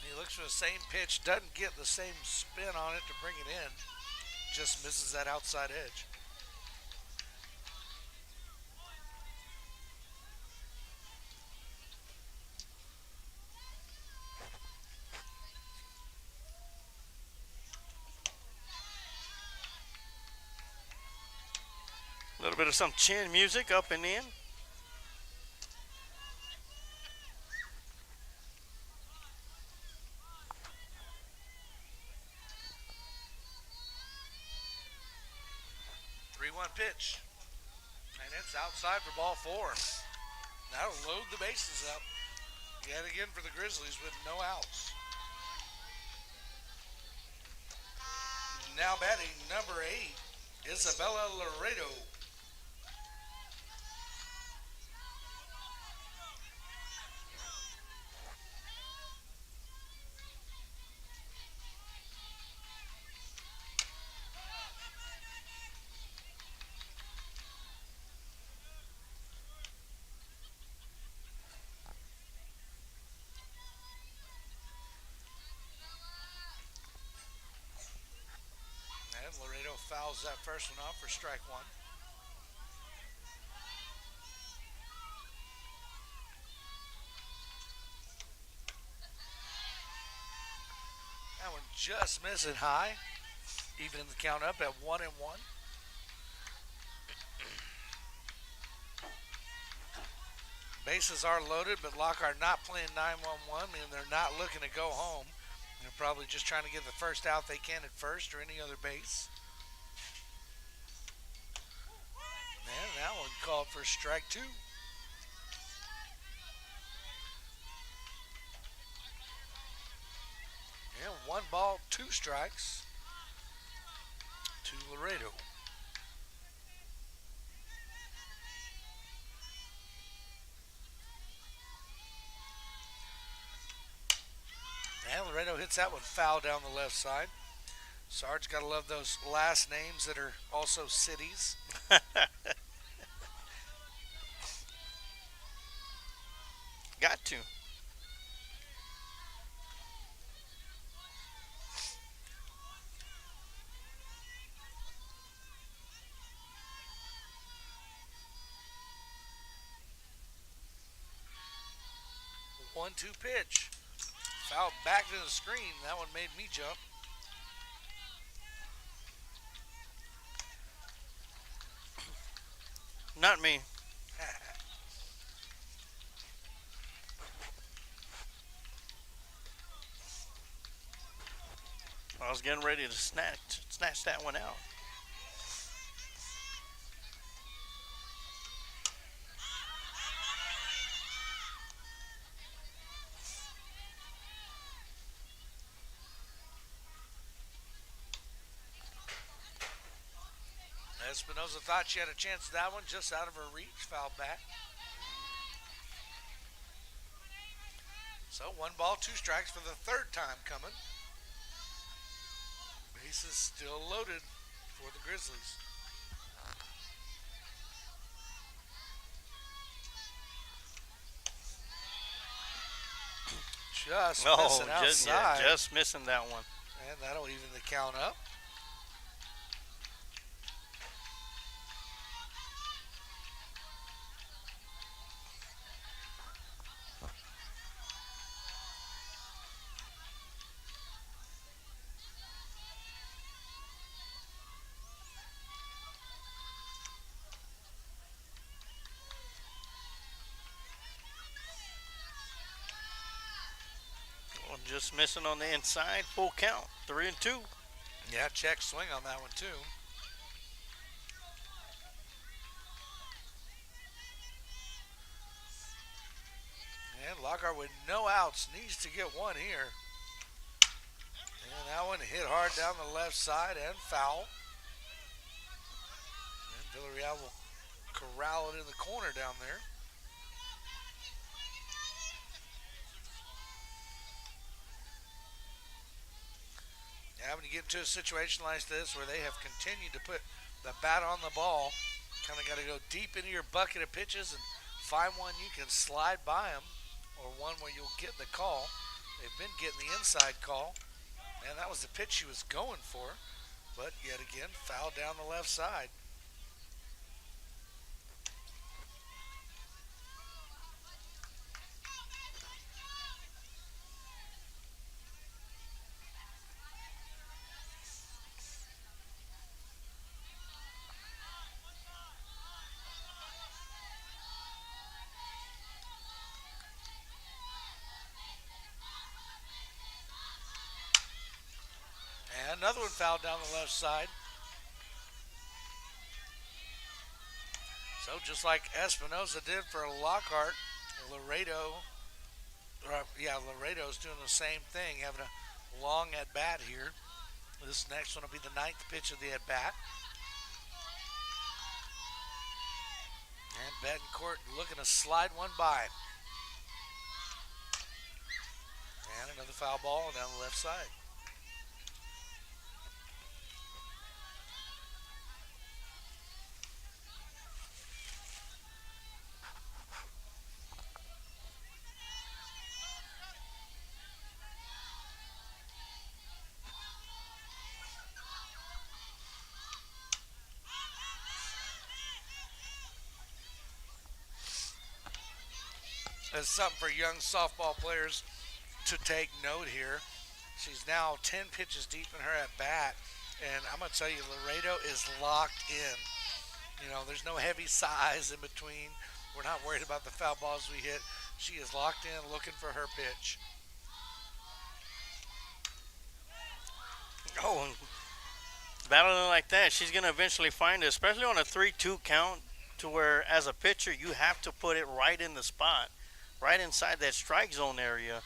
He looks for the same pitch, doesn't get the same spin on it to bring it in. Just misses that outside edge. A little bit of some chin music up and in. Pitch, and it's outside for ball 4. That'll load the bases up yet again for the Grizzlies with no outs. Now batting number 8, Isabella Laredo. Laredo fouls that first one off for strike 1. That one just missing high, evening the count up at 1-1. Bases are loaded, but Lockhart not playing 9-1-1, meaning they're not looking to go home. They're probably just trying to get the first out they can at first or any other base. And that one called for strike 2. And 1 ball, 2 strikes to Laredo. And Laredo hits that one foul down the left side. Sarge, gotta love those last names that are also cities. Got to. One-two pitch. Foul back to the screen. That one made me jump. Not me. I was getting ready to snatch that one out. Espinosa thought she had a chance at that one, just out of her reach, foul back. So 1 ball, 2 strikes for the 3rd time coming. Bases still loaded for the Grizzlies. Just missing outside. Just missing that one. And that'll even the count up. Just missing on the inside, full count, 3-2. Yeah, check swing on that one too. Lockhart with no outs needs to get one here. And that one hit hard down the left side and foul. And Villarreal will corral it in the corner down there. Having to get into a situation like this where they have continued to put the bat on the ball, kind of got to go deep into your bucket of pitches and find one you can slide by them, or one where you'll get the call. They've been getting the inside call, and that was the pitch she was going for, but yet again fouled down the left side. Another one fouled down the left side. So just like Espinosa did for Lockhart, Laredo's doing the same thing, having a long at bat here. This next one will be the 9th pitch of the at bat. And Betancourt looking to slide one by. And another foul ball down the left side. That's something for young softball players to take note here. She's now 10 pitches deep in her at bat, and I'm going to tell you, Laredo is locked in. You know, there's no heavy size in between. We're not worried about the foul balls we hit. She is locked in, looking for her pitch. Oh, and battling like that, she's going to eventually find it, especially on a 3-2 count, to where as a pitcher you have to put it right in the spot, right inside that strike zone area.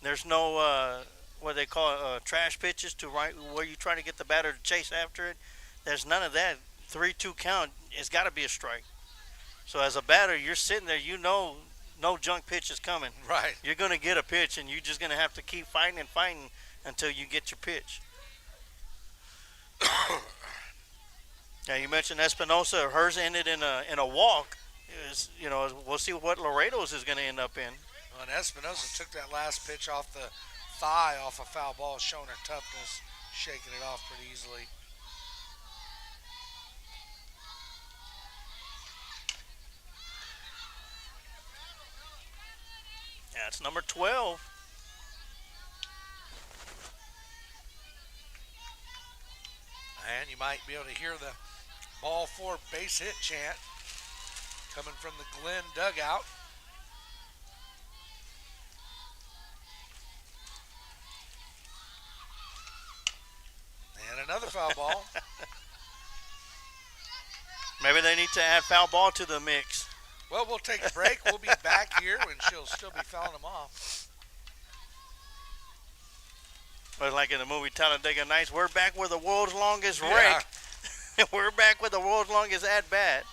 There's no what they call trash pitches to right where you try to get the batter to chase after it. There's none of that. 3-2 count, it's got to be a strike. So as a batter, you're sitting there, you know no junk pitch is coming. Right. You're going to get a pitch, and you're just going to have to keep fighting and fighting until you get your pitch. Now you mentioned Espinosa. Hers ended in a walk. We'll see what Laredo's is going to end up in. Well, and Espinosa took that last pitch off the thigh off a foul ball, showing her toughness, shaking it off pretty easily. Yeah, it's number 12. And you might be able to hear the ball 4 base hit chant coming from the Glen dugout. And another foul ball. Maybe they need to add foul ball to the mix. Well, we'll take a break. We'll be back here when she'll still be fouling them off. But like in the movie Talladega Nights, we're back with the world's longest rake. Yeah. We're back with the world's longest at-bat.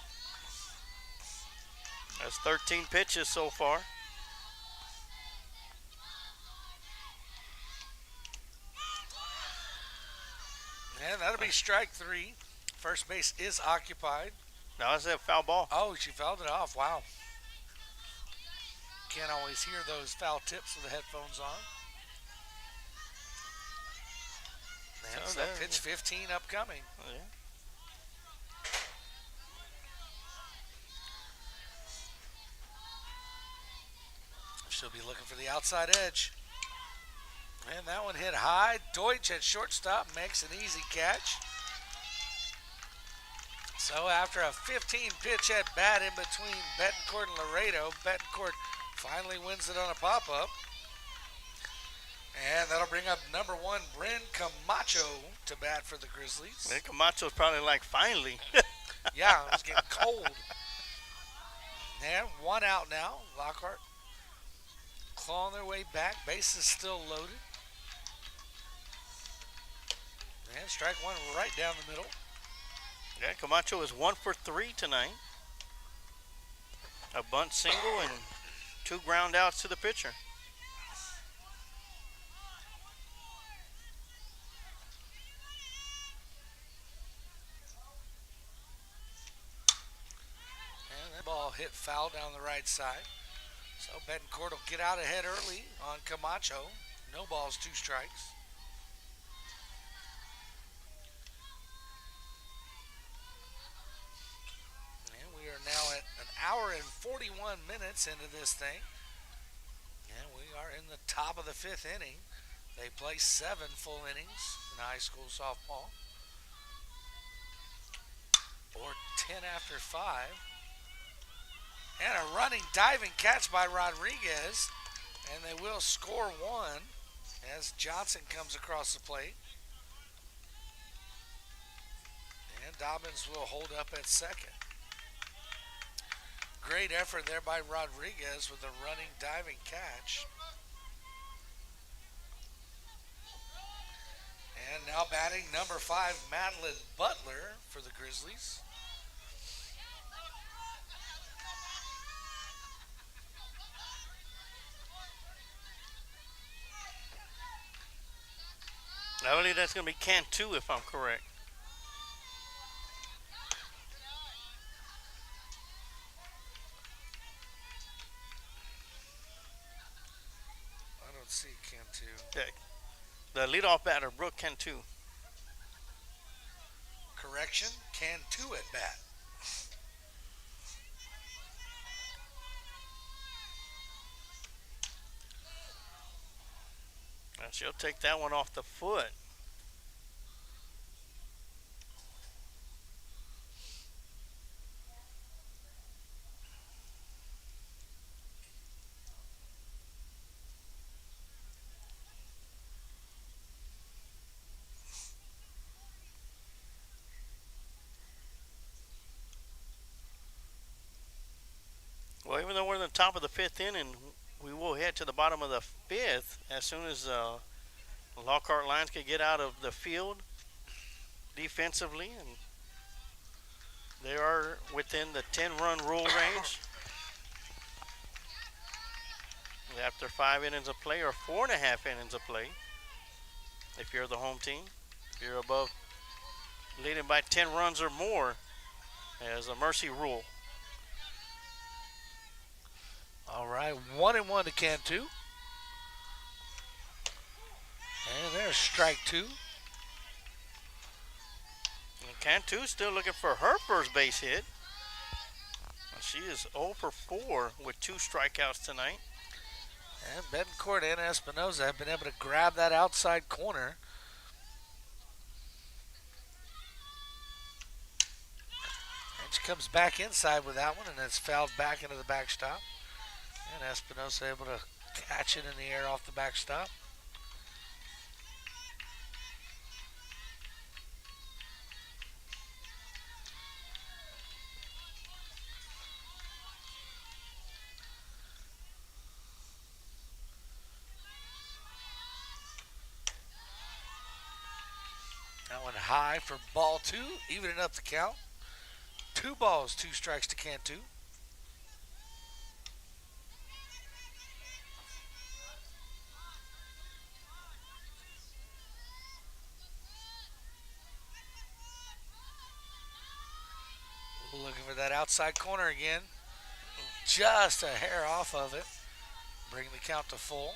That's 13 pitches so far. And that'll be strike 3. First base is occupied. Now it's a foul ball. Oh, she fouled it off. Wow. Can't always hear those foul tips with the headphones on. And so pitch 15 upcoming. Oh, yeah. She'll be looking for the outside edge. And that one hit high. Deutsch at shortstop makes an easy catch. So after a 15-pitch at bat in between Betancourt and Laredo, Betancourt finally wins it on a pop-up. And that'll bring up number 1, Bryn Camacho to bat for the Grizzlies. Man, Camacho's probably like, finally. Yeah, it was getting cold. And 1 out now. Lockhart clawing their way back. Bases still loaded. And strike one right down the middle. Yeah, Camacho is 1 for 3 tonight. A bunt single and 2 ground outs to the pitcher. And that ball hit foul down the right side. So Betancourt will get out ahead early on Camacho. No balls, 2 strikes. And we are now at an hour and 41 minutes into this thing. And we are in the top of the 5th inning. They play 7 full innings in high school softball. Or 10 after 5. And a running diving catch by Rodriguez. And they will score 1 as Johnson comes across the plate. And Dobbins will hold up at second. Great effort there by Rodriguez with a running diving catch. And now batting number 5, Madeline Butler for the Grizzlies. I believe that's going to be Cantu if I'm correct. I don't see Cantu. Okay. The leadoff batter, Brooke Cantu. Correction, Cantu at bat. And she'll take that one off the foot. Well, even though we're in the top of the 5th inning, we will head to the bottom of the 5th as soon as Lockhart Lions can get out of the field defensively, and they are within the 10-run rule range after 5 innings of play or 4.5 innings of play. If you're the home team, if you're above leading by 10 runs or more, as a mercy rule. All right, 1-1 to Cantu. And there's strike 2. And Cantu still looking for her first base hit. She is 0 for 4 with 2 strikeouts tonight. And Betancourt and Espinoza have been able to grab that outside corner. And she comes back inside with that one, and it's fouled back into the backstop. And Espinoza able to catch it in the air off the backstop. That one high for ball 2, evening up the count. 2 balls, 2 strikes to Cantu. Looking for that outside corner again. Just a hair off of it. Bring the count to full.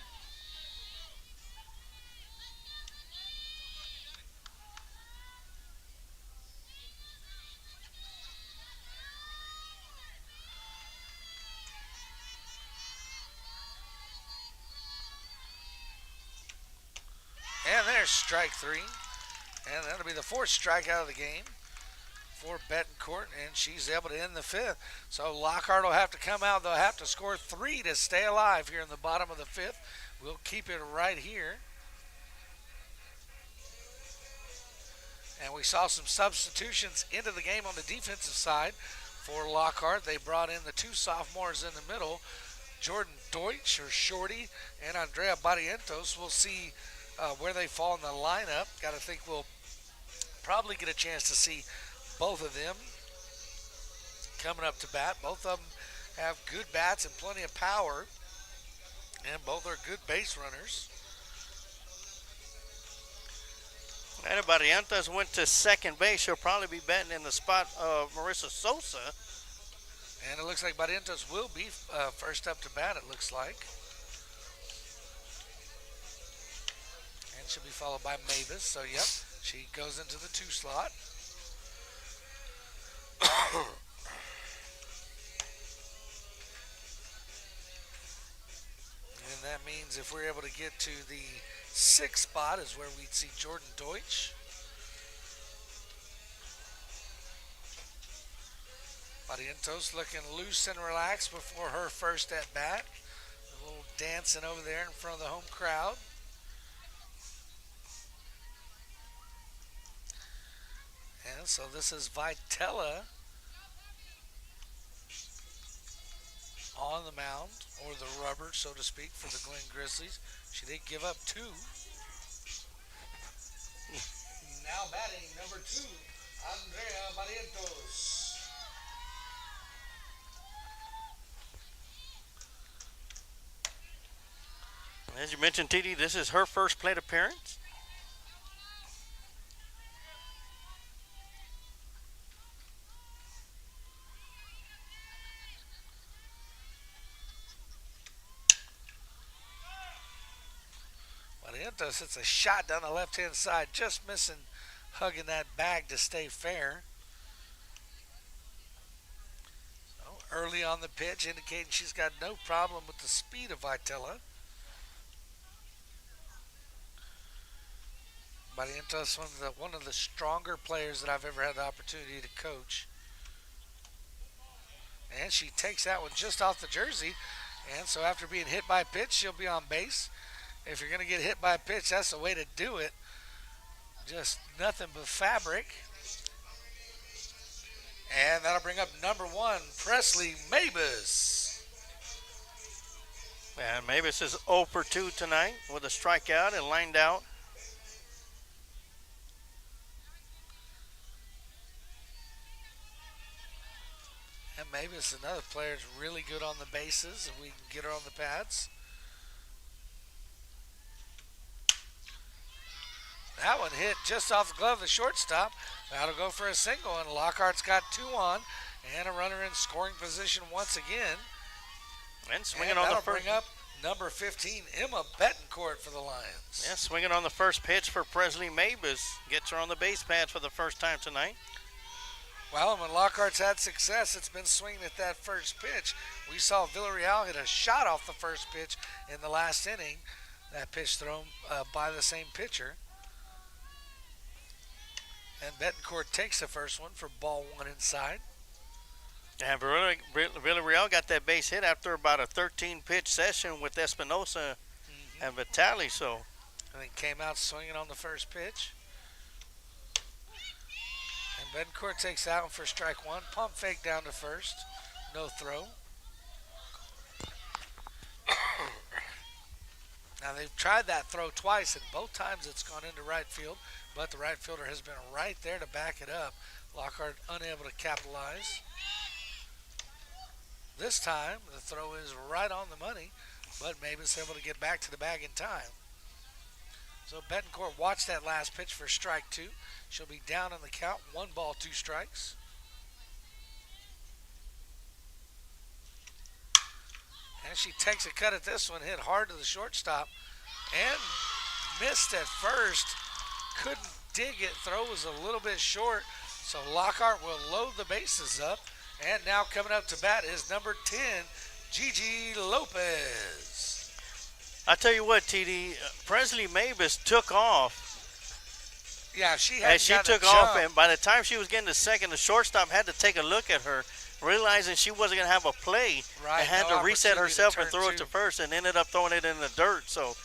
And there's strike 3. And that'll be the 4th strikeout of the game for Betancourt, and she's able to end the 5th. So Lockhart will have to come out. They'll have to score 3 to stay alive here in the bottom of the 5th. We'll keep it right here. And we saw some substitutions into the game on the defensive side for Lockhart. They brought in the 2 sophomores in the middle, Jordan Deutsch or Shorty and Andrea Barrientos. We'll see where they fall in the lineup. Got to think we'll probably get a chance to see both of them coming up to bat. Both of them have good bats and plenty of power, and both are good base runners. And Barrientos went to second base. She'll probably be batting in the spot of Marissa Sosa. And it looks like Barrientos will be first up to bat, it looks like. And she'll be followed by Mavis. So, yep, she goes into the 2 slot. And that means if we're able to get to the 6th spot is where we'd see Jordan Deutsch. Barrientos looking loose and relaxed before her first at bat. A little dancing over there in front of the home crowd. And so this is Vitella on the mound, or the rubber, so to speak, for the Glen Grizzlies. She did give up 2. Now batting number 2, Andrea Barrientos. As you mentioned, TD, this is her first plate appearance. Barrientos hits a shot down the left-hand side, just missing hugging that bag to stay fair. So early on the pitch, indicating she's got no problem with the speed of Vitella. Barrientos, one of the stronger players that I've ever had the opportunity to coach. And she takes that one just off the jersey. And so after being hit by a pitch, she'll be on base. If you're going to get hit by a pitch, that's the way to do it. Just nothing but fabric. And that'll bring up number 1, Presley Mavis. And Mavis is 0 for 2 tonight with a strikeout and lined out. And Mavis is another player that's really good on the bases, and we can get her on the pads. That one hit just off the glove of the shortstop. That'll go for a single, and Lockhart's got 2 on, and a runner in scoring position once again. And swinging on the first. Bring up number 15, Emma Betancourt for the Lions. Yeah, swinging on the first pitch for Presley Mavis. Gets her on the base pads for the first time tonight. Well, when Lockhart's had success, it's been swinging at that first pitch. We saw Villarreal hit a shot off the first pitch in the last inning. That pitch thrown by the same pitcher. And Betancourt takes the first one for ball 1 inside. And Villarreal got that base hit after about a 13-pitch session with Espinosa and Vitale. So, and then came out swinging on the first pitch. And Betancourt takes that one for strike 1. Pump fake down to first. No throw. Now they've tried that throw twice, and both times it's gone into right field, but the right fielder has been right there to back it up. Lockhart unable to capitalize. This time the throw is right on the money, but Mavis able to get back to the bag in time. So Betancourt watched that last pitch for strike 2. She'll be down on the count, 1 ball, 2 strikes. And she takes a cut at this one, hit hard to the shortstop, and missed at first. Couldn't dig it. Throw was a little bit short, so Lockhart will load the bases up. And now coming up to bat is number 10, Gigi Lopez. I tell you what, TD, Presley Mavis took off. Yeah, she took off, and by the time she was getting to second, the shortstop had to take a look at her, realizing she wasn't going to have a play, and had to reset herself and throw it to first, and ended up throwing it in the dirt. So,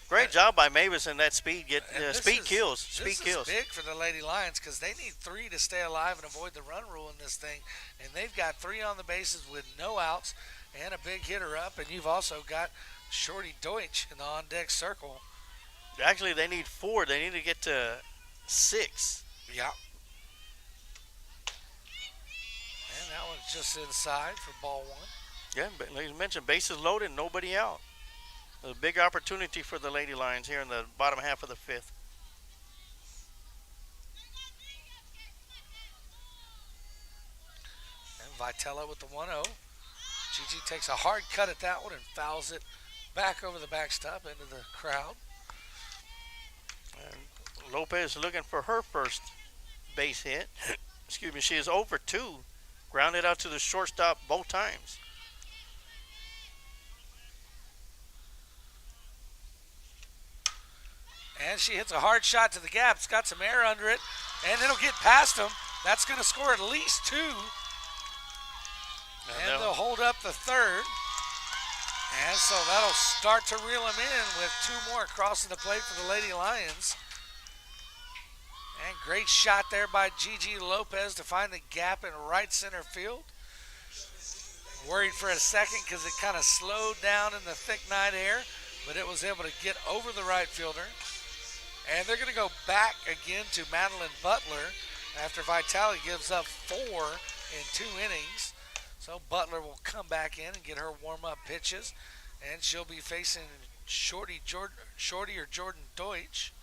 great job by Mavis in that speed. Speed kills. This is big for the Lady Lions because they need 3 to stay alive and avoid the run rule in this thing, and they've got 3 on the bases with no outs, and a big hitter up, and you've also got Shorty Deutsch in the on-deck circle. Actually, they need 4. They need to get to 6. Yeah. And that one's just inside for ball 1. Yeah, but like you mentioned, bases loaded, nobody out. A big opportunity for the Lady Lions here in the bottom half of the 5th. And Vitella with the 1-0. Gigi takes a hard cut at that one and fouls it back over the backstop into the crowd. And Lopez looking for her first base hit. Excuse me, she is over 2. Grounded out to the shortstop both times. And she hits a hard shot to the gap. It's got some air under it, and it'll get past them. That's going to score at least 2. And they'll hold up the 3rd. And so that'll start to reel them in with 2 more crossing the plate for the Lady Lions. And great shot there by Gigi Lopez to find the gap in right center field. Worried for a second because it kind of slowed down in the thick night air, but it was able to get over the right fielder. And they're going to go back again to Madeline Butler after Vitale gives up 4 in 2 innings. So Butler will come back in and get her warm-up pitches, and she'll be facing Shorty or Jordan Deutsch.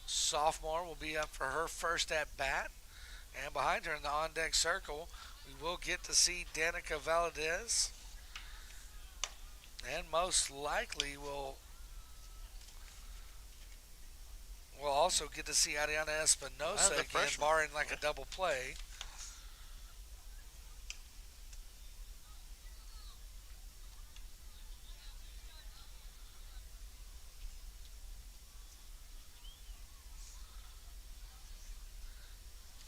Sophomore will be up for her first at-bat. And behind her in the on-deck circle, we will get to see Danica Valadez. And most likely we'll also get to see Ariana Espinosa again, freshman. barring like a double play.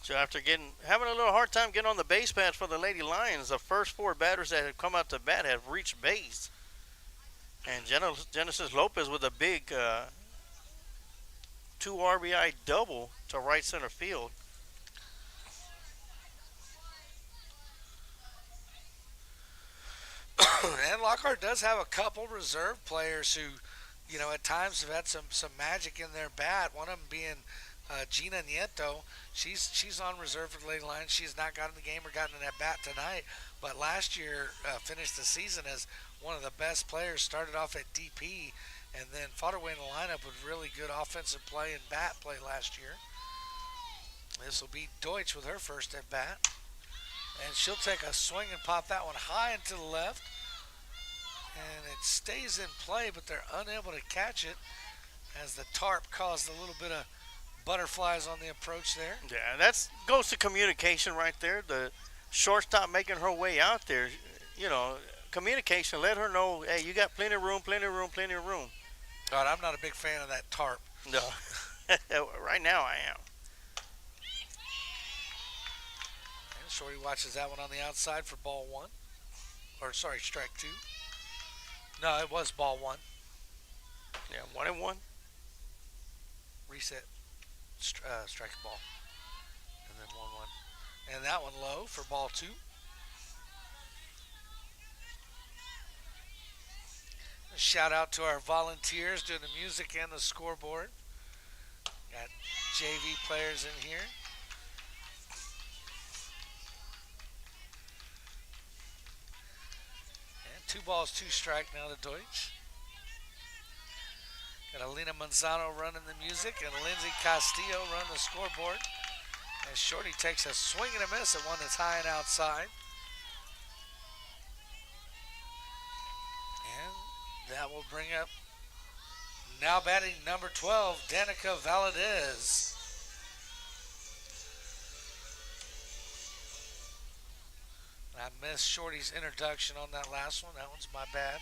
So after having a little hard time getting on the base paths for the Lady Lions, the first 4 batters that have come out to bat have reached base. And Genesis Lopez with a big 2 RBI double to right center field. And Lockhart does have a couple reserve players who, at times have had some magic in their bat. One of them being Gina Nieto. She's on reserve for the Lady Lions. She's not gotten in the game or gotten in at bat tonight, but last year finished the season as one of the best players. Started off at DP and then fought her way in the lineup with really good offensive play and bat play last year. This will be Deutsch with her first at bat, and she'll take a swing and pop that one high and to the left, and it stays in play, but they're unable to catch it as the tarp caused a little bit of butterflies on the approach there. Yeah, that goes to communication right there. The shortstop making her way out there, communication. Let her know, hey, you got plenty of room, plenty of room, plenty of room. God, I'm not a big fan of that tarp. No, right now I am. And Shorty watches that one on the outside for ball 1. Strike 2. No, it was ball 1. Yeah, 1-1. Reset. Strike a ball. And then 1-1. And that one low for ball 2. A shout out to our volunteers doing the music and the scoreboard. Got JV players in here. And 2 balls, 2 strike now to Deutsch. Got Alina Manzano running the music and Lindsay Castillo running the scoreboard. As Shorty takes a swing and a miss at one that's high and outside. And that will bring up, now batting number 12, Danica Valadez. I missed Shorty's introduction on that last one. That one's my bad.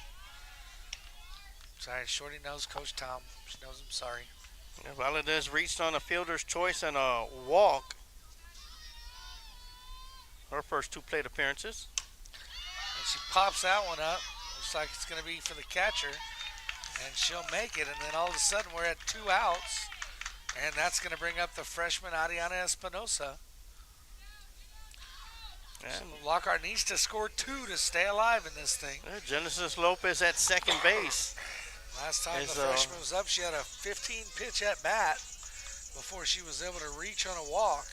Sorry, Shorty knows Coach Tom. She knows I'm sorry. Yeah, Valadez reached on a fielder's choice and a walk. Her first 2 plate appearances. And she pops that one up. Looks like it's going to be for the catcher. And she'll make it. And then all of a sudden we're at 2 outs. And that's going to bring up the freshman Ariana Espinosa. And So Lockhart needs to score 2 to stay alive in this thing. Genesis Lopez at second base. Last time the freshman was up, she had a 15 pitch at bat before she was able to reach on a walk.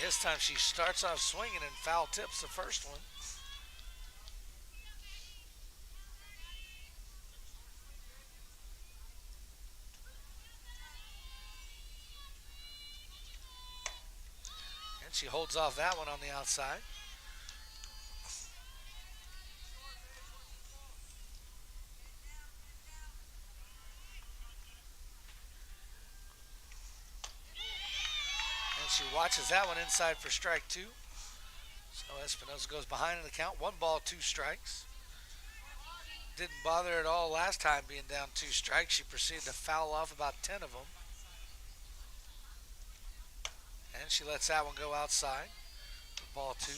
This time she starts off swinging and foul tips the first one. And she holds off that one on the outside. She watches that one inside for strike 2. So Espinosa goes behind in the count. 1 ball, 2 strikes. Didn't bother at all last time being down 2 strikes. She proceeded to foul off about 10 of them. And she lets that one go outside for ball 2.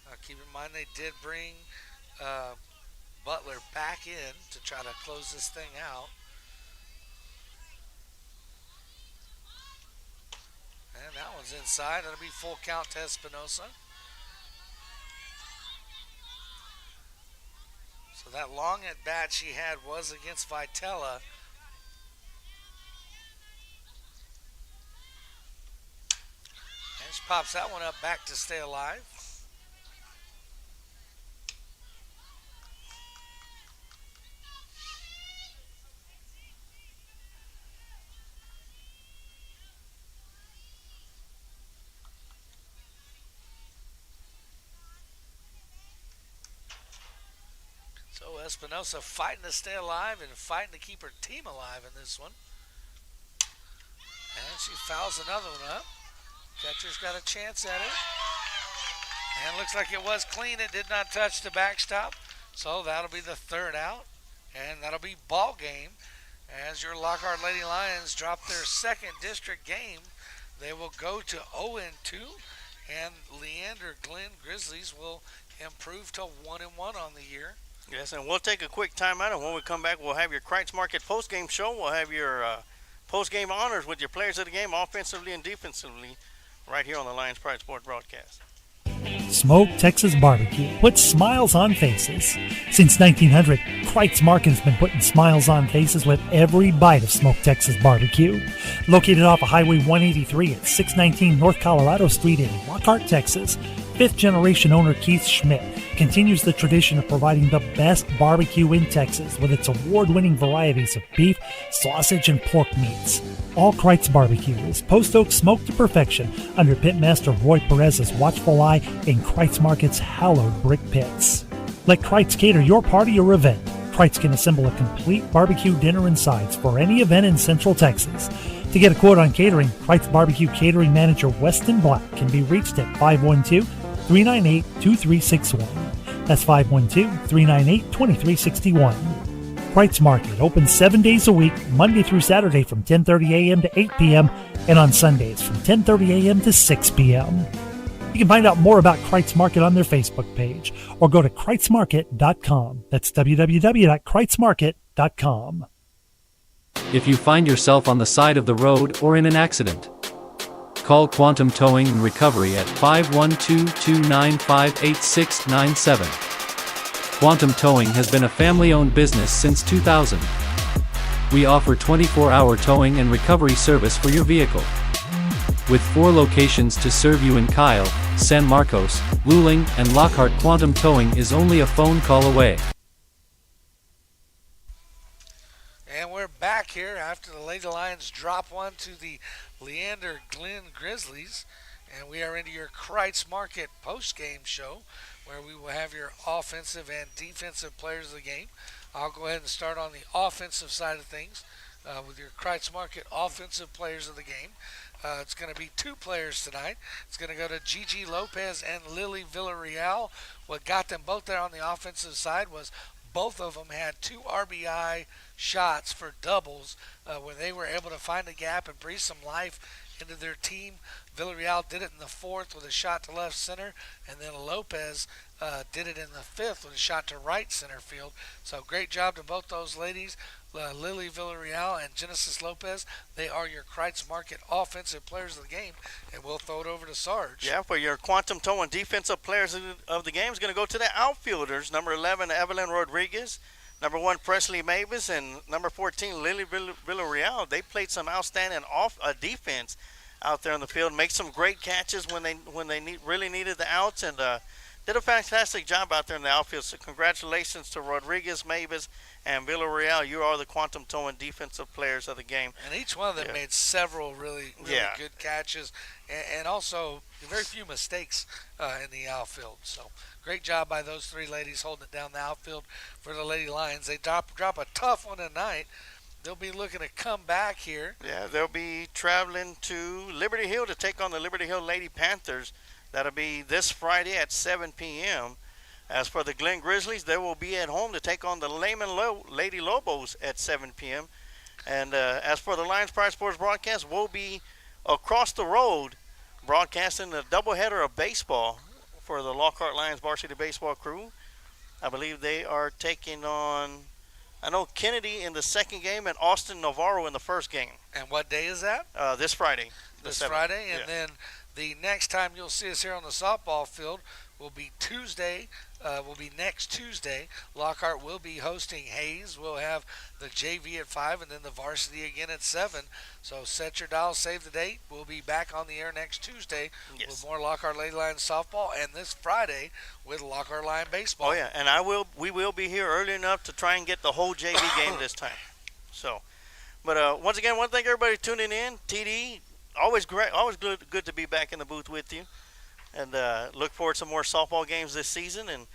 Now keep in mind they did bring Butler back in to try to close this thing out. And that one's inside. That'll be full count to Espinosa. So that long at bat she had was against Vitella. And she pops that one up back to stay alive. So Espinosa fighting to stay alive and fighting to keep her team alive in this one. And she fouls another one up. Catcher's got a chance at it. And looks like it was clean. It did not touch the backstop. So that'll be the 3rd out. And that'll be ball game as your Lockhart Lady Lions drop their 2nd district game. They will go to 0-2. And Leander Glen Grizzlies will improve to 1-1 on the year. Yes, and we'll take a quick timeout, and when we come back, we'll have your Kreitz Market post-game show. We'll have your post-game honors with your players of the game, offensively and defensively, right here on the Lions Pride Sports broadcast. Smoke Texas Barbecue puts smiles on faces. Since 1900, Kreitz Market has been putting smiles on faces with every bite of Smoke Texas Barbecue. Located off of Highway 183 at 619 North Colorado Street in Lockhart, Texas, 5th-generation owner Keith Schmidt continues the tradition of providing the best barbecue in Texas with its award-winning varieties of beef, sausage, and pork meats. All Kreitz Barbecue is post oak smoked to perfection under Pitmaster Roy Perez's watchful eye in Kreitz Market's hallowed brick pits. Let Kreitz cater your party or event. Kreitz can assemble a complete barbecue dinner and sides for any event in Central Texas. To get a quote on catering, Kreitz Barbecue Catering Manager Weston Black can be reached at 512-398-2361. That's 512-398-2361. Kreitz Market opens 7 days a week, Monday through Saturday from 10:30 a.m. to 8 p.m. and on Sundays from 10:30 a.m. to 6 p.m. You can find out more about Kreitz Market on their Facebook page or go to kreitzmarket.com. That's www.kreitzmarket.com. If you find yourself on the side of the road or in an accident, call Quantum Towing and Recovery at 512-295-8697. Quantum Towing has been a family-owned business since 2000. We offer 24-hour towing and recovery service for your vehicle. With 4 locations to serve you in Kyle, San Marcos, Luling, and Lockhart, Quantum Towing is only a phone call away. And we're back here after the Lady Lions drop one to the Leander Glen Grizzlies. And we are into your Kreitz Market post-game show where we will have your offensive and defensive players of the game. I'll go ahead and start on the offensive side of things with your Kreitz Market offensive players of the game. It's going to be 2 players tonight. It's going to go to Gigi Lopez and Lily Villarreal. What got them both there on the offensive side was both of them had 2 RBI shots for doubles where they were able to find a gap and breathe some life into their team. Villarreal did it in the fourth with a shot to left center, and then Lopez did it in the fifth with a shot to right center field. So great job to both those ladies, Lily Villarreal and Genesis Lopez. They are your Kreitz Market offensive players of the game, and we'll throw it over to Sarge. Yeah, for your quantum toe and defensive players of the game is going to go to the outfielders. Number 11, Evelyn Rodriguez. Number 1, Presley Mavis, and number 14, Lily Villarreal. They played some outstanding defense out there in the field. Make some great catches when they really needed the outs, and did a fantastic job out there in the outfield. So congratulations to Rodriguez, Mavis, and Villarreal. You are the quantum toe and defensive players of the game. And each one of them made several really good catches, and also very few mistakes in the outfield. So great job by those three ladies holding it down the outfield for the Lady Lions. They drop a tough one tonight. They'll be looking to come back here. Yeah, they'll be traveling to Liberty Hill to take on the Liberty Hill Lady Panthers. That'll be this Friday at 7 p.m. As for the Glen Grizzlies, they will be at home to take on the Lehman Lady Lobos at 7 p.m. And as for the Lions Pride Sports broadcast, we'll be across the road broadcasting the doubleheader of baseball for the Lockhart Lions Varsity baseball crew. I believe they are taking on, I know, Kennedy in the second game and Austin Navarro in the first game. And what day is that? This Friday. This Friday, and then the next time you'll see us here on the softball field will be Tuesday. Will be next Tuesday. Lockhart will be hosting Hayes. We'll have the JV at 5 and then the varsity again at 7. So set your dial, save the date. We'll be back on the air next Tuesday with more Lockhart Lady Lions softball, and this Friday with Lockhart Lion baseball. Oh yeah, and we will be here early enough to try and get the whole JV game this time. So, but once again, I want to thank everybody tuning in. TD, always great, always good to be back in the booth with you. And look forward to some more softball games this season. And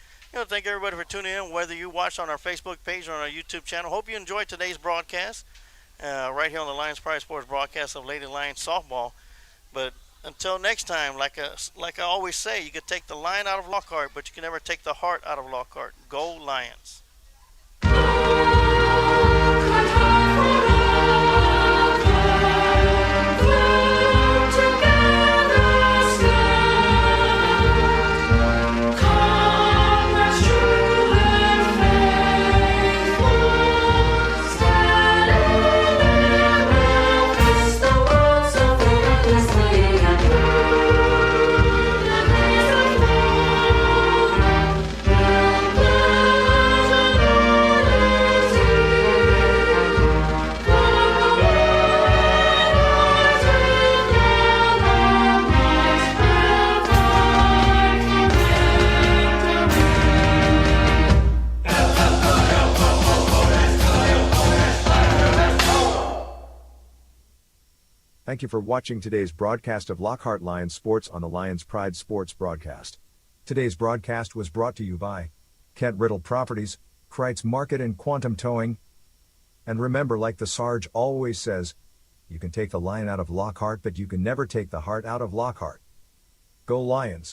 thank everybody for tuning in, whether you watch on our Facebook page or on our YouTube channel. Hope you enjoyed today's broadcast right here on the Lions Pride Sports broadcast of Lady Lions softball. But until next time, like I always say, you can take the lion out of Lockhart, but you can never take the heart out of Lockhart. Go Lions. Thank you for watching today's broadcast of Lockhart Lions Sports on the Lions Pride Sports broadcast. Today's broadcast was brought to you by Kent Riddle Properties, Kreitz Market and Quantum Towing. And remember, like the Sarge always says, you can take the lion out of Lockhart, but you can never take the heart out of Lockhart. Go Lions!